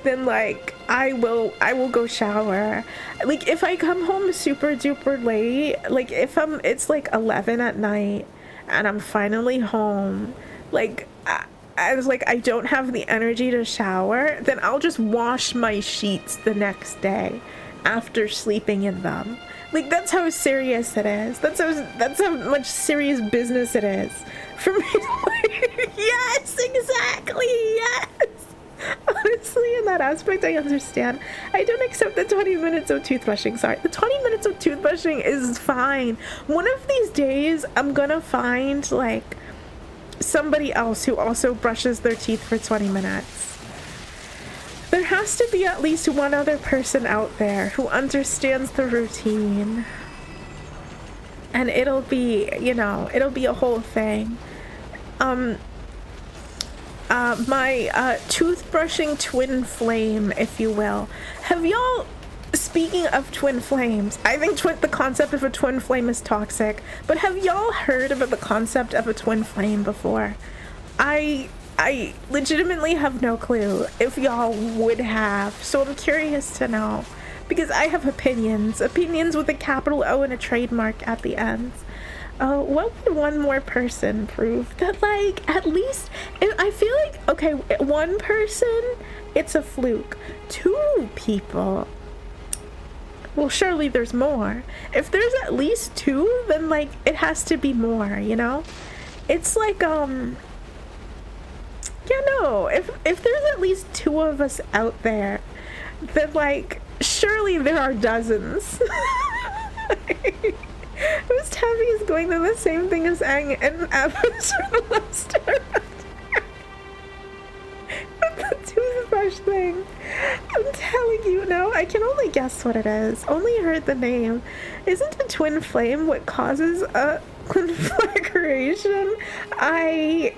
then like I will go shower. Like if I come home super duper late, like if it's like 11 at night and I'm finally home, like I was like, I don't have the energy to shower, then I'll just wash my sheets the next day after sleeping in them. Like that's how serious it is. That's how much serious business it is for me. Like, yes, exactly. Yes. Honestly, in that aspect, I understand. I don't accept the 20 minutes of toothbrushing. Sorry, the 20 minutes of toothbrushing is fine. One of these days, I'm gonna find like somebody else who also brushes their teeth for 20 minutes. There has to be at least one other person out there who understands the routine. And it'll be, you know, it'll be a whole thing. My toothbrushing twin flame, if you will. Have y'all, speaking of twin flames, I think the concept of a twin flame is toxic, but have y'all heard about the concept of a twin flame before? I legitimately have no clue if y'all would have, so I'm curious to know, because I have opinions with a capital O and a trademark at the end. What would one more person prove? That, like, at least, I feel like, okay, one person, it's a fluke. Two people, well, surely there's more. If there's at least two, then, like, it has to be more, you know? It's like, yeah, no, if there's at least two of us out there, then, like, surely there are dozens. Whose tabby is going to the same thing as Aang and Evans for the last time? The toothbrush thing. I'm telling you, no, I can only guess what it is. Only heard the name. Isn't a twin flame what causes a conflagration? I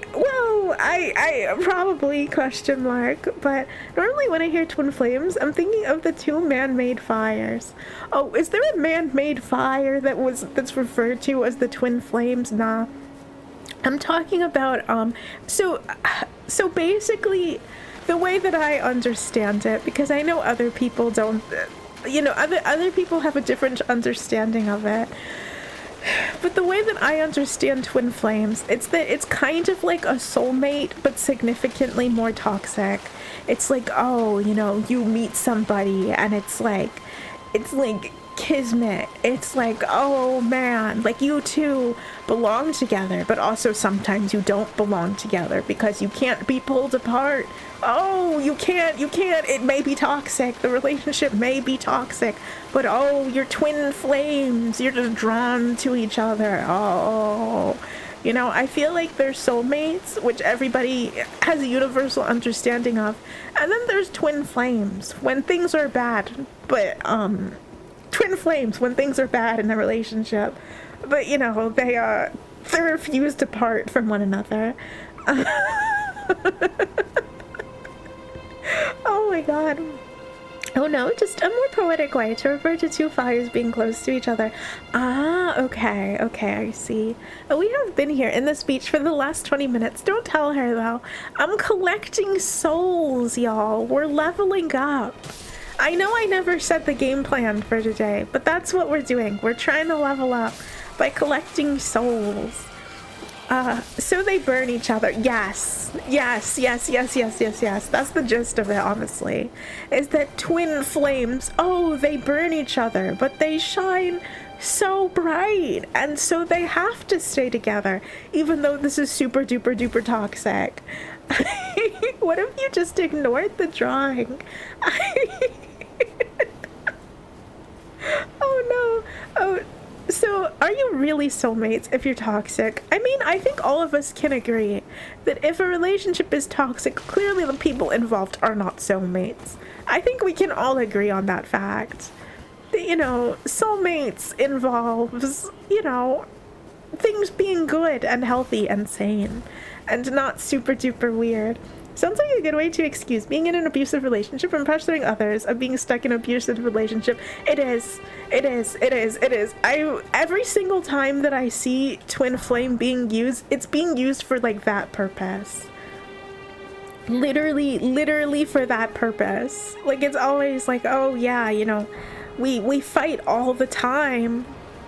probably question mark, but normally when I hear twin flames, I'm thinking of the two man-made fires. Oh, is there a man-made fire that's referred to as the twin flames? Nah. I'm talking about, so basically, the way that I understand it, because I know other people don't, you know, other people have a different understanding of it. But the way that I understand twin flames, it's that it's kind of like a soulmate, but significantly more toxic. It's like, oh, you know, you meet somebody and it's like kismet. It's like, oh man, like you two belong together, but also sometimes you don't belong together because you can't be pulled apart. Oh, you can't, it may be toxic, the relationship may be toxic, but oh, you're twin flames, you're just drawn to each other. Oh, you know, I feel like there's soulmates, which everybody has a universal understanding of, and then there's twin flames when things are bad, but twin flames when things are bad in a relationship, but you know, they're fused apart from one another. Oh my god. Oh no, just a more poetic way to refer to two fires being close to each other. Ah, okay, I see. We have been here in this beach for the last 20 minutes. Don't tell her though. I'm collecting souls, y'all. We're leveling up. I know I never set the game plan for today, but that's what we're doing. We're trying to level up by collecting souls. So they burn each other. Yes. That's the gist of it, honestly. Is that twin flames, oh, they burn each other, but they shine so bright, and so they have to stay together, even though this is super duper duper toxic. What if you just ignored the drawing? Oh no. Oh, so are you really soulmates if you're toxic? I mean, I think all of us can agree that if a relationship is toxic, clearly the people involved are not soulmates. I think we can all agree on that fact. That, you know, soulmates involves, you know, things being good and healthy and sane and not super duper weird. Sounds like a good way to excuse being in an abusive relationship and pressuring others of being stuck in an abusive relationship. It is. Every single time that I see twin flame being used, it's being used for like that purpose. literally for that purpose. Like, it's always like, oh yeah, you know, we fight all the time,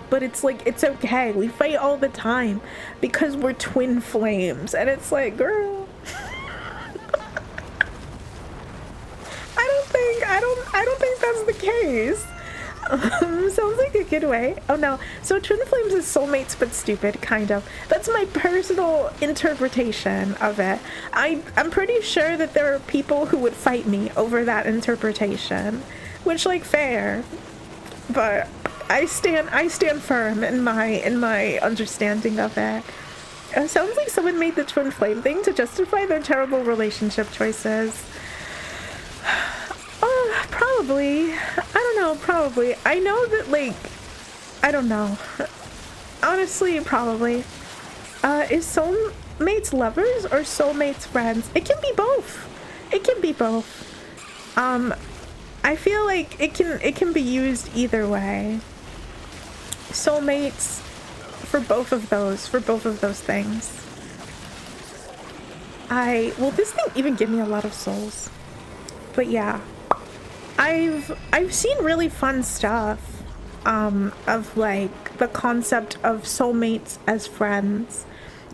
but it's like, it's okay, we fight all the time because we're twin flames. And it's like, girl, I don't think that's the case. Sounds like a good way. Oh no, so twin flames is soulmates but stupid, kind of. That's my personal interpretation of it. I'm pretty sure that there are people who would fight me over that interpretation, which, like, fair, but I stand firm in my understanding of it. It sounds like someone made the twin flame thing to justify their terrible relationship choices. Probably. I don't know, probably. I know that, like, I don't know. Honestly, probably. Is soulmates lovers or soulmates friends? It can be both. It can be both. I feel like it can be used either way. Soulmates for both of those things. Will this thing even give me a lot of souls? But yeah. I've seen really fun stuff of, like, the concept of soulmates as friends.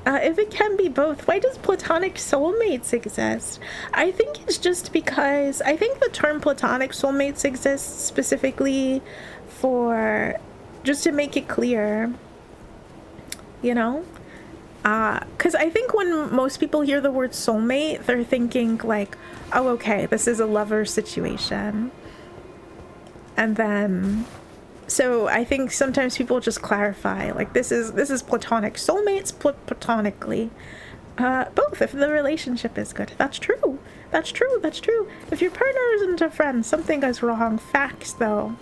If it can be both, why does platonic soulmates exist? I think it's just because I think the term platonic soulmates exists specifically for just to make it clear, you know? Because I think when most people hear the word soulmate, they're thinking like, oh, okay, this is a lover situation. And then, so I think sometimes people just clarify, like, this is platonic. Soulmates platonically. Both, if the relationship is good. That's true. That's true. That's true. If your partner isn't a friend, something goes wrong. Facts, though.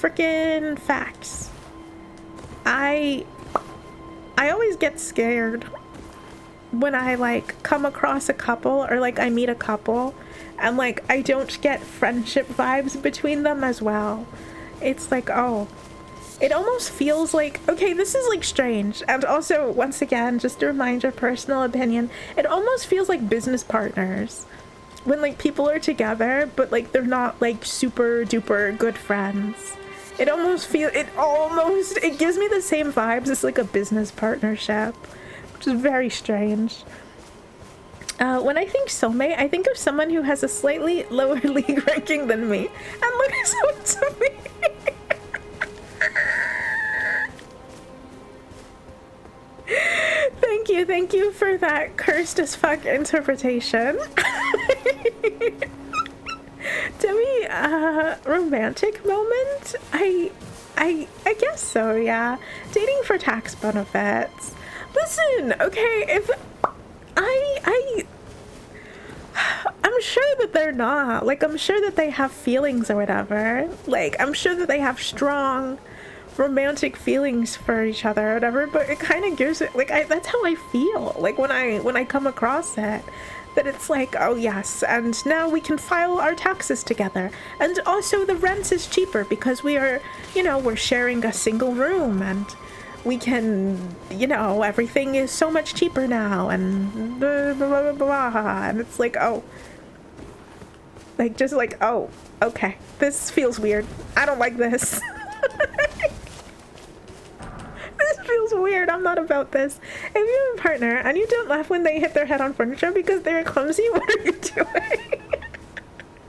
Frickin' facts. I always get scared when I, like, come across a couple or, like, I meet a couple and, like, I don't get friendship vibes between them as well. It's like, oh, it almost feels like, okay, this is, like, strange. And also, once again, just to remind your personal opinion, it almost feels like business partners when, like, people are together, but, like, they're not, like, super duper good friends. It gives me the same vibes as, like, a business partnership, which is very strange. When I think soulmate, I think of someone who has a slightly lower league ranking than me and looks up to me. Thank you for that cursed as fuck interpretation. Demi, romantic moment? I guess so, yeah. Dating for tax benefits. Listen, okay, if I'm sure that they're not. Like, I'm sure that they have feelings or whatever. Like, I'm sure that they have strong romantic feelings for each other or whatever, but it kind of gives it, like, that's how I feel. Like, when I come across it. That it's like, oh yes, and now we can file our taxes together. And also the rent is cheaper because we are, you know, we're sharing a single room and we can, you know, everything is so much cheaper now and blah, blah, blah, blah. And it's like, oh. Like, just like, oh, okay. This feels weird. I don't like this. This feels weird. I'm not about this. If you have a partner and you don't laugh when they hit their head on furniture because they're clumsy, what are you doing?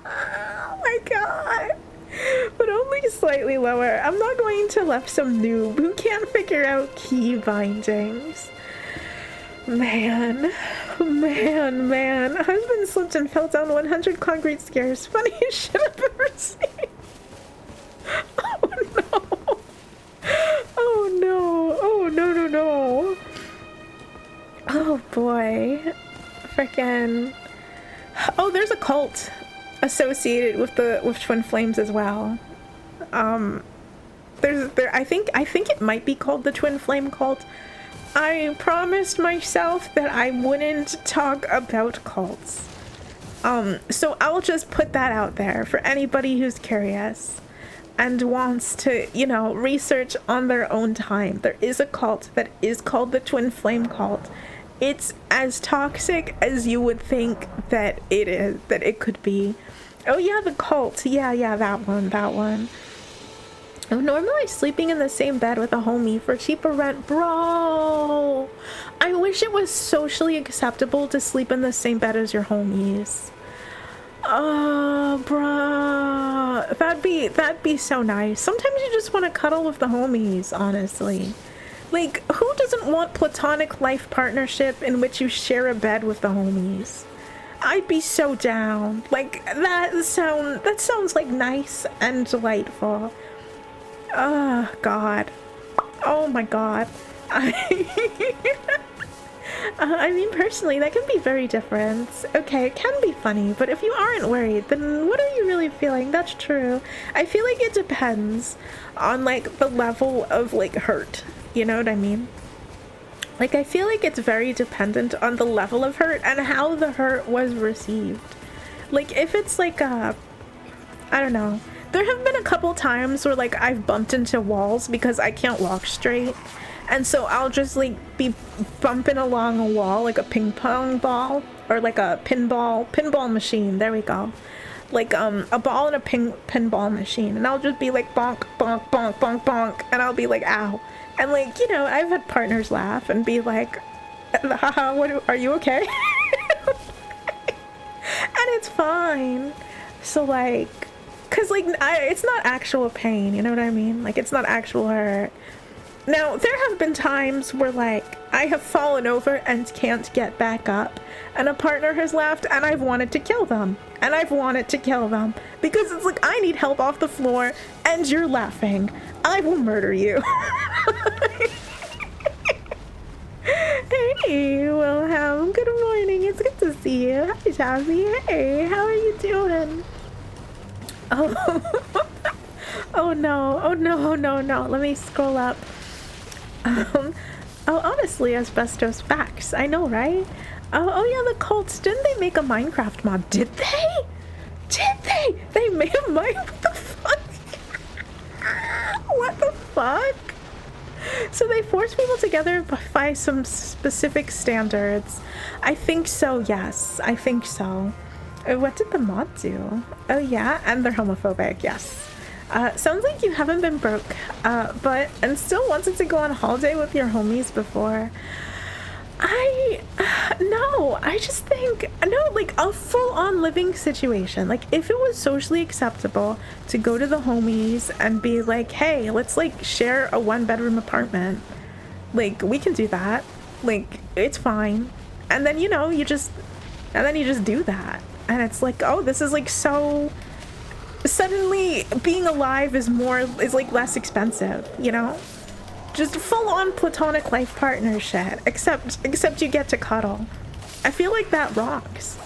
Oh my god. But only slightly lower. I'm not going to left some noob who can't figure out key bindings. Man. Husband slipped and fell down 100 concrete stairs. Funniest shit I've ever seen. Oh no. Oh no. Oh boy. Frickin'. Oh, there's a cult associated with twin flames as well. I think it might be called the twin flame cult. I promised myself that I wouldn't talk about cults. So I'll just put that out there for anybody who's curious and wants to, you know, research on their own time. There is a cult that is called the Twin Flame Cult, it's as toxic as you would think that it could be. Oh yeah, the cult. Yeah, that one. I'm normally sleeping in the same bed with a homie for cheaper rent. Bro, I wish it was socially acceptable to sleep in the same bed as your homies. Oh, bruh, that'd be so nice. Sometimes you just want to cuddle with the homies, honestly. Like, who doesn't want platonic life partnership in which you share a bed with the homies? I'd be so down. Like, that sounds like nice and delightful. Oh god. Oh my god. I mean, personally, that can be very different. Okay, it can be funny, but if you aren't worried, then what are you really feeling? That's true. I feel like it depends on, like, the level of, like, hurt. You know what I mean? Like, I feel like it's very dependent on the level of hurt and how the hurt was received. Like, if it's like I don't know. There have been a couple times where, like, I've bumped into walls because I can't walk straight. And so I'll just, like, be bumping along a wall like a ping pong ball or like a pinball machine. There we go. Like, a ball in a pinball machine. And I'll just be like, bonk, bonk, bonk, bonk, bonk. And I'll be like, ow. And, like, you know, I've had partners laugh and be like, haha, are you okay? And it's fine. So, like, cause, like, it's not actual pain, you know what I mean? Like, it's not actual hurt. Now, there have been times where, like, I have fallen over and can't get back up, and a partner has laughed, and I've wanted to kill them. And I've wanted to kill them. Because it's like, I need help off the floor, and you're laughing. I will murder you. Hey, Wilhelm, good morning. It's good to see you. Hi, Jazzy. Hey, how are you doing? Oh, oh no. Let me scroll up. Oh, honestly, asbestos facts. I know, right? Oh yeah, the cults. Didn't they make a Minecraft mod? Did they? They made a What the fuck? What the fuck? So they force people together by some specific standards. I think so, yes. I think so. What did the mod do? Oh yeah, and they're homophobic, yes. Sounds like you haven't been broke, and still wanted to go on holiday with your homies before. No, I just think, no, like a full-on living situation. Like, if it was socially acceptable to go to the homies and be like, hey, let's, like, share a one-bedroom apartment. Like, we can do that. Like, it's fine. And then, you know, you just do that. And it's like, oh, this is, like, so... Suddenly, being alive is like, less expensive, you know? Just full-on platonic life partner shit. Except you get to cuddle. I feel like that rocks.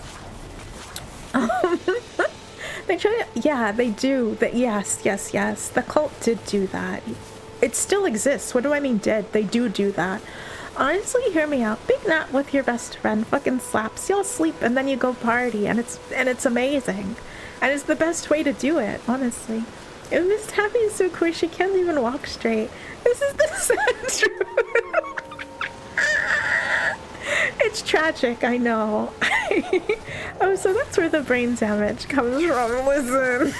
They try to, yeah, they do. Yes. The cult did do that. It still exists. What do I mean did? They do that. Honestly, hear me out. Big nap with your best friend fucking slaps. Y'all sleep and then you go party and it's amazing. And it's the best way to do it, honestly. If Miss Tabby is so queer she can't even walk straight. This is the sad truth. It's tragic, I know. Oh, so that's where the brain damage comes from. Listen.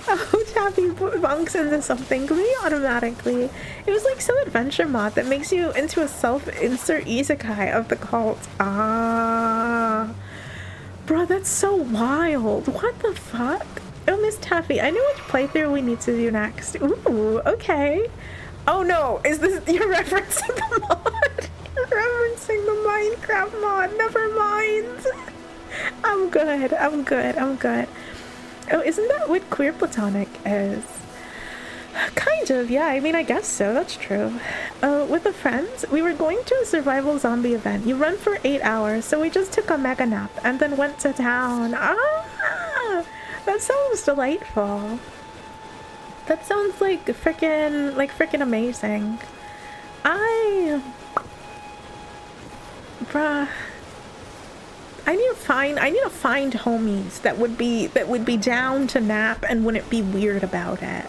Oh, Tabby bunks into something pretty automatically. It was like some adventure mod that makes you into a self-insert isekai of the cult. Ah. Bro, that's so wild. What the fuck? Oh, Miss Taffy, I know which playthrough we need to do next. Ooh, okay. Oh no, is this, you're referencing the mod? You're referencing the Minecraft mod. Never mind. I'm good. Oh, isn't that what queer platonic is? Kind of, yeah. I mean, I guess so. That's true. With a friend, we were going to a survival zombie event. You run for 8 hours, so we just took a mega nap and then went to town. Ah, that sounds delightful. That sounds like freaking amazing. Bruh. I need to find homies that would be down to nap and wouldn't be weird about it.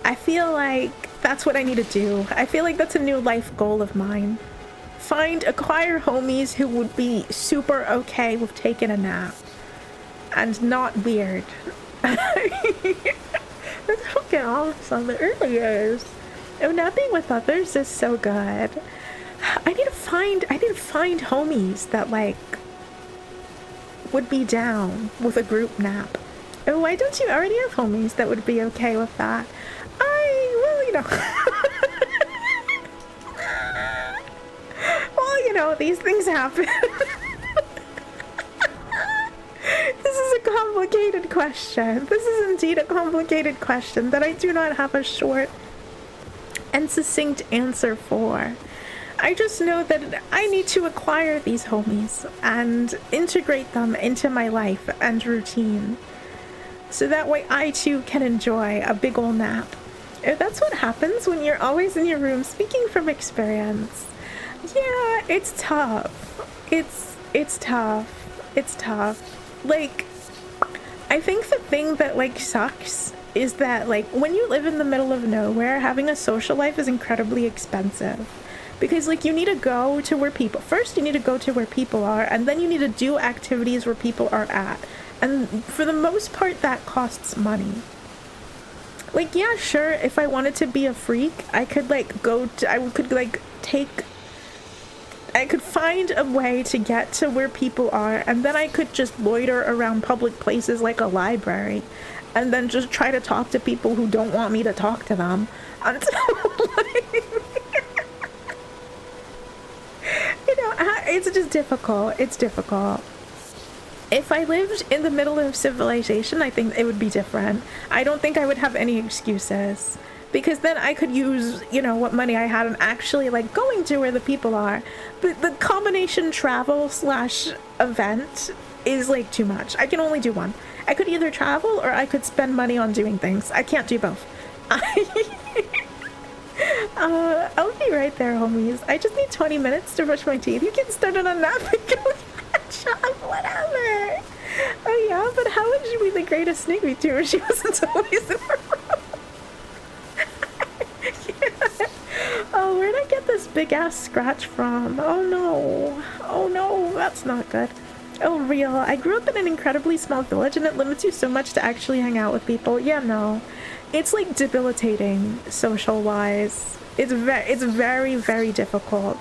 I feel like that's what I need to do. I feel like that's a new life goal of mine. Acquire homies who would be super okay with taking a nap. And not weird. That's fucking awesome. It really is. Oh, napping with others is so good. I need to find homies that like would be down with a group nap. Oh, why don't you already have homies that would be okay with that? Well, you know. Well, you know, these things happen. This is a complicated question. This is indeed a complicated question that I do not have a short and succinct answer for. I just know that I need to acquire these homies and integrate them into my life and routine. So that way I too can enjoy a big ol' nap. That's what happens when you're always in your room, speaking from experience. Yeah, it's tough. It's tough. It's tough. Like, I think the thing that like sucks is that like when you live in the middle of nowhere, having a social life is incredibly expensive. Because like you need to go to where people, first you need to go to where people are, and then you need to do activities where people are at. And for the most part that costs money. Like, yeah, sure, if I wanted to be a freak, I could like I could find a way to get to where people are, and then I could just loiter around public places like a library, and then just try to talk to people who don't want me to talk to them until like, you know, it's just difficult. It's difficult. If I lived in the middle of civilization, I think it would be different. I don't think I would have any excuses. Because then I could use, you know, what money I had and actually like going to where the people are. But the combination travel / event is like too much. I can only do one. I could either travel or I could spend money on doing things. I can't do both. I'll be right there, homies. I just need 20 minutes to brush my teeth. You can start on a nap and go catch up, whatever. Oh yeah, but how would she be the greatest Sneaky to her? She wasn't always in her room. Oh, where'd I get this big ass scratch from? Oh no. Oh no, that's not good. Oh, real. I grew up in an incredibly small village and it limits you so much to actually hang out with people. Yeah, no. It's like debilitating social wise. It's very, very difficult.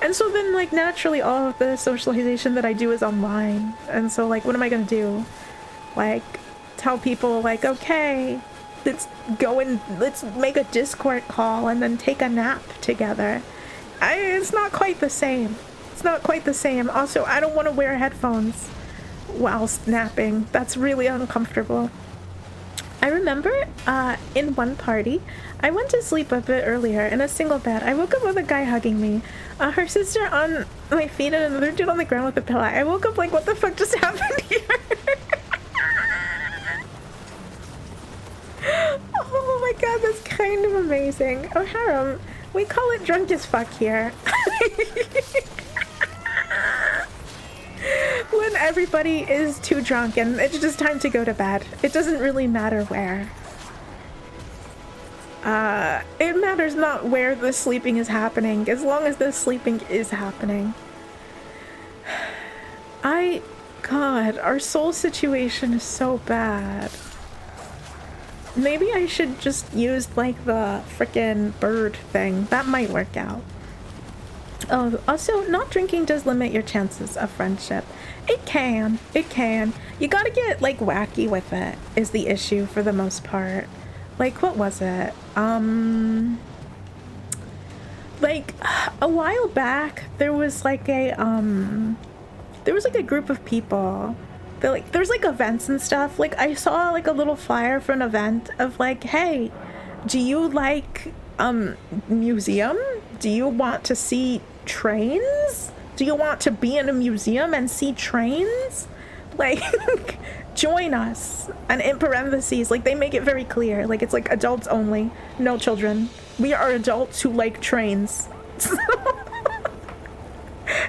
And so then like naturally all of the socialization that I do is online. And so like what am I gonna do? Like tell people like, okay, let's make a Discord call and then take a nap together. It's not quite the same. It's not quite the same. Also, I don't want to wear headphones whilst napping. That's really uncomfortable. I remember in one party, I went to sleep a bit earlier in a single bed. I woke up with a guy hugging me, her sister on my feet and another dude on the ground with a pillow. I woke up like, what the fuck just happened here? Oh my god, that's kind of amazing. Oh, harem. We call it drunk as fuck here. When everybody is too drunk and it's just time to go to bed. It doesn't really matter where. It matters not where the sleeping is happening, as long as the sleeping is happening. God, our soul situation is so bad. Maybe I should just use like the frickin' bird thing. That might work out. Oh, also, not drinking does limit your chances of friendship. It can. It can. You gotta get like wacky with it is the issue for the most part. Like, what was it? Like a while back there was like a group of people. There's like events and stuff. Like I saw like a little flyer for an event of like, hey, do you like museum? Do you want to see trains? Do you want to be in a museum and see trains? Like join us. And in parentheses, like they make it very clear, like it's like adults only, no children. We are adults who like trains.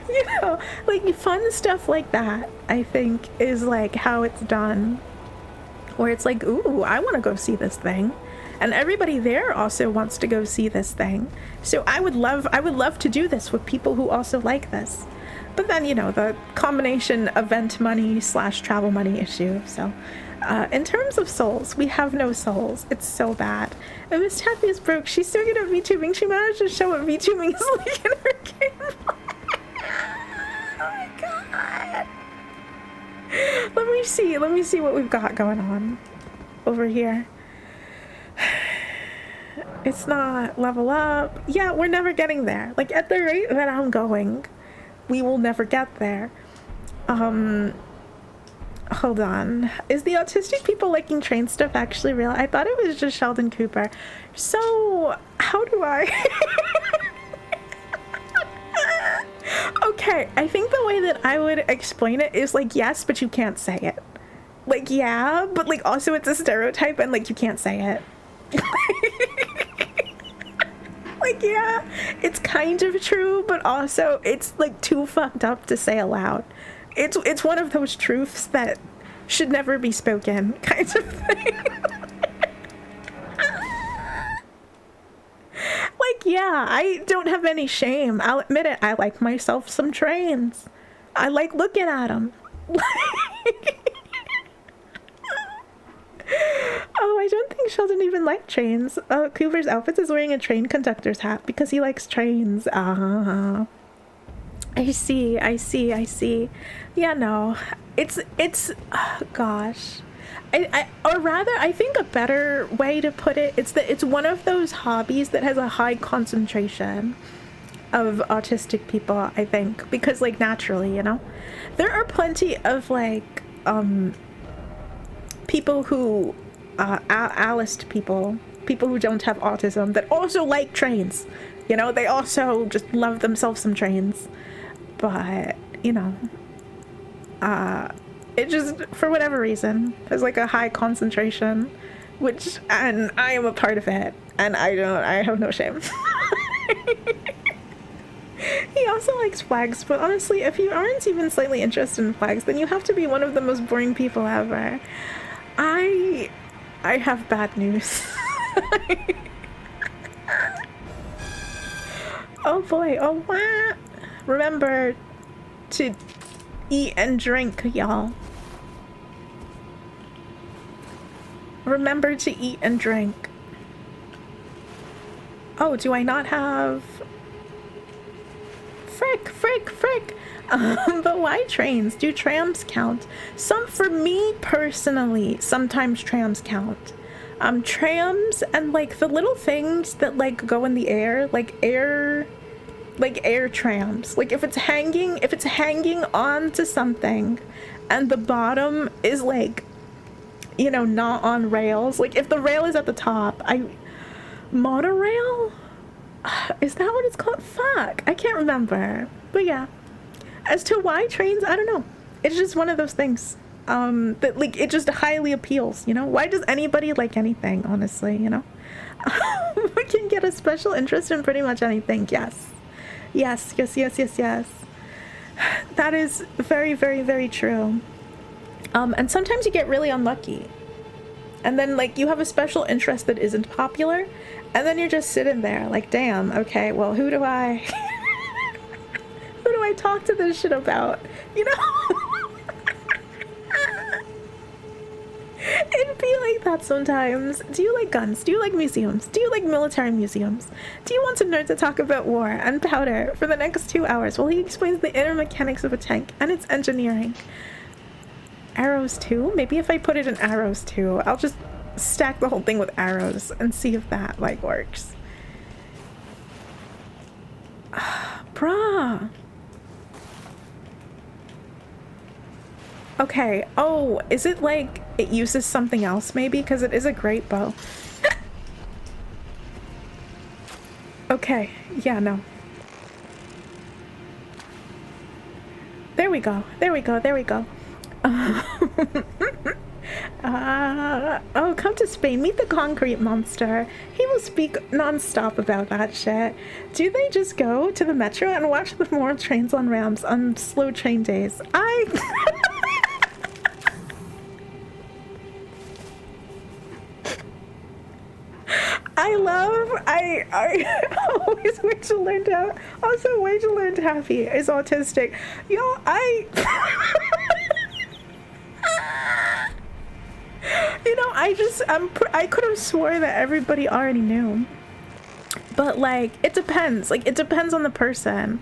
You know, like fun stuff like that, I think, is like how it's done. Where it's like, ooh, I want to go see this thing. and everybody there also wants to go see this thing. So I would love to do this with people who also like this. But then, you know, the combination event money / travel money issue. So in terms of souls, we have no souls. It's so bad. And Miss Taffy is broke. She's so good at VTubing. She managed to show what VTubing is like in her game. Oh my god. Let me see what we've got going on over here. It's not level up. Yeah, we're never getting there. Like, at the rate that I'm going, we will never get there. Hold on. Is the autistic people liking train stuff actually real? I thought it was just Sheldon Cooper. So, how do I... Okay, I think the way that I would explain it is like, yes, but you can't say it. Like, yeah, but like also it's a stereotype and like you can't say it. Like, yeah, it's kind of true, but also it's like too fucked up to say aloud. It's one of those truths that should never be spoken, kind of thing. Like, yeah, I don't have any shame. I'll admit it. I like myself some trains. I like looking at them. Oh, I don't think Sheldon even liked trains. Cooper's outfit is wearing a train conductor's hat because he likes trains. I see. Yeah, no. It's oh, gosh. Or rather, I think a better way to put it, it's one of those hobbies that has a high concentration of autistic people, I think, because like naturally, you know, there are plenty of like people who alist people who don't have autism that also like trains, you know, they also just love themselves some trains, but you know, it just, for whatever reason, has like a high concentration, and I am a part of it, and I have no shame. He also likes flags, but honestly, if you aren't even slightly interested in flags, then you have to be one of the most boring people ever. I have bad news. Oh boy, oh wow. Remember to eat and drink, y'all. Remember to eat and drink. Oh, do I not have... Frick. But why trains? Do trams count? For me personally, sometimes trams count. Trams and like the little things that like go in the air, like air trams. Like if it's hanging onto something and the bottom is like, you know, not on rails. Like if the rail is at the top, monorail? Is that what it's called? Fuck, I can't remember. But yeah, as to why trains, I don't know. It's just one of those things that like it just highly appeals, you know? Why does anybody like anything, honestly, you know? We can get a special interest in pretty much anything. Yes. That is very, very, very true. And sometimes you get really unlucky. And then like you have a special interest that isn't popular, and then you're just sitting there like, damn, okay, well, who do I talk to this shit about, you know? It'd be like that sometimes. Do you like guns? Do you like museums? Do you like military museums? Do you want a nerd to talk about war and powder for the next 2 hours while he explains the inner mechanics of a tank and its engineering? Arrows too? Maybe if I put it in arrows too, I'll just stack the whole thing with arrows and see if that like works. Bruh. Okay, oh, is it like it uses something else maybe? Because it is a great bow. Okay, yeah, no. There we go. Oh, come to Spain, meet the concrete monster. He will speak non-stop about that shit. Do they just go to the metro and watch the more trains on rams on slow train days? I always wait to learn to, also wait to learn to happy is autistic. Yo, you know, I could have swore that everybody already knew. But like, it depends. Like, it depends on the person.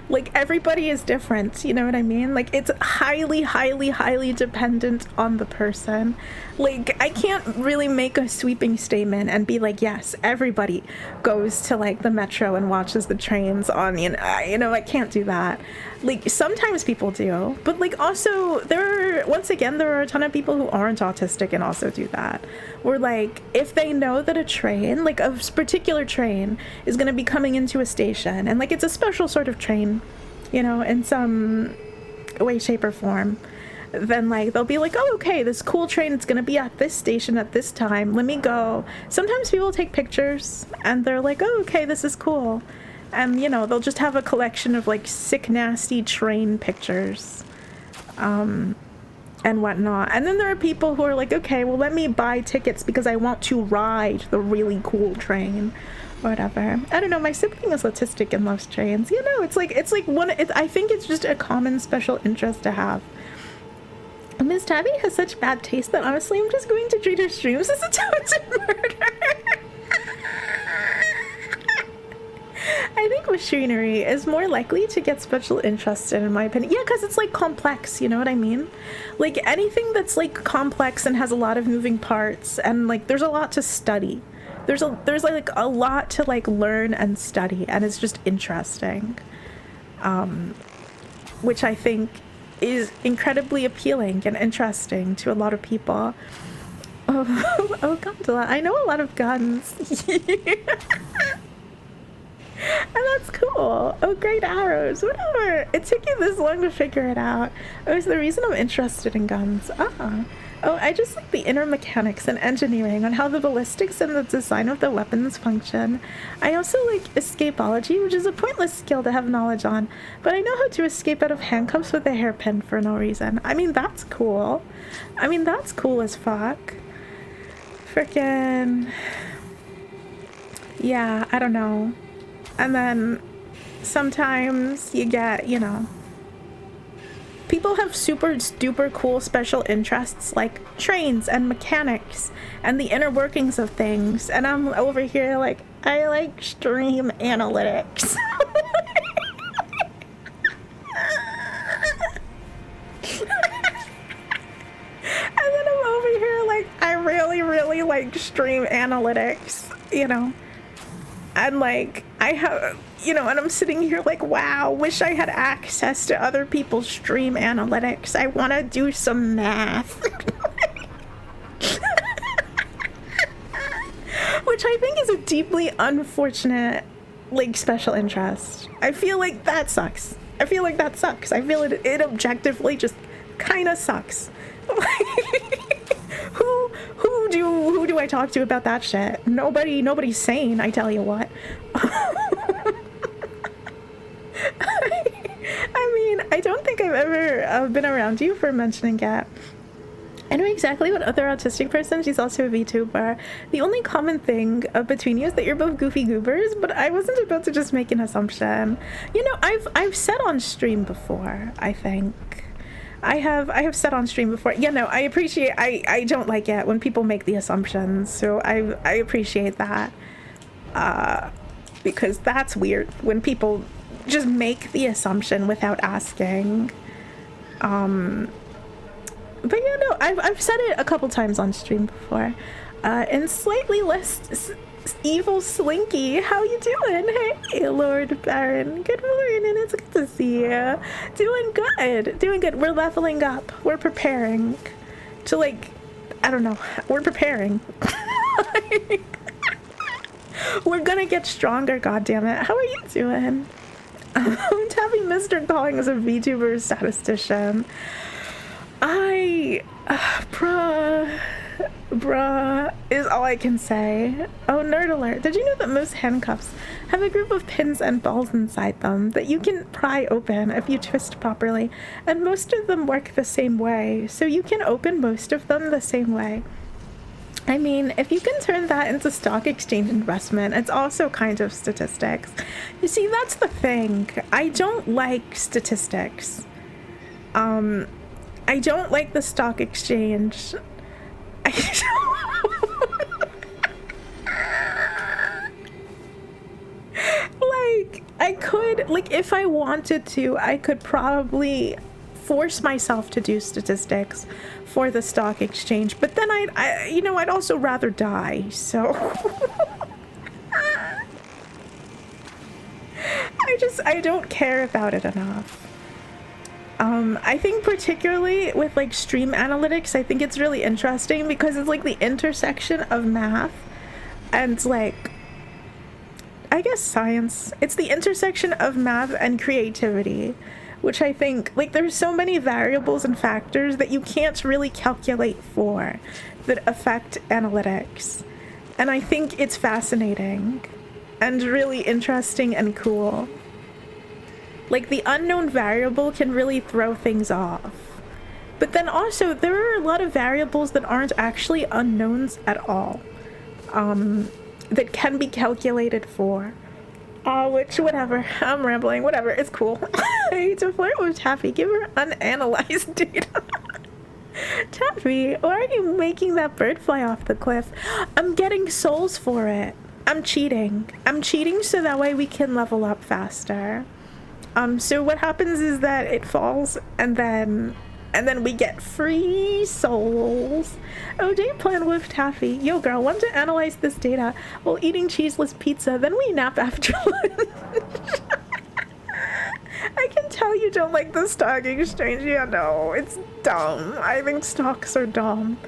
Like, everybody is different, you know what I mean? Like, it's highly, highly, highly dependent on the person. Like, I can't really make a sweeping statement and be like, yes, everybody goes to, like, the metro and watches the trains on, you know, I can't do that. Like, sometimes people do, but, like, also, there are a ton of people who aren't autistic and also do that. Or, like, if they know that a train, like, a particular train is going to be coming into a station, and, like, it's a special sort of train, you know, in some way, shape, or form, then, like, they'll be like, oh, okay, this cool train is going to be at this station at this time. Let me go. Sometimes people take pictures, and they're like, oh, okay, this is cool. And, you know, they'll just have a collection of, like, sick, nasty train pictures, and whatnot. And then there are people who are like, okay, well, let me buy tickets because I want to ride the really cool train. Whatever. I don't know, my sibling is autistic and loves trains. You know, it's like I think it's just a common special interest to have. Miss Tabby has such bad taste that honestly I'm just going to treat her streams as attempted murder. I think machinery is more likely to get special interest in my opinion. Yeah, because it's like complex, you know what I mean? Like anything that's like complex and has a lot of moving parts and like there's a lot to study. There's like a lot to like learn and study, and it's just interesting, which I think is incredibly appealing and interesting to a lot of people. Oh, gondola! I know a lot of guns, and that's cool. Oh, great arrows! Whatever. It took you this long to figure it out. Oh, it's the reason I'm interested in guns. Oh, I just like the inner mechanics and engineering on how the ballistics and the design of the weapons function. I also like escapology, which is a pointless skill to have knowledge on, but I know how to escape out of handcuffs with a hairpin for no reason. I mean, that's cool. I mean, that's cool as fuck. Frickin'... Yeah, I don't know. And then sometimes you get, you know... People have super duper cool special interests like trains and mechanics and the inner workings of things, and I'm over here like, I like stream analytics. And then I'm over here like, I really, really like stream analytics, you know? And like, I have, you know, and I'm sitting here like, wow, wish I had access to other people's stream analytics. I want to do some math. Which I think is a deeply unfortunate, like, special interest. I feel like that sucks. I feel it objectively just kind of sucks. Who do I talk to about that shit? Nobody's sane, I tell you what. I mean, I don't think I've ever been around you for mentioning it. I know exactly what other autistic person. She's also a VTuber. The only common thing between you is that you're both goofy goobers, but I wasn't about to just make an assumption. You know, I've said on stream before, I think. I have said on stream before. Yeah, no, I appreciate, I don't like it when people make the assumptions, so I appreciate that. Because that's weird when people just make the assumption without asking. But yeah, no, I've said it a couple times on stream before. And slightly less evil Slinky, how you doing? Hey, Lord Baron, good morning, it's good to see you. Doing good. We're leveling up. We're preparing to, like, I don't know, we're preparing. We're gonna get stronger, goddammit. How are you doing? Tabby Mr. calling us a VTuber statistician. Bruh is all I can say. Oh, nerd alert. Did you know that most handcuffs have a group of pins and balls inside them that you can pry open if you twist properly, and most of them work the same way, so you can open most of them the same way. I mean, if you can turn that into stock exchange investment, it's also kind of statistics. You see, that's the thing. I don't like statistics. I don't like the stock exchange. Like, I could, like, if I wanted to, I could probably force myself to do statistics for the stock exchange, but then I'd also rather die, so I don't care about it enough. I think particularly with like stream analytics, I think it's really interesting because it's like the intersection of math and like, I guess science. It's the intersection of math and creativity, which I think, like, there's so many variables and factors that you can't really calculate for that affect analytics. And I think it's fascinating and really interesting and cool. Like, the unknown variable can really throw things off. But then also, there are a lot of variables that aren't actually unknowns at all, that can be calculated for. Which, whatever, I'm rambling, whatever, it's cool. I hate to flirt with Taffy, give her unanalyzed data. Taffy, why are you making that bird fly off the cliff? I'm getting souls for it. I'm cheating. I'm cheating so that way we can level up faster. So what happens is that it falls and then we get free souls. Oh, day plan with Taffy. Yo girl, want to analyze this data while eating cheeseless pizza, then we nap after lunch. I can tell you don't like the stock exchange. Yeah, no, it's dumb. I think stocks are dumb.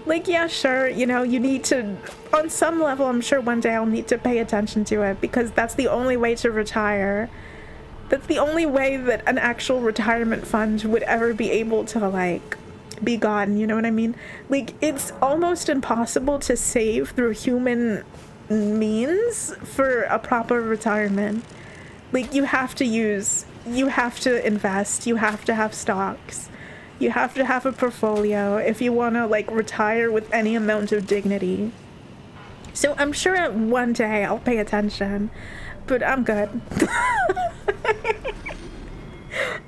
Like, yeah, sure, you know, you need to, on some level, I'm sure one day I'll need to pay attention to it because that's the only way to retire. That's the only way that an actual retirement fund would ever be able to, like, be gotten, you know what I mean? Like, it's almost impossible to save through human means for a proper retirement. Like, you have to invest, you have to have stocks, you have to have a portfolio if you want to, like, retire with any amount of dignity. So I'm sure one day I'll pay attention, but I'm good.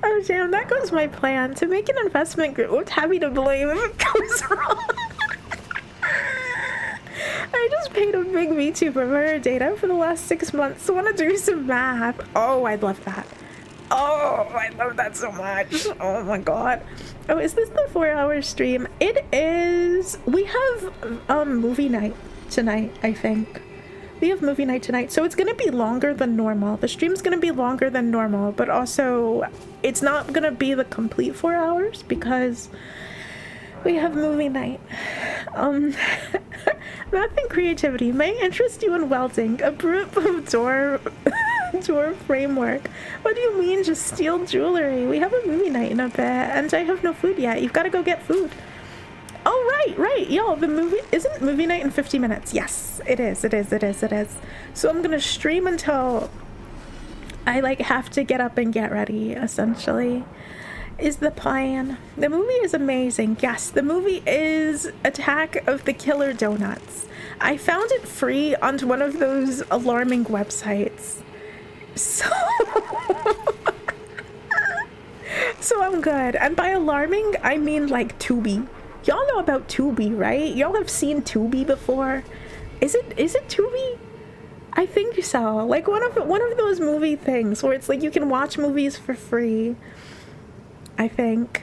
Oh damn, that goes my plan. To make an investment group, what's happy to blame if it goes wrong? I just paid a big VTuber for her data for the last 6 months. So want to do some math. Oh, I'd love that. Oh, I love that so much. Oh my god. Oh, is this the 4-hour stream? It is. We have movie night tonight, I think. We have movie night tonight, so it's gonna be longer than normal. The stream's gonna be longer than normal, but also it's not gonna be the complete 4 hours because we have movie night. Math and creativity may interest you in welding, a group of door framework. What do you mean just steal jewelry? We have a movie night in a bit, and I have no food yet. You've got to go get food. Oh, right. Yo, the movie, isn't movie night in 50 minutes? Yes, it is. So I'm gonna stream until I, like, have to get up and get ready, essentially, is the plan. The movie is amazing. Yes, the movie is Attack of the Killer Donuts. I found it free on one of those alarming websites. So I'm good. And by alarming, I mean, like, Tubi. Y'all know about Tubi, right? Y'all have seen Tubi before. Is it Tubi? I think so. Like one of those movie things where it's like you can watch movies for free. I think.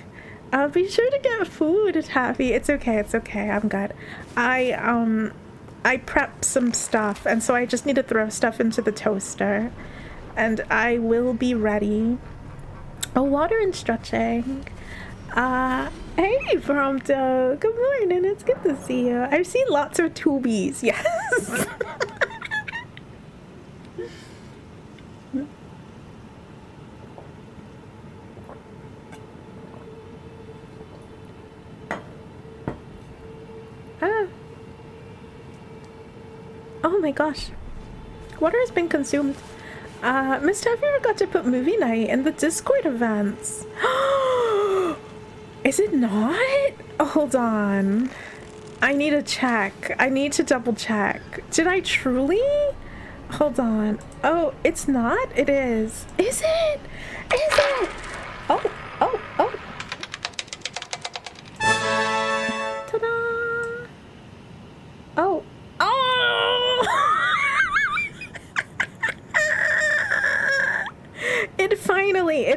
Be sure to get food, Taffy. It's okay. I'm good. I prepped some stuff, and so I just need to throw stuff into the toaster, and I will be ready. Oh, water and stretching. Hey, Prompto. Good morning. It's good to see you. I've seen lots of Tubies. Yes. Oh my gosh. Water has been consumed. Miss Taffy forgot to put movie night in the Discord events. Is it not? Oh, hold on. I need to check. I need to double check. Did I truly? Hold on. Oh, it's not? It is. Is it? Is it? Oh, oh, oh. Ta-da! Oh. Oh! It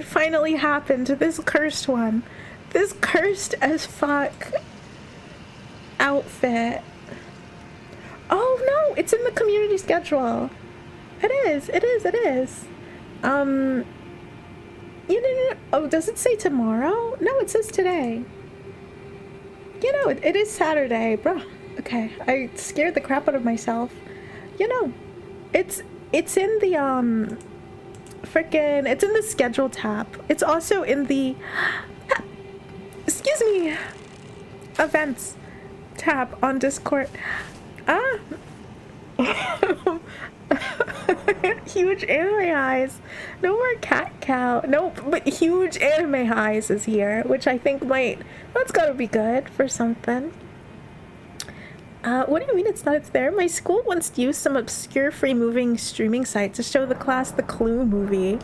finally happened. This cursed one. This cursed as fuck outfit. Oh no, it's in the community schedule. It is. Oh, does it say tomorrow? No, it says today. You know, it is Saturday, bro. Okay, I scared the crap out of myself. You know, it's in the it's in the schedule tab. It's also in the excuse me, events tab on Discord. Huge anime eyes. No more cat cow. Nope, but huge anime eyes is here, which I think that's gotta be good for something. What do you mean it's not? It's there. My school once used some obscure free moving streaming site to show the class the Clue movie.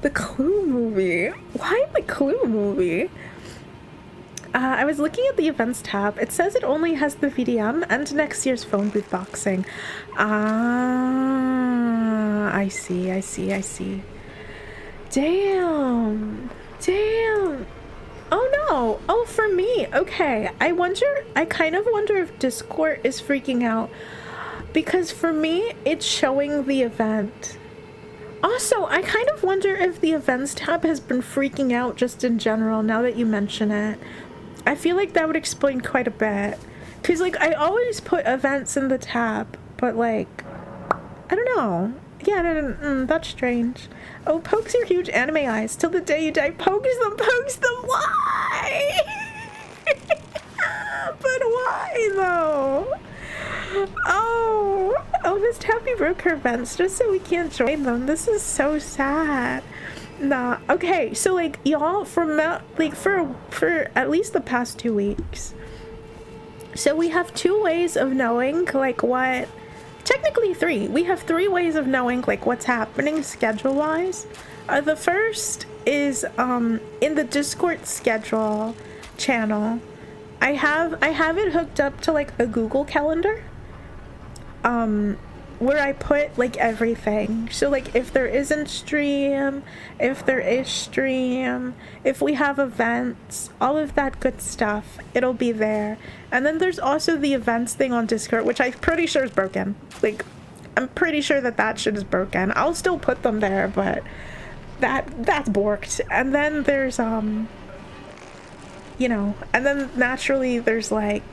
The Clue movie? Why the Clue movie? I was looking at the events tab. It says it only has the VDM and next year's phone booth boxing. Ah, I see. Damn. Oh no. Oh, for me. Okay. I kind of wonder if Discord is freaking out. Because for me, it's showing the event. Also, I kind of wonder if the events tab has been freaking out just in general now that you mention it. I feel like that would explain quite a bit. Because, like, I always put events in the tab, but, like, I don't know. Yeah, no, that's strange. Oh, pokes your huge anime eyes till the day you die. Pokes them. Why? But why, though? Oh, Miss Tappy broke her events just so we can't join them. This is so sad. Nah, okay, so, like, y'all, for at least the past 2 weeks, so we have 2 ways of knowing, like, technically 3. We have 3 ways of knowing, like, what's happening schedule-wise. The first is, in the Discord schedule channel, I have it hooked up to, like, a Google Calendar, where I put, like, everything. So, like, if there isn't stream, if there is stream, if we have events, all of that good stuff, it'll be there. And then there's also the events thing on Discord, which I'm pretty sure is broken. Like, I'm pretty sure that shit is broken. I'll still put them there, but that's borked. And then there's, you know, and then naturally there's, like,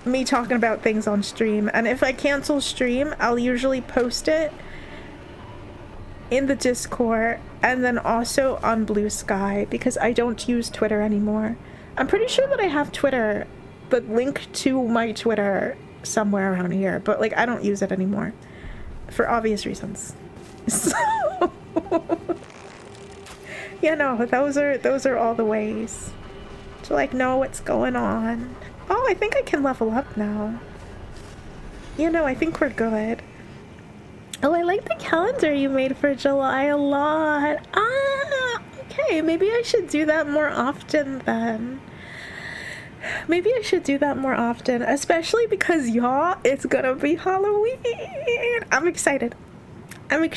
me talking about things on stream, and if I cancel stream, I'll usually post it in the Discord and then also on Blue Sky because I don't use Twitter anymore. I'm pretty sure that I have Twitter, the link to my Twitter somewhere around here, but like I don't use it anymore for obvious reasons. So yeah, no, those are all the ways to like know what's going on. Oh, I think I can level up now. You know, I think we're good. Oh, I like the calendar you made for July a lot. Ah, okay, maybe I should do that more often then. Maybe I should do that more often, especially because, y'all, it's gonna be Halloween. I'm excited. I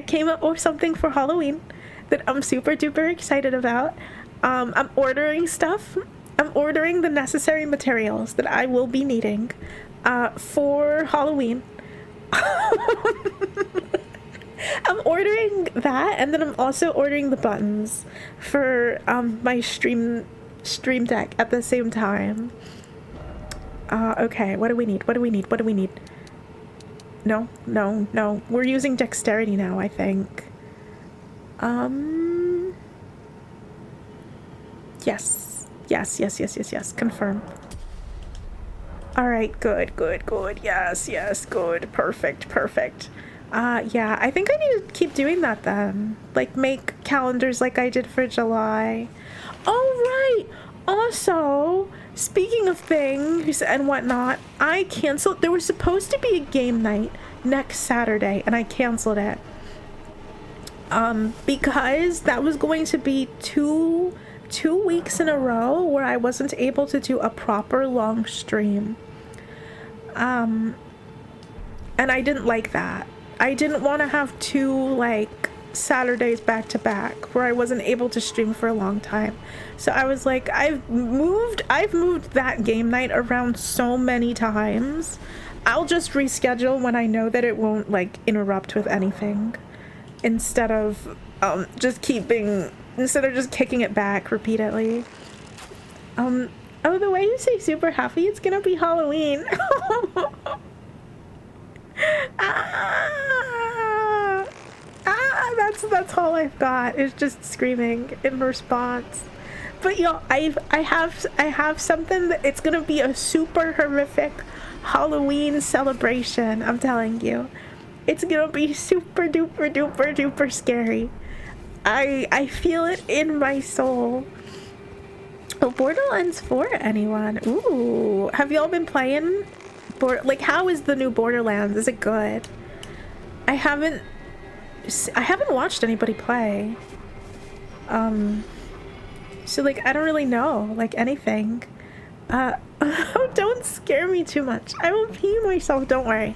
came up with something for Halloween that I'm super duper excited about. I'm ordering stuff. I'm ordering the necessary materials that I will be needing for Halloween. I'm ordering that, and then I'm also ordering the buttons for my stream deck at the same time. Okay, what do we need? No. We're using dexterity now, I think. Yes. Confirm. All right, good. Yes, good. Perfect. Yeah, I think I need to keep doing that then. Like, make calendars like I did for July. Oh, right. Also, Speaking of things and whatnot, I canceled. There was supposed to be a game night next Saturday, and I canceled it. Because that was going to be two weeks in a row where I wasn't able to do a proper long stream. And I didn't like that. I didn't want to have 2 like Saturdays back to back where I wasn't able to stream for a long time. So I was like, I've moved that game night around so many times. I'll just reschedule when I know that it won't like interrupt with anything, instead of just kicking it back repeatedly. Oh, the way you say super happy, it's gonna be Halloween. That's all I've got, is just screaming in response. But yo, I have something that it's gonna be a super horrific Halloween celebration. I'm telling you, it's gonna be super duper duper duper scary. I feel it in my soul. Oh, Borderlands 4, anyone? Ooh, have y'all been playing? Like, how is the new Borderlands? Is it good? I haven't watched anybody play. So like, I don't really know like anything. Don't scare me too much. I will pee myself. Don't worry.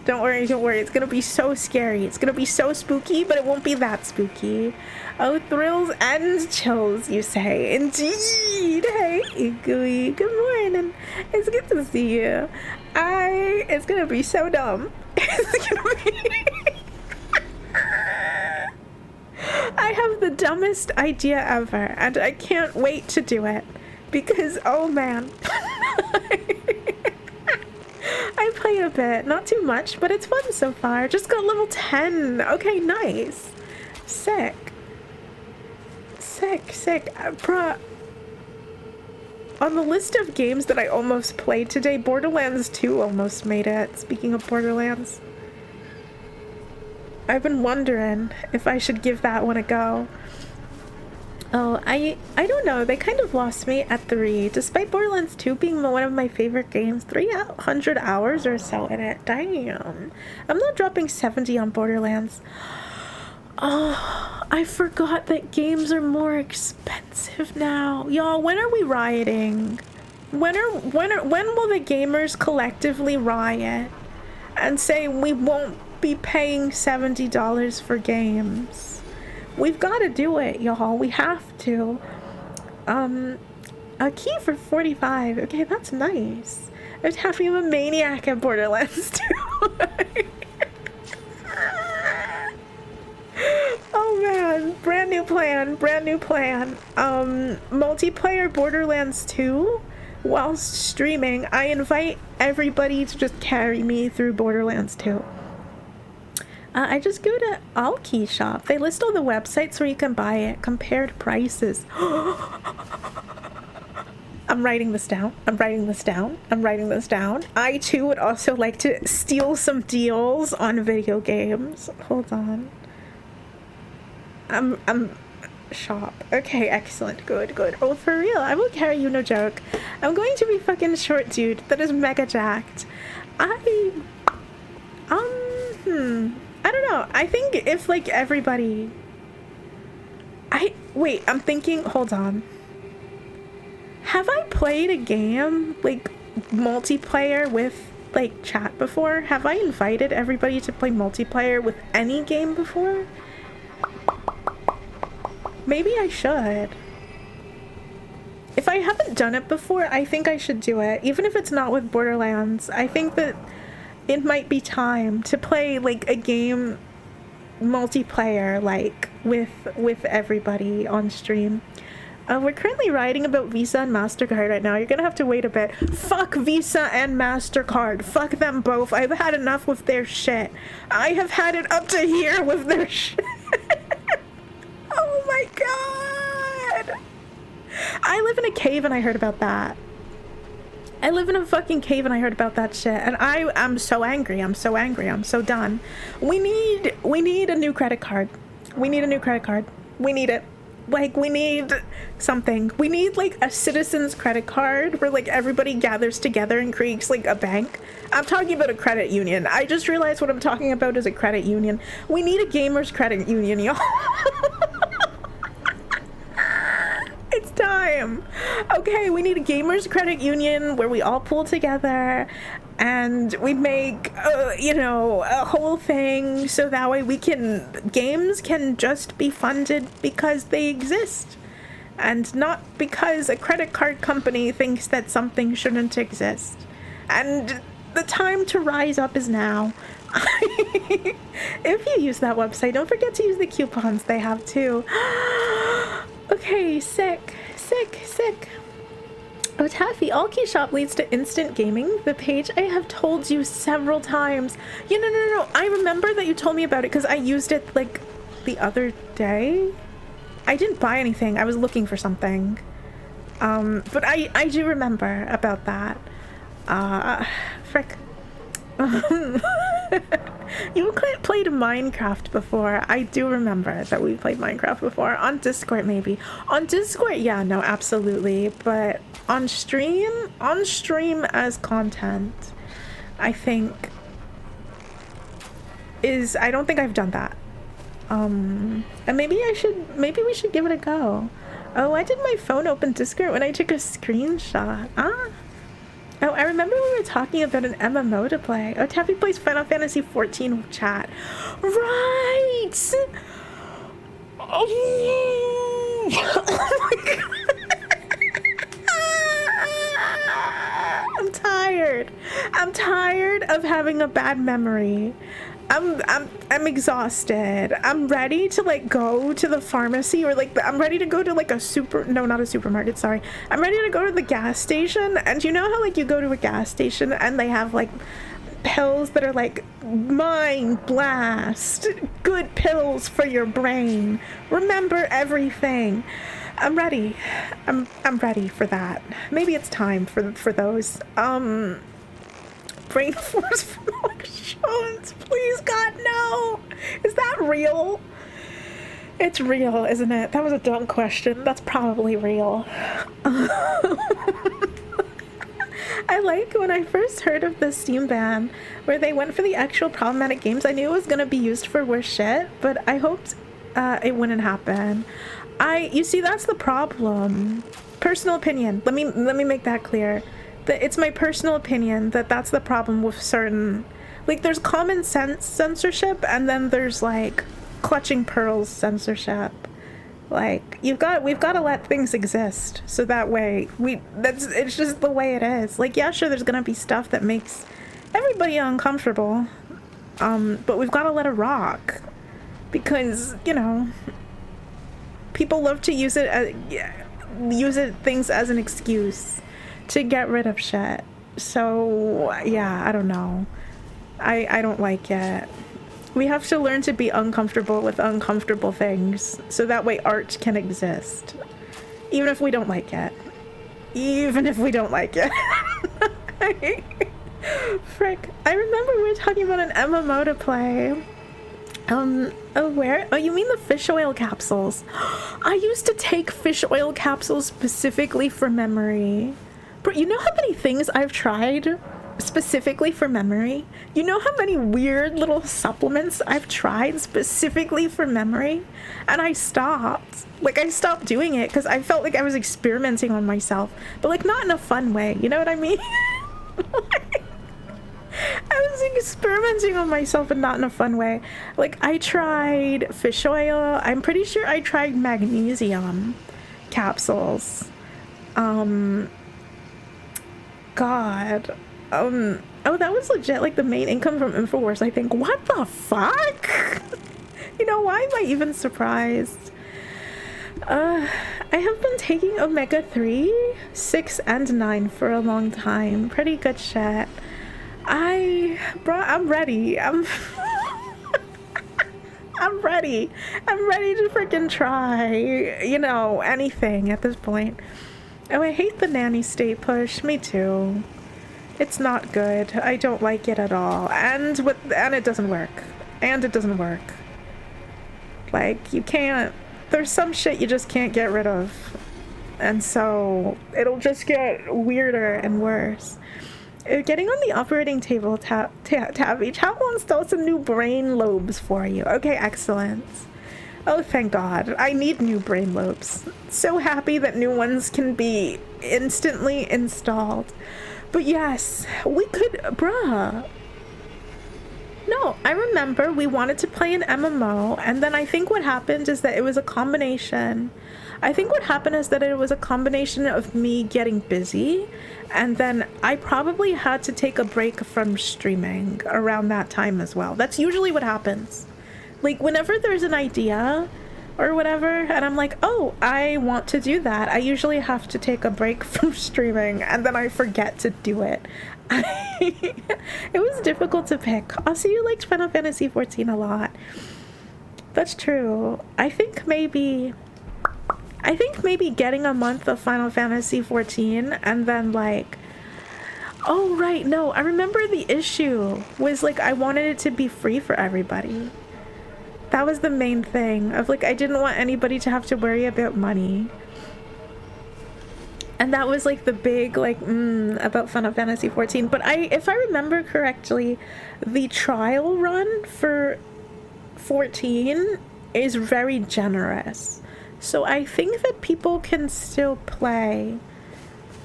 It's gonna be so scary. It's gonna be so spooky, but it won't be that spooky. Oh, thrills and chills, you say. Indeed. Hey, Gooey. Good morning. It's good to see you. It's gonna be so dumb. It's gonna be... I have the dumbest idea ever, and I can't wait to do it. Because, oh man. I played a bit, not too much, but it's fun so far. Just got level 10. Okay, nice. Sick. Bruh. On the list of games that I almost played today, Borderlands 2 almost made it. Speaking of Borderlands, I've been wondering if I should give that one a go. Oh, I don't know. They kind of lost me at 3. Despite Borderlands 2 being one of my favorite games, 300 hours or so in it. Damn. I'm not dropping 70 on Borderlands. Oh, I forgot that games are more expensive now. Y'all, when are we rioting? When will the gamers collectively riot and say we won't be paying $70 for games? We've got to do it, y'all. We have to. A key for 45. Okay, that's nice. I was half of a maniac at Borderlands 2. Oh man, brand new plan. Multiplayer Borderlands 2 whilst streaming. I invite everybody to just carry me through Borderlands 2. I just go to Alkey Shop. They list all the websites where you can buy it. Compared prices. I'm writing this down. I too would also like to steal some deals on video games. Hold on. Shop. Okay, excellent. Good. Oh, for real. I will carry you, no joke. I'm going to be fucking short, dude. That is mega jacked. I don't know. I think if like everybody... I'm thinking, hold on. Have I played a game like multiplayer with like chat before? Have I invited everybody to play multiplayer with any game before? Maybe I should. If I haven't done it before, I think I should do it. Even if it's not with Borderlands, I think that it might be time to play like a game multiplayer, like with everybody on stream. We're currently writing about Visa and MasterCard right now. You're gonna have to wait a bit. Fuck Visa and MasterCard. Fuck them both. I've had enough with their shit. I have had it up to here with their shit. Oh my god! I live in a cave and I heard about that. I live in a fucking cave and I heard about that shit. And I'm so angry. I'm so done. We need a new credit card. We need it. Like, we need something. We need, like, a citizen's credit card where, like, everybody gathers together and creates, like, a bank. I'm talking about a credit union. I just realized what I'm talking about is a credit union. We need a gamer's credit union, y'all. It's time. Okay, we need a gamer's credit union where we all pool together and we make, you know, a whole thing so that way games can just be funded because they exist and not because a credit card company thinks that something shouldn't exist. And the time to rise up is now. If you use that website, don't forget to use the coupons they have too. Okay, sick. Oh, Taffy, all key shop leads to instant gaming. The page I have told you several times. Yeah, no. I remember that you told me about it because I used it like the other day. I didn't buy anything. I was looking for something. But I do remember about that. Frick. You played Minecraft before. I do remember that we played Minecraft before. On Discord, maybe. On Discord, yeah, no, absolutely. But on stream as content, I think I don't think I've done that. And maybe we should give it a go. Oh, why did my phone open Discord when I took a screenshot? Oh, I remember we were talking about an MMO to play. Oh, Taffy plays Final Fantasy 14 chat. Right! Oh my God. I'm tired of having a bad memory. I'm exhausted. I'm ready to like go to the pharmacy or like I'm ready to go to like not a supermarket, sorry. I'm ready to go to the gas station, and you know how like you go to a gas station and they have like pills that are like mind blast, good pills for your brain, remember everything. I'm ready. I'm ready for that. Maybe it's time for those. Brain force functions. Please, God, no. Is that real? It's real, isn't it? That was a dumb question. That's probably real. I like when I first heard of the Steam ban, where they went for the actual problematic games. I knew it was gonna be used for worse shit, but I hoped it wouldn't happen. You see, that's the problem. Personal opinion. Let me make that clear. It's my personal opinion that that's the problem with certain, like, there's common sense censorship and then there's like clutching pearls censorship. Like, we've got to let things exist so that way it's just the way it is. Like, yeah, sure, there's gonna be stuff that makes everybody uncomfortable, but we've got to let it rock because, you know, people love to use things as an excuse to get rid of shit. So yeah, I don't know. I don't like it. We have to learn to be uncomfortable with uncomfortable things so that way art can exist. Even if we don't like it. Frick. I remember we were talking about an MMO to play. Oh, where? Oh, you mean the fish oil capsules. I used to take fish oil capsules specifically for memory. But you know how many things I've tried specifically for memory? You know how many weird little supplements I've tried specifically for memory? And I stopped. Like, I stopped doing it because I felt like I was experimenting on myself. But, like, not in a fun way. You know what I mean? I was experimenting on myself and not in a fun way. Like, I tried fish oil. I'm pretty sure I tried magnesium capsules. God. Oh, that was legit like the main income from InfoWars, I think. What the fuck? You know, why am I even surprised? I have been taking omega-3, 6, and 9 for a long time. Pretty good shit. I'm ready. I'm ready. I'm ready to freaking try, you know, anything at this point. Oh, I hate the nanny state push. Me too. It's not good. I don't like it at all. And it doesn't work. Like, you can't. there's some shit you just can't get rid of. And so it'll just get weirder and worse. Getting on the operating table, Tabby. Chat will install some new brain lobes for you. Okay, excellent. Oh, thank God. I need new brain lobes. So happy that new ones can be instantly installed. But yes, we could, bruh. No, I remember we wanted to play an MMO, and then I think what happened is that it was a combination. I think what happened is that it was a combination of me getting busy, and then I probably had to take a break from streaming around that time as well. That's usually what happens. Like, whenever there's an idea or whatever, and I'm like, oh, I want to do that, I usually have to take a break from streaming, and then I forget to do it. It was difficult to pick. Also, you liked Final Fantasy XIV a lot. That's true. I think maybe getting a month of Final Fantasy XIV and then like, oh right, no, I remember the issue was like I wanted it to be free for everybody. That was the main thing of like, I didn't want anybody to have to worry about money. And that was like the big like about Final Fantasy XIV. But if I remember correctly, the trial run for 14 is very generous. So I think that people can still play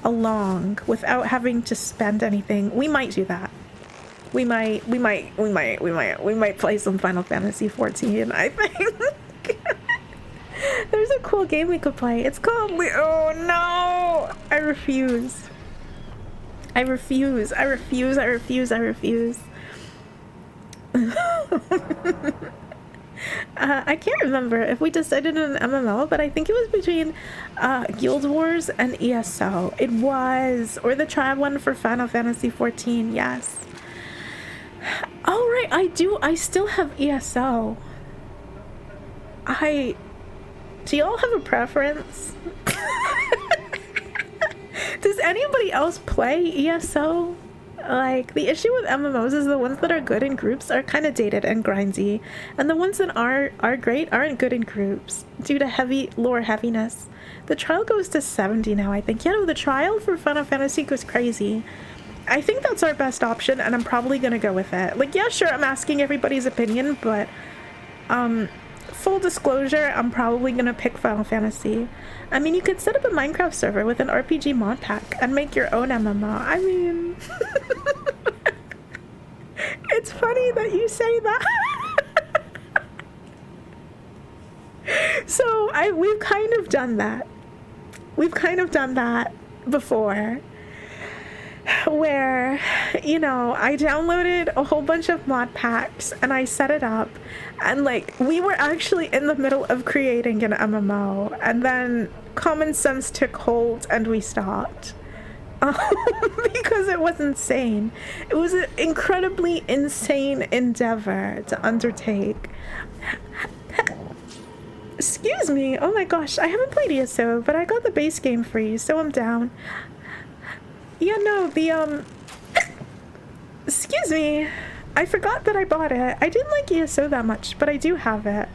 along without having to spend anything. We might do that. We might play some Final Fantasy XIV, I think. There's a cool game we could play. It's called oh no! I refuse. I refuse. I refuse. I refuse. I refuse. I can't remember if we decided on an MMO, but I think it was between Guild Wars and ESO. It was, or the trial one for Final Fantasy XIV, yes. Oh right, I still have ESO. Do y'all have a preference? Does anybody else play ESO? Like, the issue with MMOs is the ones that are good in groups are kind of dated and grindy, and the ones that are great aren't good in groups due to heavy lore heaviness. The trial goes to 70 now, I think. Yeah, no, the trial for Final Fantasy goes crazy. I think that's our best option, and I'm probably gonna go with it. Like, yeah, sure, I'm asking everybody's opinion, but full disclosure, I'm probably gonna pick Final Fantasy. I mean, you could set up a Minecraft server with an RPG mod pack and make your own MMO. I mean, it's funny that you say that. So we've kind of done that. We've kind of done that before, where, you know, I downloaded a whole bunch of mod packs and I set it up, and like, we were actually in the middle of creating an MMO, and then common sense took hold and we stopped. Because it was insane. It was an incredibly insane endeavor to undertake. Excuse me, oh my gosh, I haven't played ESO, but I got the base game free, so I'm down. Yeah, no, the, excuse me, I forgot that I bought it. I didn't like ESO that much, but I do have it.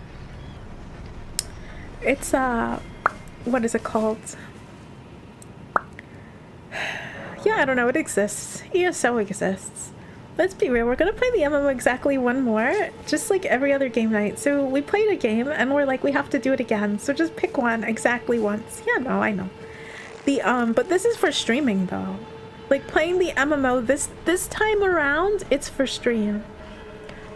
It's, what is it called? Yeah, I don't know, it exists. ESO exists. Let's be real, we're gonna play the MMO exactly one more, just like every other game night. So we played a game, and we're like, we have to do it again, so just pick one exactly once. Yeah, no, I know. The, but this is for streaming, though. Like, playing the MMO this time around, it's for stream.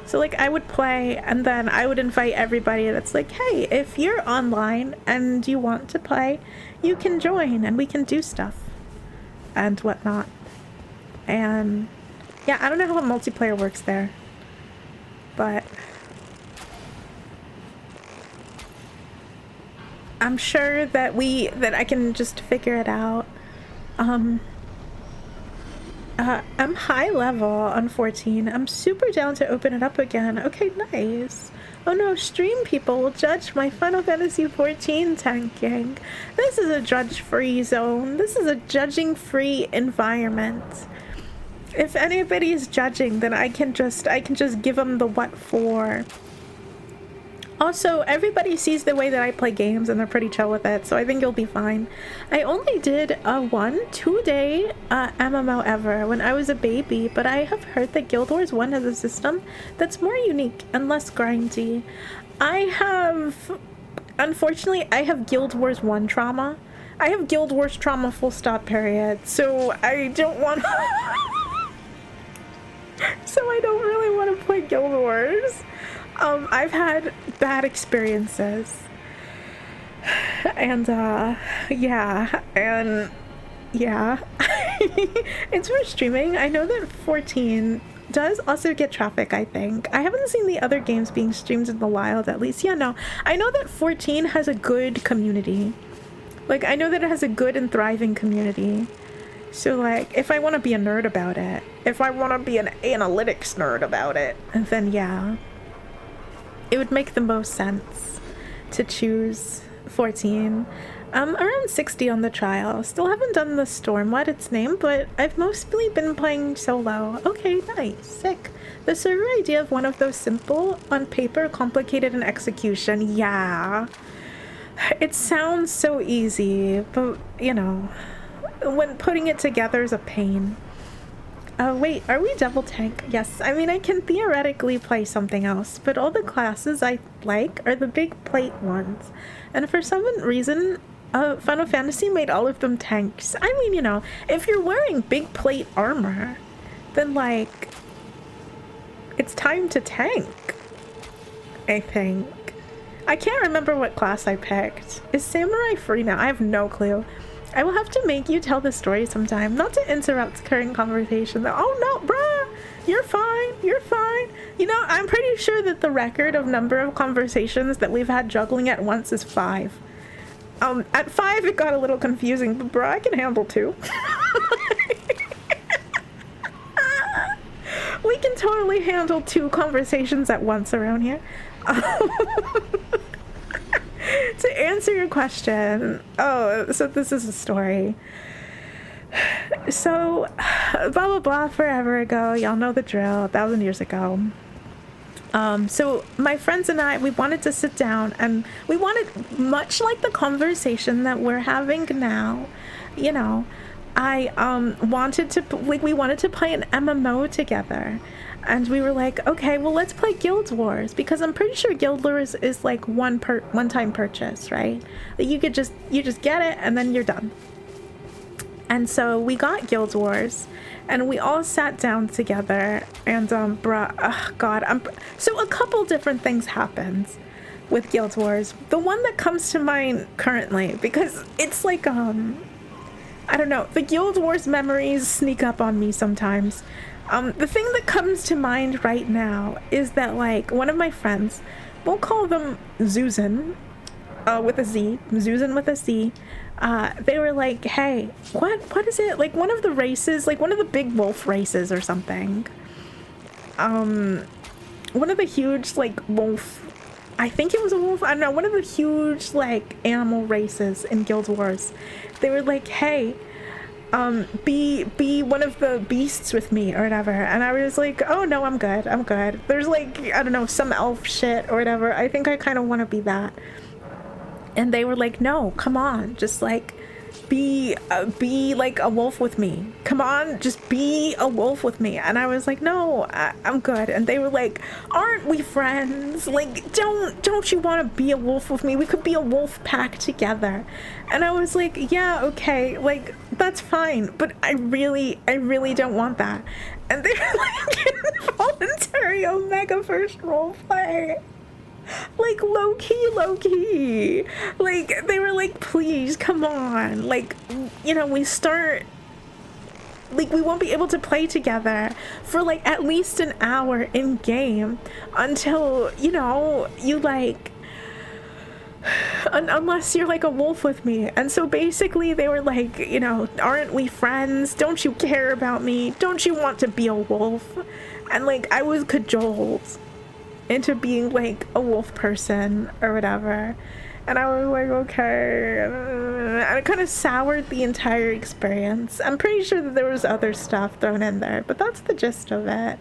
So, like, I would play, and then I would invite everybody that's like, hey, if you're online and you want to play, you can join, and we can do stuff. And whatnot. And, yeah, I don't know how multiplayer works there. But I'm sure that I can just figure it out. I'm high level on 14. I'm super down to open it up again. Okay, nice. Oh no, stream people will judge my Final Fantasy XIV tanking. This is a judge-free zone. This is a judging-free environment. If anybody's judging, then I can just give them the what for. Also, everybody sees the way that I play games and they're pretty chill with it, so I think you'll be fine. I only did a 1-2 day MMO ever when I was a baby, but I have heard that Guild Wars 1 has a system that's more unique and less grindy. Unfortunately, I have Guild Wars 1 trauma. I have Guild Wars trauma full stop period, so I don't want so I don't really want to play Guild Wars. I've had bad experiences. And, yeah. It's for streaming. I know that 14 does also get traffic, I think. I haven't seen the other games being streamed in the wild, at least. Yeah, no. I know that 14 has a good community. Like, I know that it has a good and thriving community. So, like, if I want to be a nerd about it, if I want to be an analytics nerd about it, then yeah. It would make the most sense to choose 14. Around 60 on the trial. Still haven't done the storm, what its name, but I've mostly been playing solo. Okay, nice, sick. The server idea of one of those simple, on paper, complicated in execution. Yeah. It sounds so easy, but, you know, when putting it together is a pain. Wait, are we double tank? Yes, I mean, I can theoretically play something else, but all the classes I like are the big plate ones. And for some reason, Final Fantasy made all of them tanks. I mean, you know, if you're wearing big plate armor, then, like, it's time to tank, I think. I can't remember what class I picked. Is Samurai free now? I have no clue. I will have to make you tell the story sometime, not to interrupt current conversation. Oh no, bruh, you're fine, you're fine. You know, I'm pretty sure that the record of number of conversations that we've had juggling at once is 5. At 5 it got a little confusing, but bruh, I can handle 2. We can totally handle 2 conversations at once around here. To answer your question, so this is a story. So, blah blah blah, forever ago, y'all know the drill, 1,000 years ago. So my friends and I, we wanted to sit down and we wanted, much like the conversation that we're having now, you know, I wanted to, like, we wanted to play an MMO together. And we were like, okay, well, let's play Guild Wars, because I'm pretty sure Guild Wars is like one-time purchase, right? Like you just get it and then you're done. And so we got Guild Wars, and we all sat down together, and so a couple different things happened with Guild Wars. The one that comes to mind currently, because it's like I don't know, the Guild Wars memories sneak up on me sometimes. The thing that comes to mind right now is that, like, one of my friends, we'll call them Zuzan, with a Z, Zuzan with a Z, they were like, hey, what is it? Like, one of the races, like, one of the big wolf races or something. One of the huge, like, wolf, I think it was a wolf, I don't know, one of the huge, like, animal races in Guild Wars. They were like, hey, be one of the beasts with me or whatever. And I was like, oh no, I'm good. There's like, I don't know, some elf shit or whatever. I think I kind of want to be that. And they were like, no, come on, just like be like a wolf with me. Come on, just be a wolf with me. And I was like, no, I'm good. And they were like, aren't we friends? Like, don't you want to be a wolf with me? We could be a wolf pack together. And I was like, yeah, okay, like, that's fine, but I really don't want that. And they were like, involuntary Omega first roleplay. Like, low-key. Like, they were like, please, come on. Like, you know, we start, like, we won't be able to play together for, like, at least an hour in-game until, you know, you, like, unless you're like a wolf with me. And so basically they were like, you know, aren't we friends? Don't you care about me? Don't you want to be a wolf? And, like, I was cajoled into being like a wolf person or whatever, and I was like, okay, and it kind of soured the entire experience. I'm pretty sure that there was other stuff thrown in there, but that's the gist of it.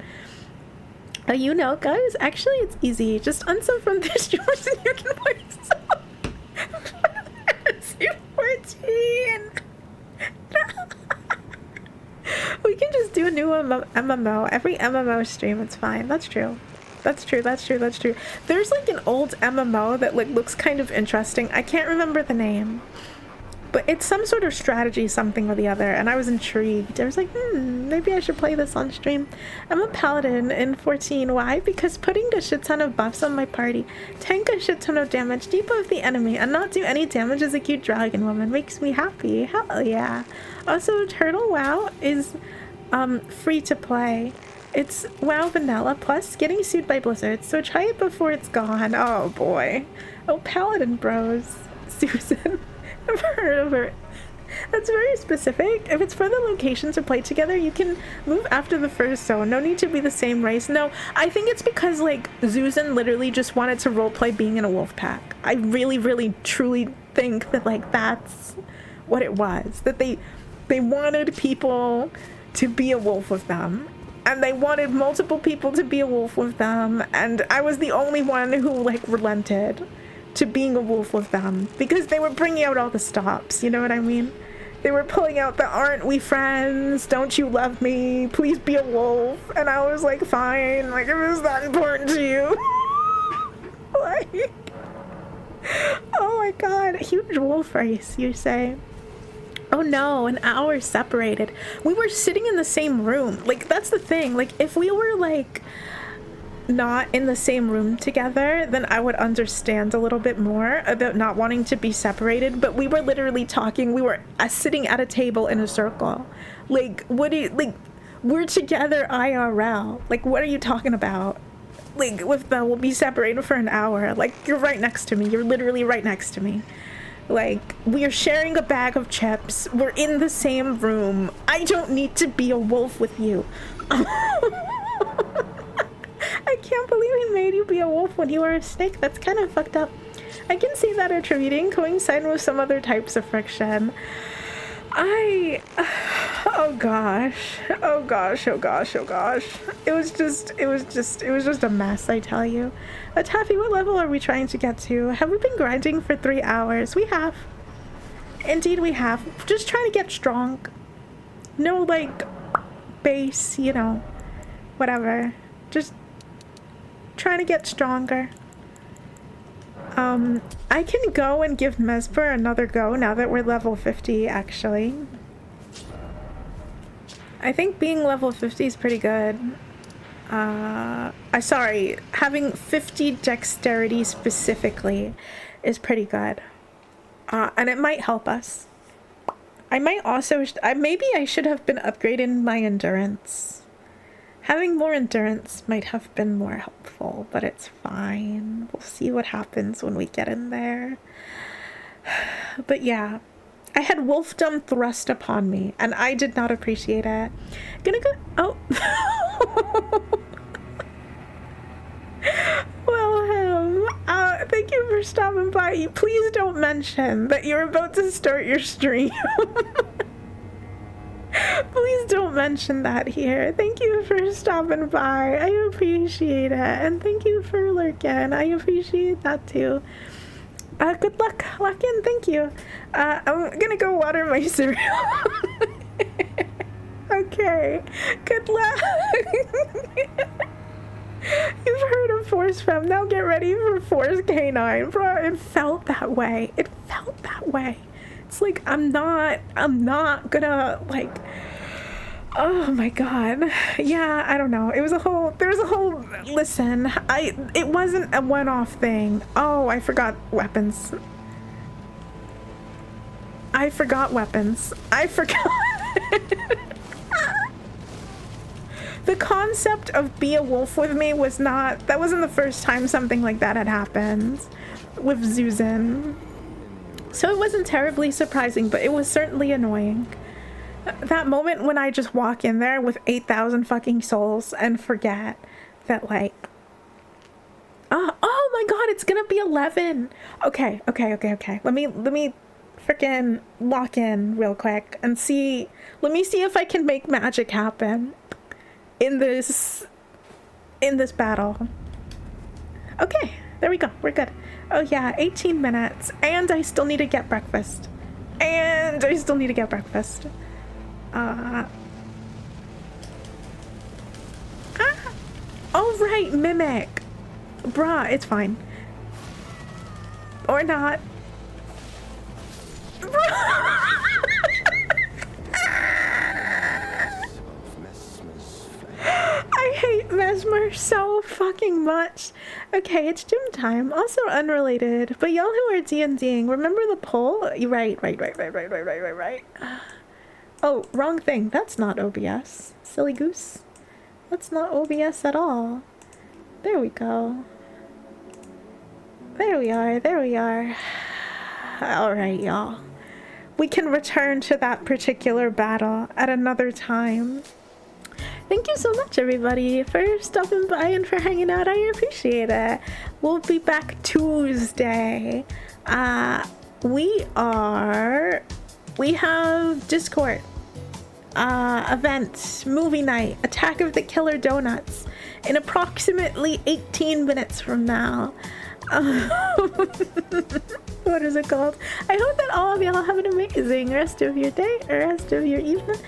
Oh, you know, guys, actually it's easy. Just unsub from this streamers and you can play sub. 14. We can just do a new MMO. Every MMO stream, it's fine. That's true. That's true. There's like an old MMO that like looks kind of interesting. I can't remember the name. But it's some sort of strategy, something or the other, and I was intrigued. I was like, maybe I should play this on stream. I'm a paladin in 14. Why? Because putting a shit ton of buffs on my party, tank a shit ton of damage, debuff the enemy, and not do any damage as a cute dragon woman makes me happy. Hell yeah. Also, Turtle WoW is free to play. It's WoW Vanilla plus getting sued by Blizzard, so try it before it's gone. Oh boy. Oh, paladin bros. Susan. I've heard of her. That's very specific. If it's for the location to play together, you can move after the first zone. No need to be the same race. No, I think it's because like Susan literally just wanted to roleplay being in a wolf pack. I really truly think that like that's what it was. That they wanted people to be a wolf with them. And they wanted multiple people to be a wolf with them. And I was the only one who like relented to being a wolf with them because they were bringing out all the stops, you know what I mean? They were pulling out the aren't we friends, don't you love me, please be a wolf, and I was like, fine, like, if it's that important to you. Like, oh my god, huge wolf race, you say? Oh no, an hour separated. We were sitting in the same room. Like, that's the thing, like, if we were like not in the same room together, then I would understand a little bit more about not wanting to be separated, but we were literally talking. We were sitting at a table in a circle. Like, what do you, like, we're together IRL. Like, what are you talking about? Like, with the, we'll be separated for an hour. Like, you're right next to me. You're literally right next to me. Like, we are sharing a bag of chips. We're in the same room. I don't need to be a wolf with you. I can't believe he made you be a wolf when you were a snake. That's kind of fucked up. I can see that attributing coinciding with some other types of friction. Oh gosh. It was just a mess, I tell you. Taffy, what level are we trying to get to? Have we been grinding for 3 hours? We have. Indeed we have. Just trying to get strong. No, like, base, you know, whatever. Just trying to get stronger. I can go and give Mesper another go now that we're level 50, actually. I think being level 50 is pretty good. Sorry, having 50 dexterity specifically is pretty good. And it might help us. I might also, maybe I should have been upgrading my endurance. Having more endurance might have been more helpful, but it's fine. We'll see what happens when we get in there. But yeah, I had wolfdom thrust upon me, and I did not appreciate it. Gonna go... Oh. Well, thank you for stopping by. Please don't mention that you're about to start your stream. Please don't mention that here. Thank you for stopping by. I appreciate it. And thank you for lurking. I appreciate that too. Good luck, Luckin. Thank you. I'm gonna go water my cereal. Okay. Good luck. You've heard of Force Fem. Now get ready for Force K9. Bro, it felt that way. It felt that way. It's like, I'm not gonna, like, oh my god. Yeah, I don't know. There was a whole, listen, it wasn't a one-off thing. Oh, I forgot weapons. I forgot. The concept of be a wolf with me that wasn't the first time something like that had happened with Susan. So it wasn't terribly surprising, but it was certainly annoying. That moment when I just walk in there with 8,000 fucking souls and forget that, like, oh my god, it's gonna be 11. Okay. Let me freaking lock in real quick and see. Let me see if I can make magic happen in this in this battle. Okay, there we go. We're good. Oh yeah, 18 minutes. And I still need to get breakfast. Oh right, mimic. Bruh, it's fine. Or not. I hate Mesmer so fucking much. Okay, it's gym time. Also unrelated, but y'all who are D&Ding, remember the poll? Right. Oh, wrong thing. That's not OBS. Silly goose. That's not OBS at all. There we go. There we are. Alright, y'all. We can return to that particular battle at another time. Thank you so much, everybody, for stopping by and for hanging out. I appreciate it. We'll be back Tuesday. We have Discord, event, movie night, Attack of the Killer Donuts in approximately 18 minutes from now. What is it called? I hope that all of y'all have an amazing rest of your day or rest of your evening.